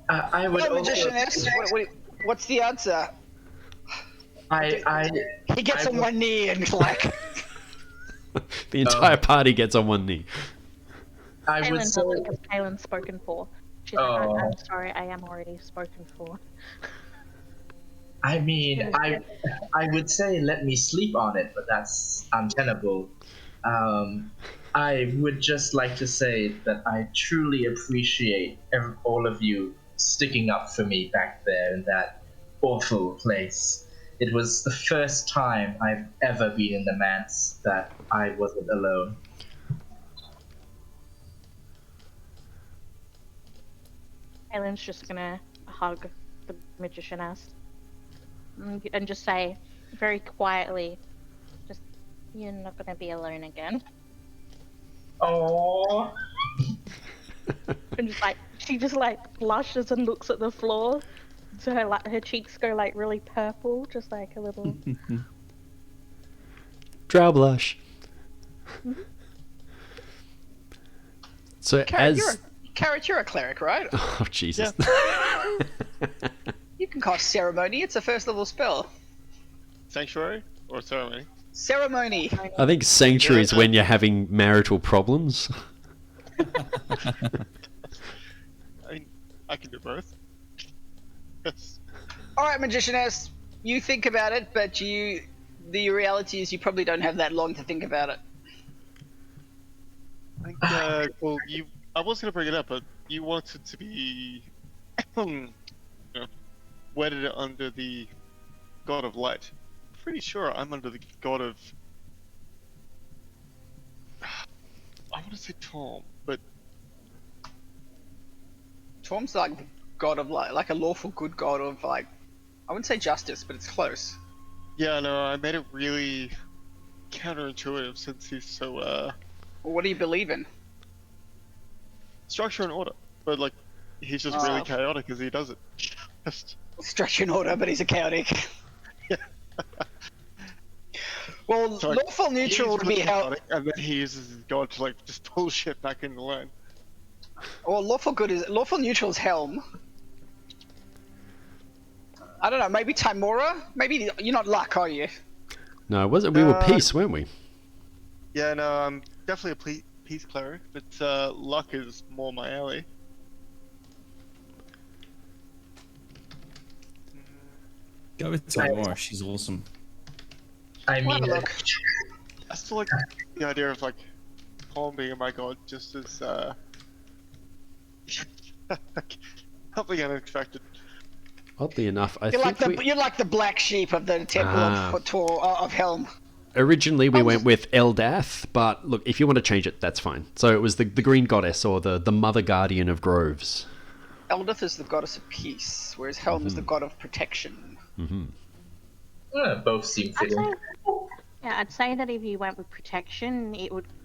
I would Hello, also, Magicianess. What's the answer? He gets I on would- one knee and like, The entire party gets on one knee. I would Kaylin say, doesn't because Kaylin's spoken for. She's like, Oh. I'm sorry, I am already spoken for. I mean, I would say let me sleep on it, but that's untenable. I would just like to say that I truly appreciate all of you sticking up for me back there in that awful place. It was the first time I've ever been in the manse that I wasn't alone. Ellen's just gonna hug the magicianess and just say very quietly, just, you're not gonna be alone again. Oh, And just like, she just like blushes and looks at the floor. So her cheeks go like really purple, just like a little. Drow blush. So Carrot, you're a cleric, right? Oh, Jesus. You can cast ceremony. It's a first level spell. Sanctuary or ceremony? Ceremony. I think sanctuary is when you're having marital problems. I mean, I can do both. Yes. All right, magicianess. You think about it, but the reality is you probably don't have that long to think about it. I think, well, I was going to bring it up, but you wanted to be wedded under the god of light. Pretty sure I'm under the god of... I want to say Tom, but... Tom's like the god of like a lawful good god of like, I wouldn't say justice, but it's close. Yeah, no, I made it really counterintuitive since he's so, Well, what do you believe in? structure and order. But, like, he's just really chaotic as he does it. Just... Structure and order, but he's a chaotic. Yeah. Well, So, like, lawful neutral he's would be really how. chaotic, and then he uses his god to, like, just pull shit back into line. Well, lawful neutral is Helm. I don't know. Maybe Timora. Maybe you're not Luck, are you? No, was it? We were peace, weren't we? Yeah, no, I'm definitely a peace cleric, but luck is more my alley. Go with Timora. She's awesome. I Well, mean, look. I still like the idea of, like, Paul being my god just as something unexpected. Oddly enough, I You're think you're like the black sheep of the temple of Helm. originally we went with Eldath, but look, if you want to change it, that's fine. So it was the green goddess, or the mother guardian of groves. Eldith is the goddess of peace, whereas Helm is the god of protection. both seem fitting. I'd say that if you went with protection,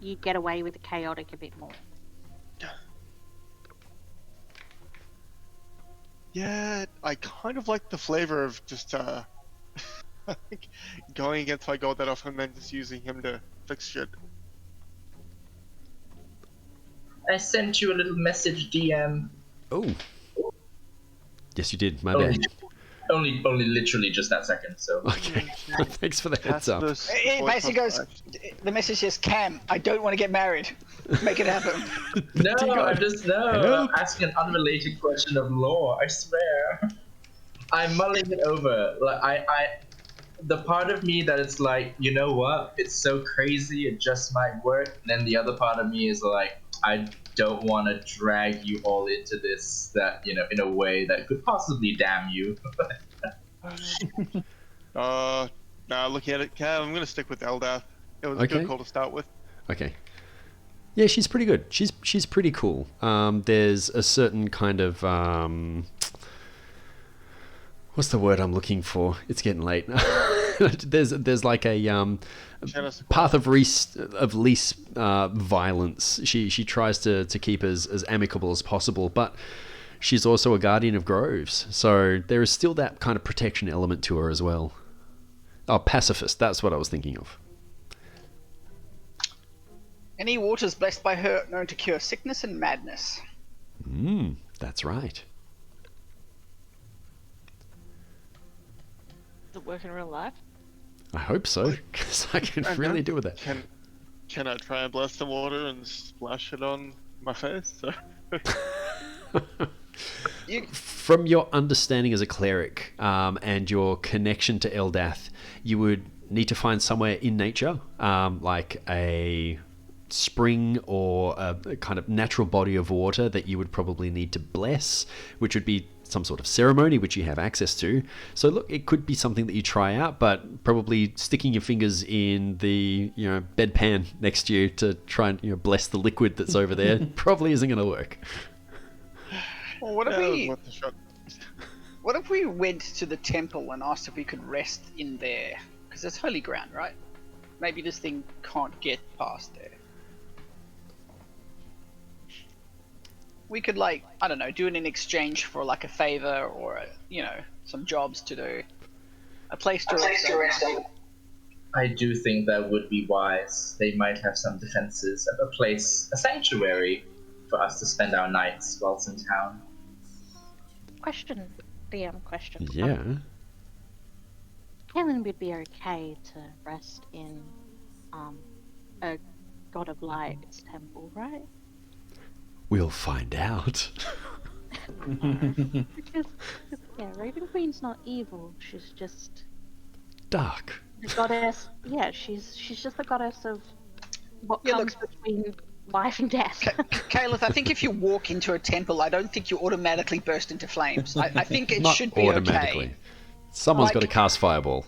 you'd get away with the chaotic a bit more. Yeah, I kind of like the flavor of just going against my god that often and then just using him to fix shit. I sent you a little message DM. Oh. Yes, you did. My bad. Only literally just that second, so. Okay. Thanks for the heads up. It basically goes, the message says, Cam, I don't want to get married. Make it happen. No, I'm just Help. asking an unrelated question of lore. I swear. I'm mulling it over. Like the part of me that it's like, you know what? It's so crazy. It just might work. And then the other part of me is like, I don't want to drag you all into this. That in a way that could possibly damn you. Nah, looking at it, Cav, I'm gonna stick with Eldath. It was a Okay. good call to start with. Okay. Yeah, she's pretty good. She's pretty cool. There's a certain kind of what's the word I'm looking for? It's getting late. there's like a path of least violence. She tries to keep as amicable as possible, but she's also a guardian of groves, so there is still that kind of protection element to her as well. Oh, pacifist. That's what I was thinking of. Any waters blessed by her known to cure sickness and madness. That's right. Does it work in real life? I hope so, because I can really do with that. Can I try and bless the water and splash it on my face? So... From your understanding as a cleric and your connection to Eldath, you would need to find somewhere in nature, like a spring or a kind of natural body of water that you would probably need to bless, which would be some sort of ceremony which you have access to. So look, it could be something that you try out, but probably sticking your fingers in the bedpan next to you to try and bless the liquid that's over there probably isn't going to work. Well, what if Yeah, we worth a shot. what if we went to the temple and asked if we could rest in there? Because it's holy ground, right? Maybe this thing can't get past there. We could, like, I don't know, do it in exchange for like a favor or some jobs to do. A place to rest. I do think that would be wise. They might have some defenses, a sanctuary for us to spend our nights whilst in town. Question, DM question. Yeah. Helen would be okay to rest in a God of Light's temple, right? We'll find out. Because Raven Queen's not evil. She's just Dark. the goddess. Yeah, she's just the goddess of what Yeah, comes between life and death. Caleb, I think if you walk into a temple, I don't think you automatically burst into flames. I think it Not should be automatically. okay. Someone's got to Like- cast fireball.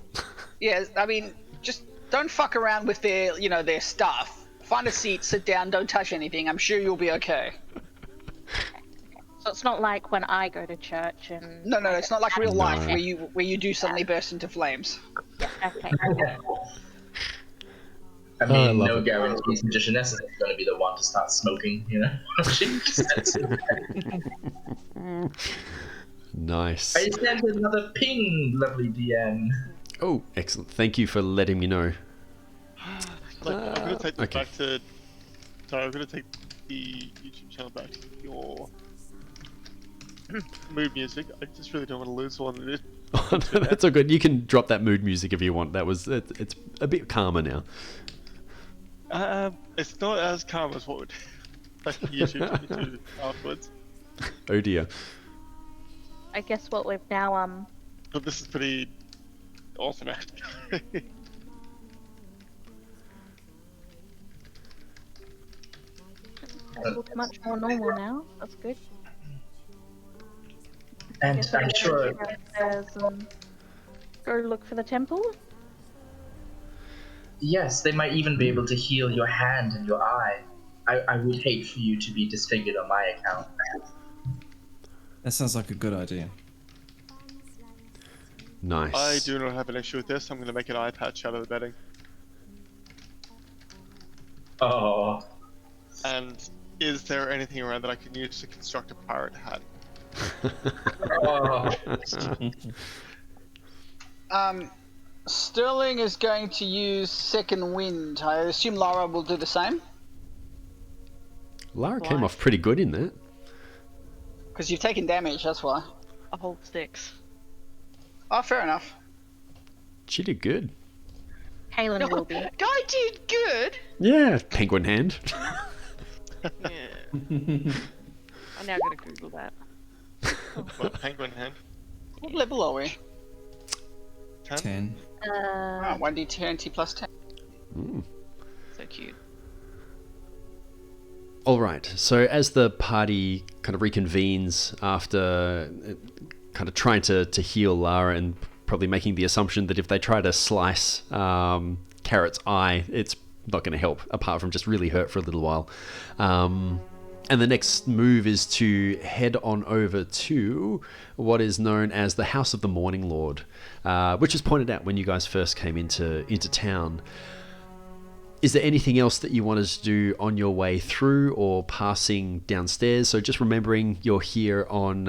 Yeah, I mean, just don't fuck around with their stuff. Find a seat, sit down, don't touch anything. I'm sure you'll be okay. So it's not like when I go to church and No, it's not like real life No. where you do suddenly burst into flames. okay. I I mean, love no it. guarantees Magicianess is going to be the one to start smoking, She just sits in there. Nice. I sent another ping, lovely DM. Oh, excellent. Thank you for letting me know. Like, I'm gonna take this okay. back to. Sorry, I'm gonna take the YouTube channel back to your mood music. I just really don't want to lose one. Oh, no, that's all good. You can drop that mood music if you want. It's a bit calmer now. It's not as calm as what would like YouTube took me to afterwards. Oh dear. I guess what we've now But this is pretty awesome, actually. it's much more normal now. That's good. And Guess I'm we'll sure go downstairs and go look for the temple. yes, they might even be able to heal your hand and your eye. I would hate for you to be disfigured on my account. That sounds like a good idea. Nice. I do not have an issue with this. I'm going to make an eye patch out of the bedding. Oh, And is there anything around that I can use to construct a pirate hat? oh. Sterling is going to use second wind. I assume Lara will do the same. Lara came off pretty good in that. Because you've taken damage, that's why. I hold 6. Oh, fair enough. She did good. Halen will be. I did good. Yeah, penguin hand. Yeah. I now gotta Google that. What, penguin hand? What level are we? 10? 10. Ah, 1d20 plus 10. So cute. All right. So as the party kind of reconvenes after kind of trying to heal Lara and probably making the assumption that if they try to slice Carrot's eye, it's not going to help apart from just really hurt for a little while. And the next move is to head on over to what is known as the House of the Morning Lord, which was pointed out when you guys first came into town. Is there anything else that you wanted to do on your way through or passing downstairs? So just remembering you're here on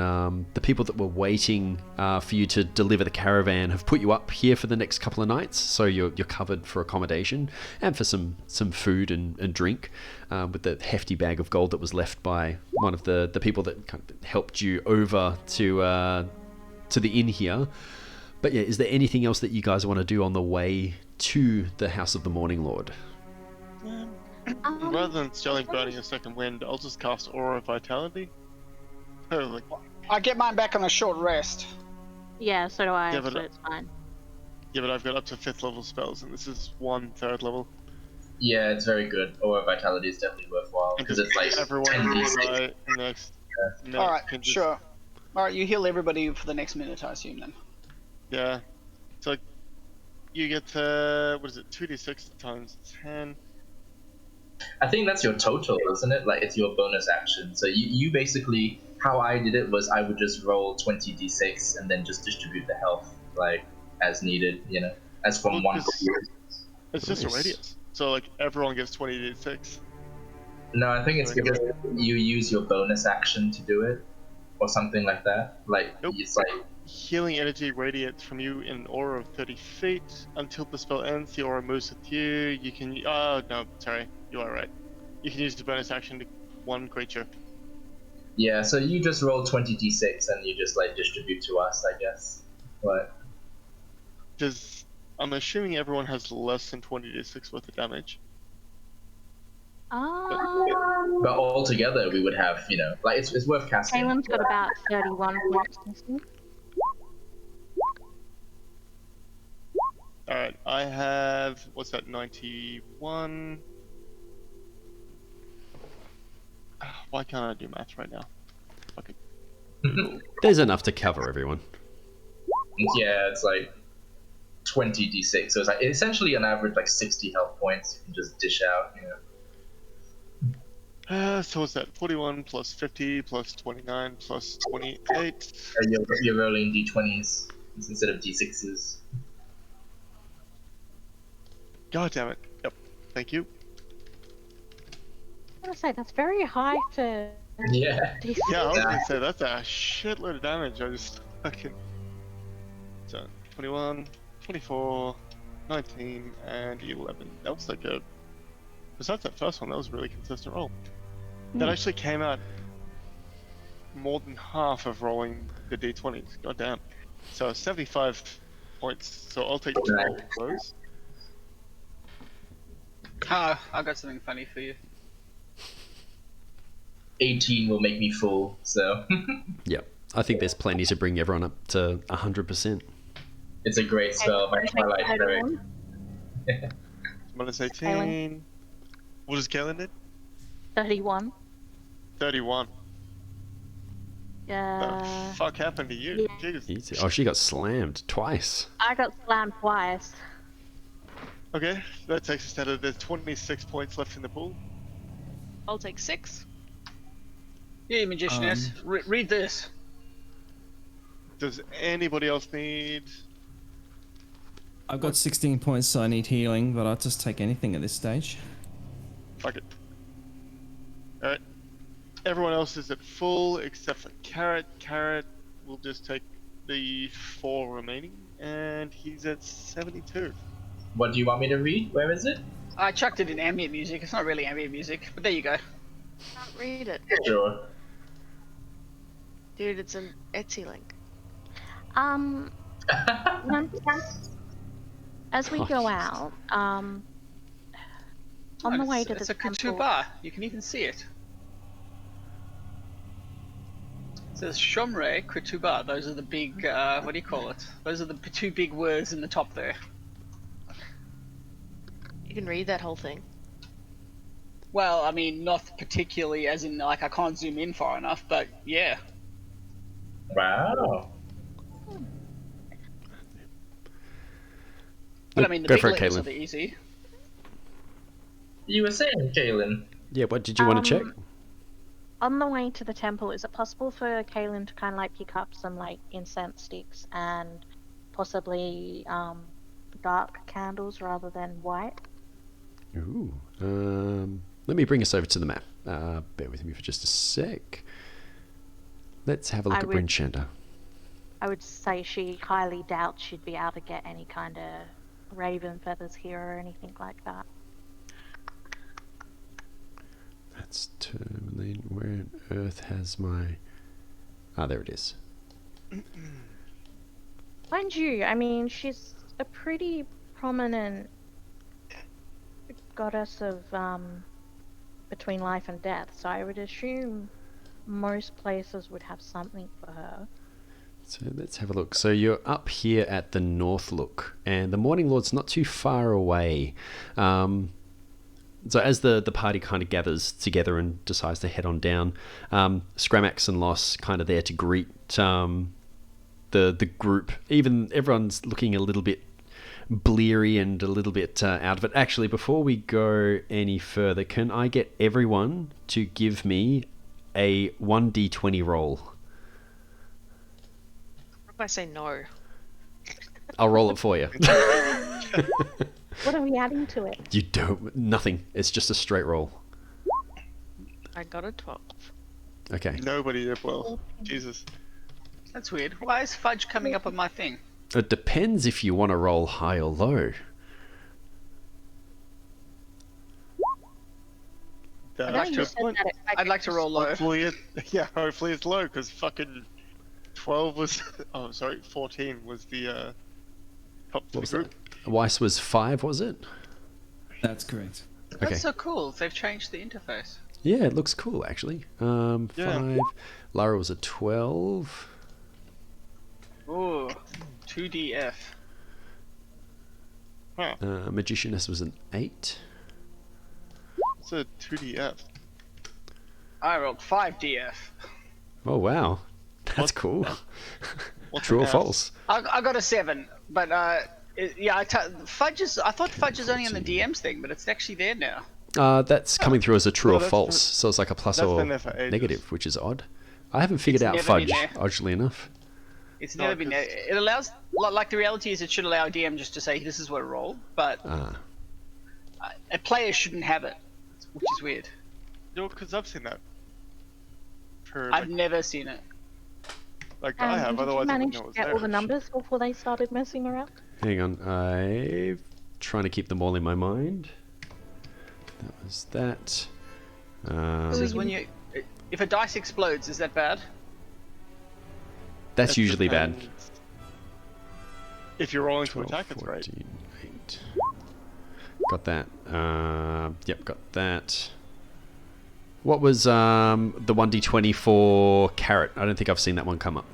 the people that were waiting for you to deliver the caravan have put you up here for the next couple of nights. So you're covered for accommodation and for some food and drink with the hefty bag of gold that was left by one of the people that kind of helped you over to the inn here. But yeah, is there anything else that you guys want to do on the way to the House of the Morning Lord? Rather than Sterling burning a second wind, I'll just cast Aura of Vitality. Oh, like, I get mine back on a short rest. Yeah, so do I, Yeah, but- so it's fine. yeah, but I've got up to 5th level spells, and this is 1/3 level. Yeah, it's very good. Aura Vitality is definitely worthwhile And because just it's like everyone 10d6. nearby in the next minute All right, can just, sure. All right, you heal everybody for the next minute, I assume then. yeah. So like, you get what is it, 2d6 times 10. I think that's your total, isn't it? Like it's your bonus action. So you basically, how I did it was I would just roll 20d6 and then just distribute the health like as needed, as from Well, one. 'cause it's just a Nice. radius. So like everyone gets 20d6. No, I think it's Like, because you use your bonus action to do it, or something like that. Like Nope. it's like Healing energy radiates from you in an aura of 30 feet. Until the spell ends, the aura moves with you. You can. Oh, no, sorry. You are right. You can use the bonus action to one creature. yeah. So you just roll 20d6 and you just like distribute to us, I guess. But Does. I'm assuming everyone has less than 20d6 worth of damage. but altogether we would have, like it's worth casting. Kaylin's got about 31 points missing. Alright, I have. What's that? 91. Why can't I do math right now? Fucking Google. There's enough to cover everyone. Yeah, it's like 20d6. So it's like essentially an average like 60 health points you can just dish out. So what's that? 41 plus 50 plus 29 plus 28. And you're rolling d20s instead of d6s. God damn it. Yep. Thank you. I was gonna say that's very high for. Yeah. DC. Yeah, I was gonna say that's a shitload of damage. I just fucking. So 21, 24, 19, and 11. That was like a. Besides that first one, that was a really consistent roll. That actually came out more than half of rolling the d20s. God damn. So 75 points. So I'll take 12 of those. Oh, I got something funny for you. 18 will make me full, so Yep. I think there's plenty to bring everyone up to 100%. it's a great spell by Twilight Cleric. Minus 18. What does Kaelin did? 31. 31. Yeah. The fuck happened to you? Yeah. Jeez. Easy. Oh, she got slammed twice. I got slammed twice. Okay, that takes us down to there's 26 points left in the pool. I'll take 6. Yeah, Magicianess. Read this. Does anybody else need? I've got 16 points, so I need healing, but I'll just take anything at this stage. Fuck it. Alright. Everyone else is at full except for Carrot. Carrot will just take the 4 remaining, and he's at 72. What do you want me to read? Where is it? I chucked it in ambient music. It's not really ambient music, but there you go. Can't read it. Sure. Dude, it's an Etsy link. As we go out, on the way to It's the a temple. Ketubah. You can even see it. It says Shomre Ketubah. Those are the big, what do you call it? Those are the two big words in the top there. You can read that whole thing. Well, I mean, not particularly, as in, like, I can't zoom in far enough, but yeah. Wow. But I mean, the Go big for it, letters Caitlin. are the easy. You were saying, Kaelin. Yeah, what did you want to check? On the way to the temple, is it possible for Kaylin to kind of like pick up some like incense sticks and possibly dark candles rather than white? Ooh. Let me bring us over to the map. Bear with me for just a sec. Let's have a look I at would- Bryn Shanda. I would say she highly doubts she'd be able to get any kind of raven feathers here or anything like that. That's Tourmaline. Where on earth has my... Ah, there it is. Mind you, I mean, she's a pretty prominent goddess of between life and death, so I would assume most places would have something for her. So let's have a look. So you're up here at the North Look, and the Morning Lord's not too far away. So as the party kind of gathers together and decides to head on down, Scramax and Loss kind of there to greet the group. Even everyone's looking a little bit bleary and a little bit out of it. Actually, before we go any further, can I get everyone to give me a 1d20 roll? What if I say no? I'll roll it for you. What are we adding to it? You don't. Nothing. It's just a straight roll. I got a 12. Okay. Nobody did well. Jesus. That's weird. Why is fudge coming up on my thing? It depends if you want to roll high or low. I'd know like you to, said that it- I'd like to roll low. hopefully it's low, because fucking 12 was, 14 was the top What for was the group. that? Weiss was 5, was it? That's correct. Okay. That's so cool. They've changed the interface. Yeah, it looks cool actually. 5. Lara was a 12. Ooh, 2DF. Huh. Magicianess was an 8. It's a 2DF. I rolled 5DF. Oh wow, that's cool. What's True or an F? false? I got a 7, but Fudge is. I thought Fudge is only on the DM's thing, but it's actually there now. That's coming through as a true Well, or that's false, been- so it's like a plus that's or been there for ages. negative, which is odd. I haven't figured It's out never been fudge, there. oddly enough. It's No, never been there. 'cause- It allows, like the reality is, it should allow a DM just to say this is what I roll, but Ah, a player shouldn't have it, which is weird. No, because I've seen that. For, I've never seen it. like I have, did otherwise you I manage wouldn't know it to was get there. all the numbers before they started messing around? hang on, I'm trying to keep them all in my mind. That was that. This is when you, if a dice explodes, is that bad? That's That usually bad. depends. If you're rolling to 12, attack, it's right. 14, 8. Got that. Yep, got that. What was the 1d20 for Carrot? I don't think I've seen that one come up.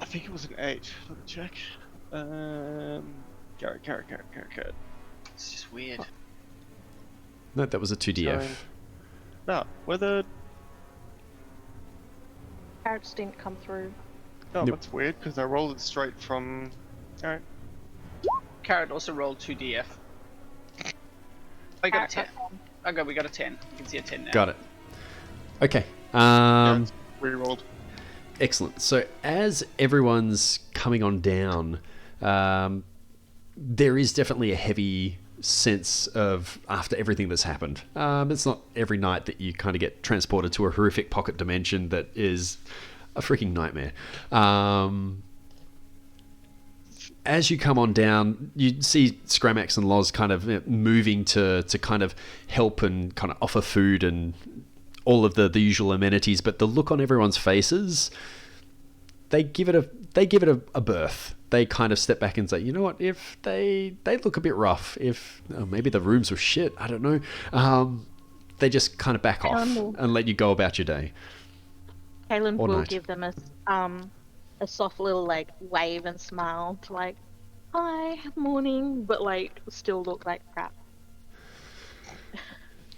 I think it was an 8. Let me check. Carrot. It's just weird. No, that was a 2df. Sorry. No, whether... Carrots didn't come through. No, Nope. that's weird, because I rolled it straight from... Alright. Carrot also rolled 2DF. I got a 10. Okay, we got a 10. You can see a 10 now. Got it. Okay. Yeah, it's re-rolled. Excellent. So as everyone's coming on down, there is definitely a heavy sense of after everything that's happened. It's not every night that you kind of get transported to a horrific pocket dimension that is a freaking nightmare. As you come on down, you see Scramax and Loz kind of moving to kind of help and kind of offer food and all of the usual amenities, but the look on everyone's faces, they give it a berth. They kind of step back and say, you know what, if they look a bit rough, if maybe the rooms were shit, I don't know, they just kind of back off and let you go about your day. Kaylin Or will night. give them a soft little like wave and smile to like, hi, morning, but like still look like crap.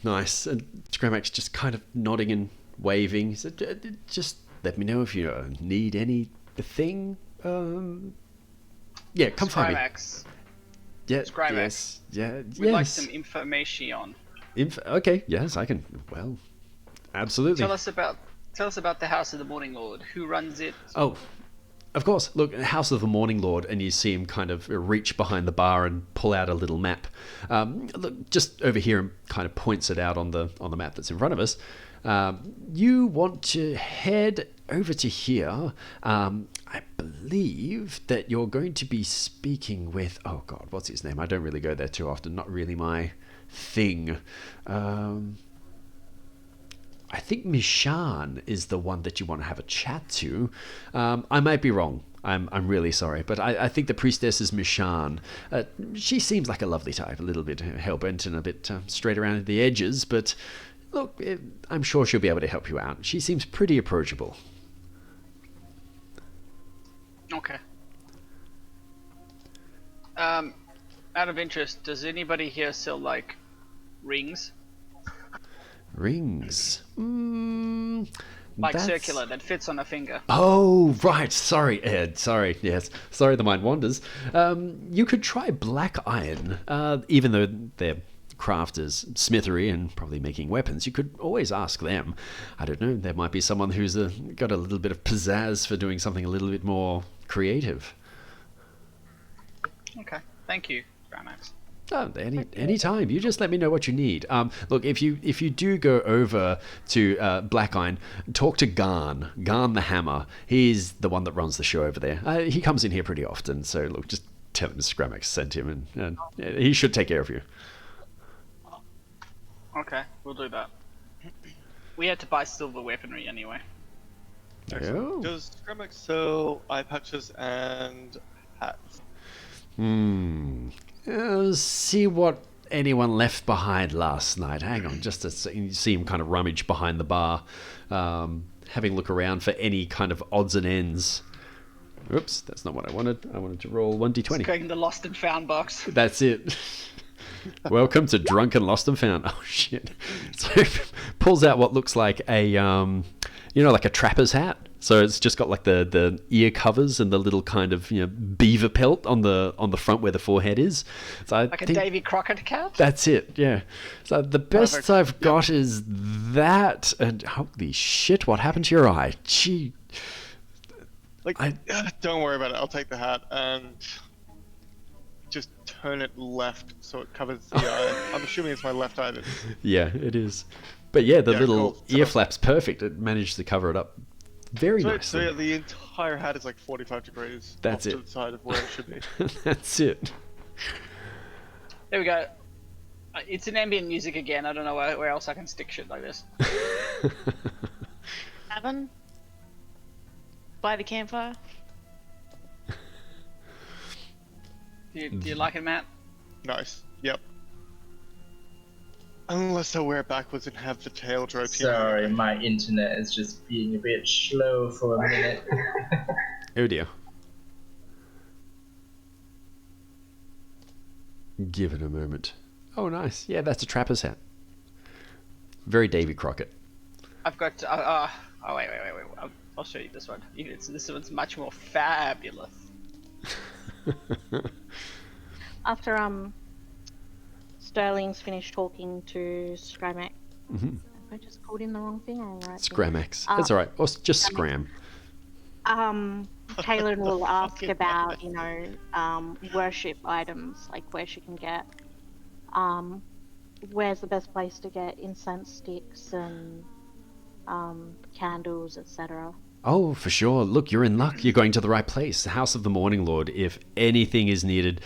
Nice. And Scramax just kind of nodding and waving. He said, just let me know if you need anything. Yeah, come find me. Scrimax, Yeah, Scrimax. yes, yeah, we'd like yes. some information. Okay, yes, I can. Well, absolutely. Tell us about the House of the Morning Lord. Who runs it? Oh, of course. Look, House of the Morning Lord, and you see him kind of reach behind the bar and pull out a little map. Look, just over here, and kind of points it out on the map that's in front of us. You want to head over to here. I believe that you're going to be speaking with. Oh God, what's his name? I don't really go there too often. Not really my thing. I think Mishan is the one that you want to have a chat to. I might be wrong. I'm really sorry, but I think the priestess is Mishan. She seems like a lovely type, a little bit hell-bent and a bit straight around the edges, but look, I'm sure she'll be able to help you out. She seems pretty approachable. Okay. Out of interest, does anybody here sell like rings? Rings. Like That's- circular that fits on a finger. Oh, right. Sorry, Ed. Sorry. Yes. Sorry, the mind wanders. You could try black iron. Even though they're crafters, smithery, and probably making weapons, you could always ask them. I don't know. There might be someone who's got a little bit of pizzazz for doing something a little bit more creative. Okay, thank you, Gramax. Oh, any time. You just let me know what you need. Look, if you do go over to Black Iron, talk to Garn the Hammer. He's the one that runs the show over there. He comes in here pretty often, so look, just tell him Scramax sent him, and he should take care of you. Okay, we'll do that. We had to buy silver weaponry anyway. Oh. Does Scramax sell eye patches and hats? See what anyone left behind last night. Hang on, just to see him kind of rummage behind the bar, having a look around for any kind of odds and ends. Oops, that's not what I wanted. I wanted to roll 1d20. Going in the lost and found box. That's it. Welcome to Drunken Lost and Found. Oh shit! So pulls out what looks like a like a trapper's hat. So it's just got like the ear covers and the little kind of beaver pelt on the front where the forehead is. So Like a Davy Crockett cap? That's it. Yeah. So the best Perfect. I've got is that. And holy shit! What happened to your eye? Gee. Don't worry about it. I'll take the hat and just turn it left so it covers the eye. I'm assuming it's my left eye. Yeah, it is. But yeah, the Yeah, little cool. ear flap's perfect. It managed to cover it up very So nicely. yeah, the entire hat is like 45 degrees. That's off it. to the side of where it should be. That's it. There we go. It's an ambient music again. I don't know where else I can stick shit like this. Evan? By the campfire? Do you like it, Matt? Nice. Yep. Unless I wear it backwards and have the tail drope here. Sorry, my internet is just being a bit slow for a minute. Oh dear. Give it a moment. Oh, nice. Yeah, that's a trapper's hat. Very Davy Crockett. I've got. Wait. I'll show you this one. This one's much more fabulous. After Sterling's finished talking to Scramax, I just called in the wrong thing or right thing? Scramax. That's all right. Or just Scram. Kaylin will ask about, worship items, like where she can get, where's the best place to get incense sticks and candles, etc. Oh, for sure. Look, you're in luck. You're going to the right place. The House of the Morning Lord. If anything is needed,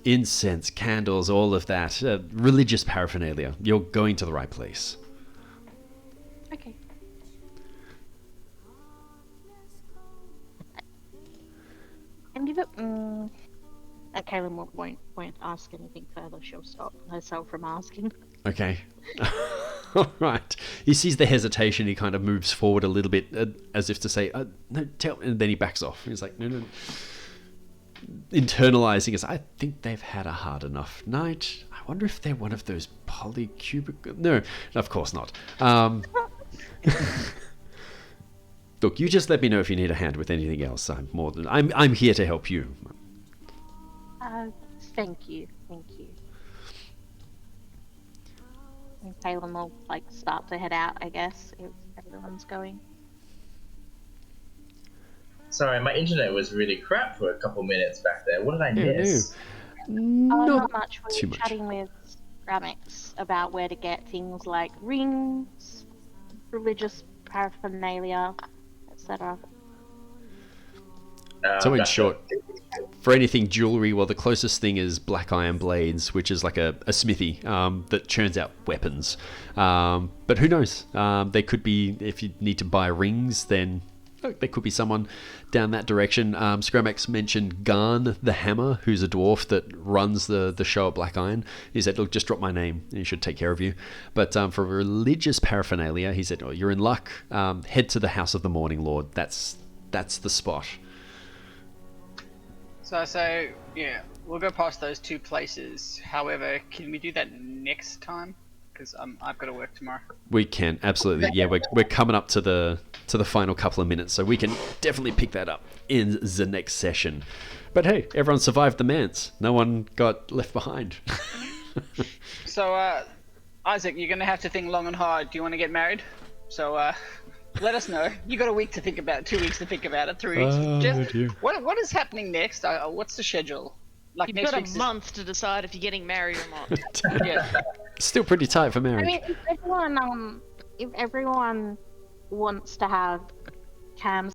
incense, candles, all of that, religious paraphernalia, you're going to the right place. Okay. And give it. Kaylin won't ask anything further. She'll stop herself from asking. Okay. All right. He sees the hesitation. He kind of moves forward a little bit as if to say, no, tell me. And then he backs off. He's like, no. Internalizing as, I think they've had a hard enough night. I wonder if they're one of those polycubic... No, of course not. Look, you just let me know if you need a hand with anything else. I'm here to help you. Thank you. And Kaylin will start to head out, I guess, if everyone's going. Sorry, my internet was really crap for a couple minutes back there. What did I miss? Not much. We too were much. chatting with Ramix about where to get things like rings, religious paraphernalia, etc. So in Gotcha. short, for anything jewelry, well, the closest thing is Black Iron Blades, which is like a smithy that churns out weapons. But who knows? They could be, if you need to buy rings, then there could be someone down that direction. Scramax mentioned Garn the Hammer, who's a dwarf that runs the show at Black Iron. He said, look, just drop my name and he should take care of you. But for religious paraphernalia, he said, oh, you're in luck. Head to the House of the Morning Lord. That's the spot. So yeah, we'll go past those two places. However, can we do that next time? because I've got to work tomorrow. We can absolutely. Yeah, we're coming up to the final couple of minutes, so we can definitely pick that up in the next session. But hey, everyone survived the manse. No one got left behind. So, Isaac, you're gonna have to think long and hard. Do you want to get married? So, let us know. You got a week to think about it, 2 weeks to think about it, 3 weeks. Oh, dear. What is happening next? What's the schedule? Like You've next got a week's month to decide if you're getting married or not. Yeah. Still pretty tight for marriage. I mean, if everyone wants to have Cam's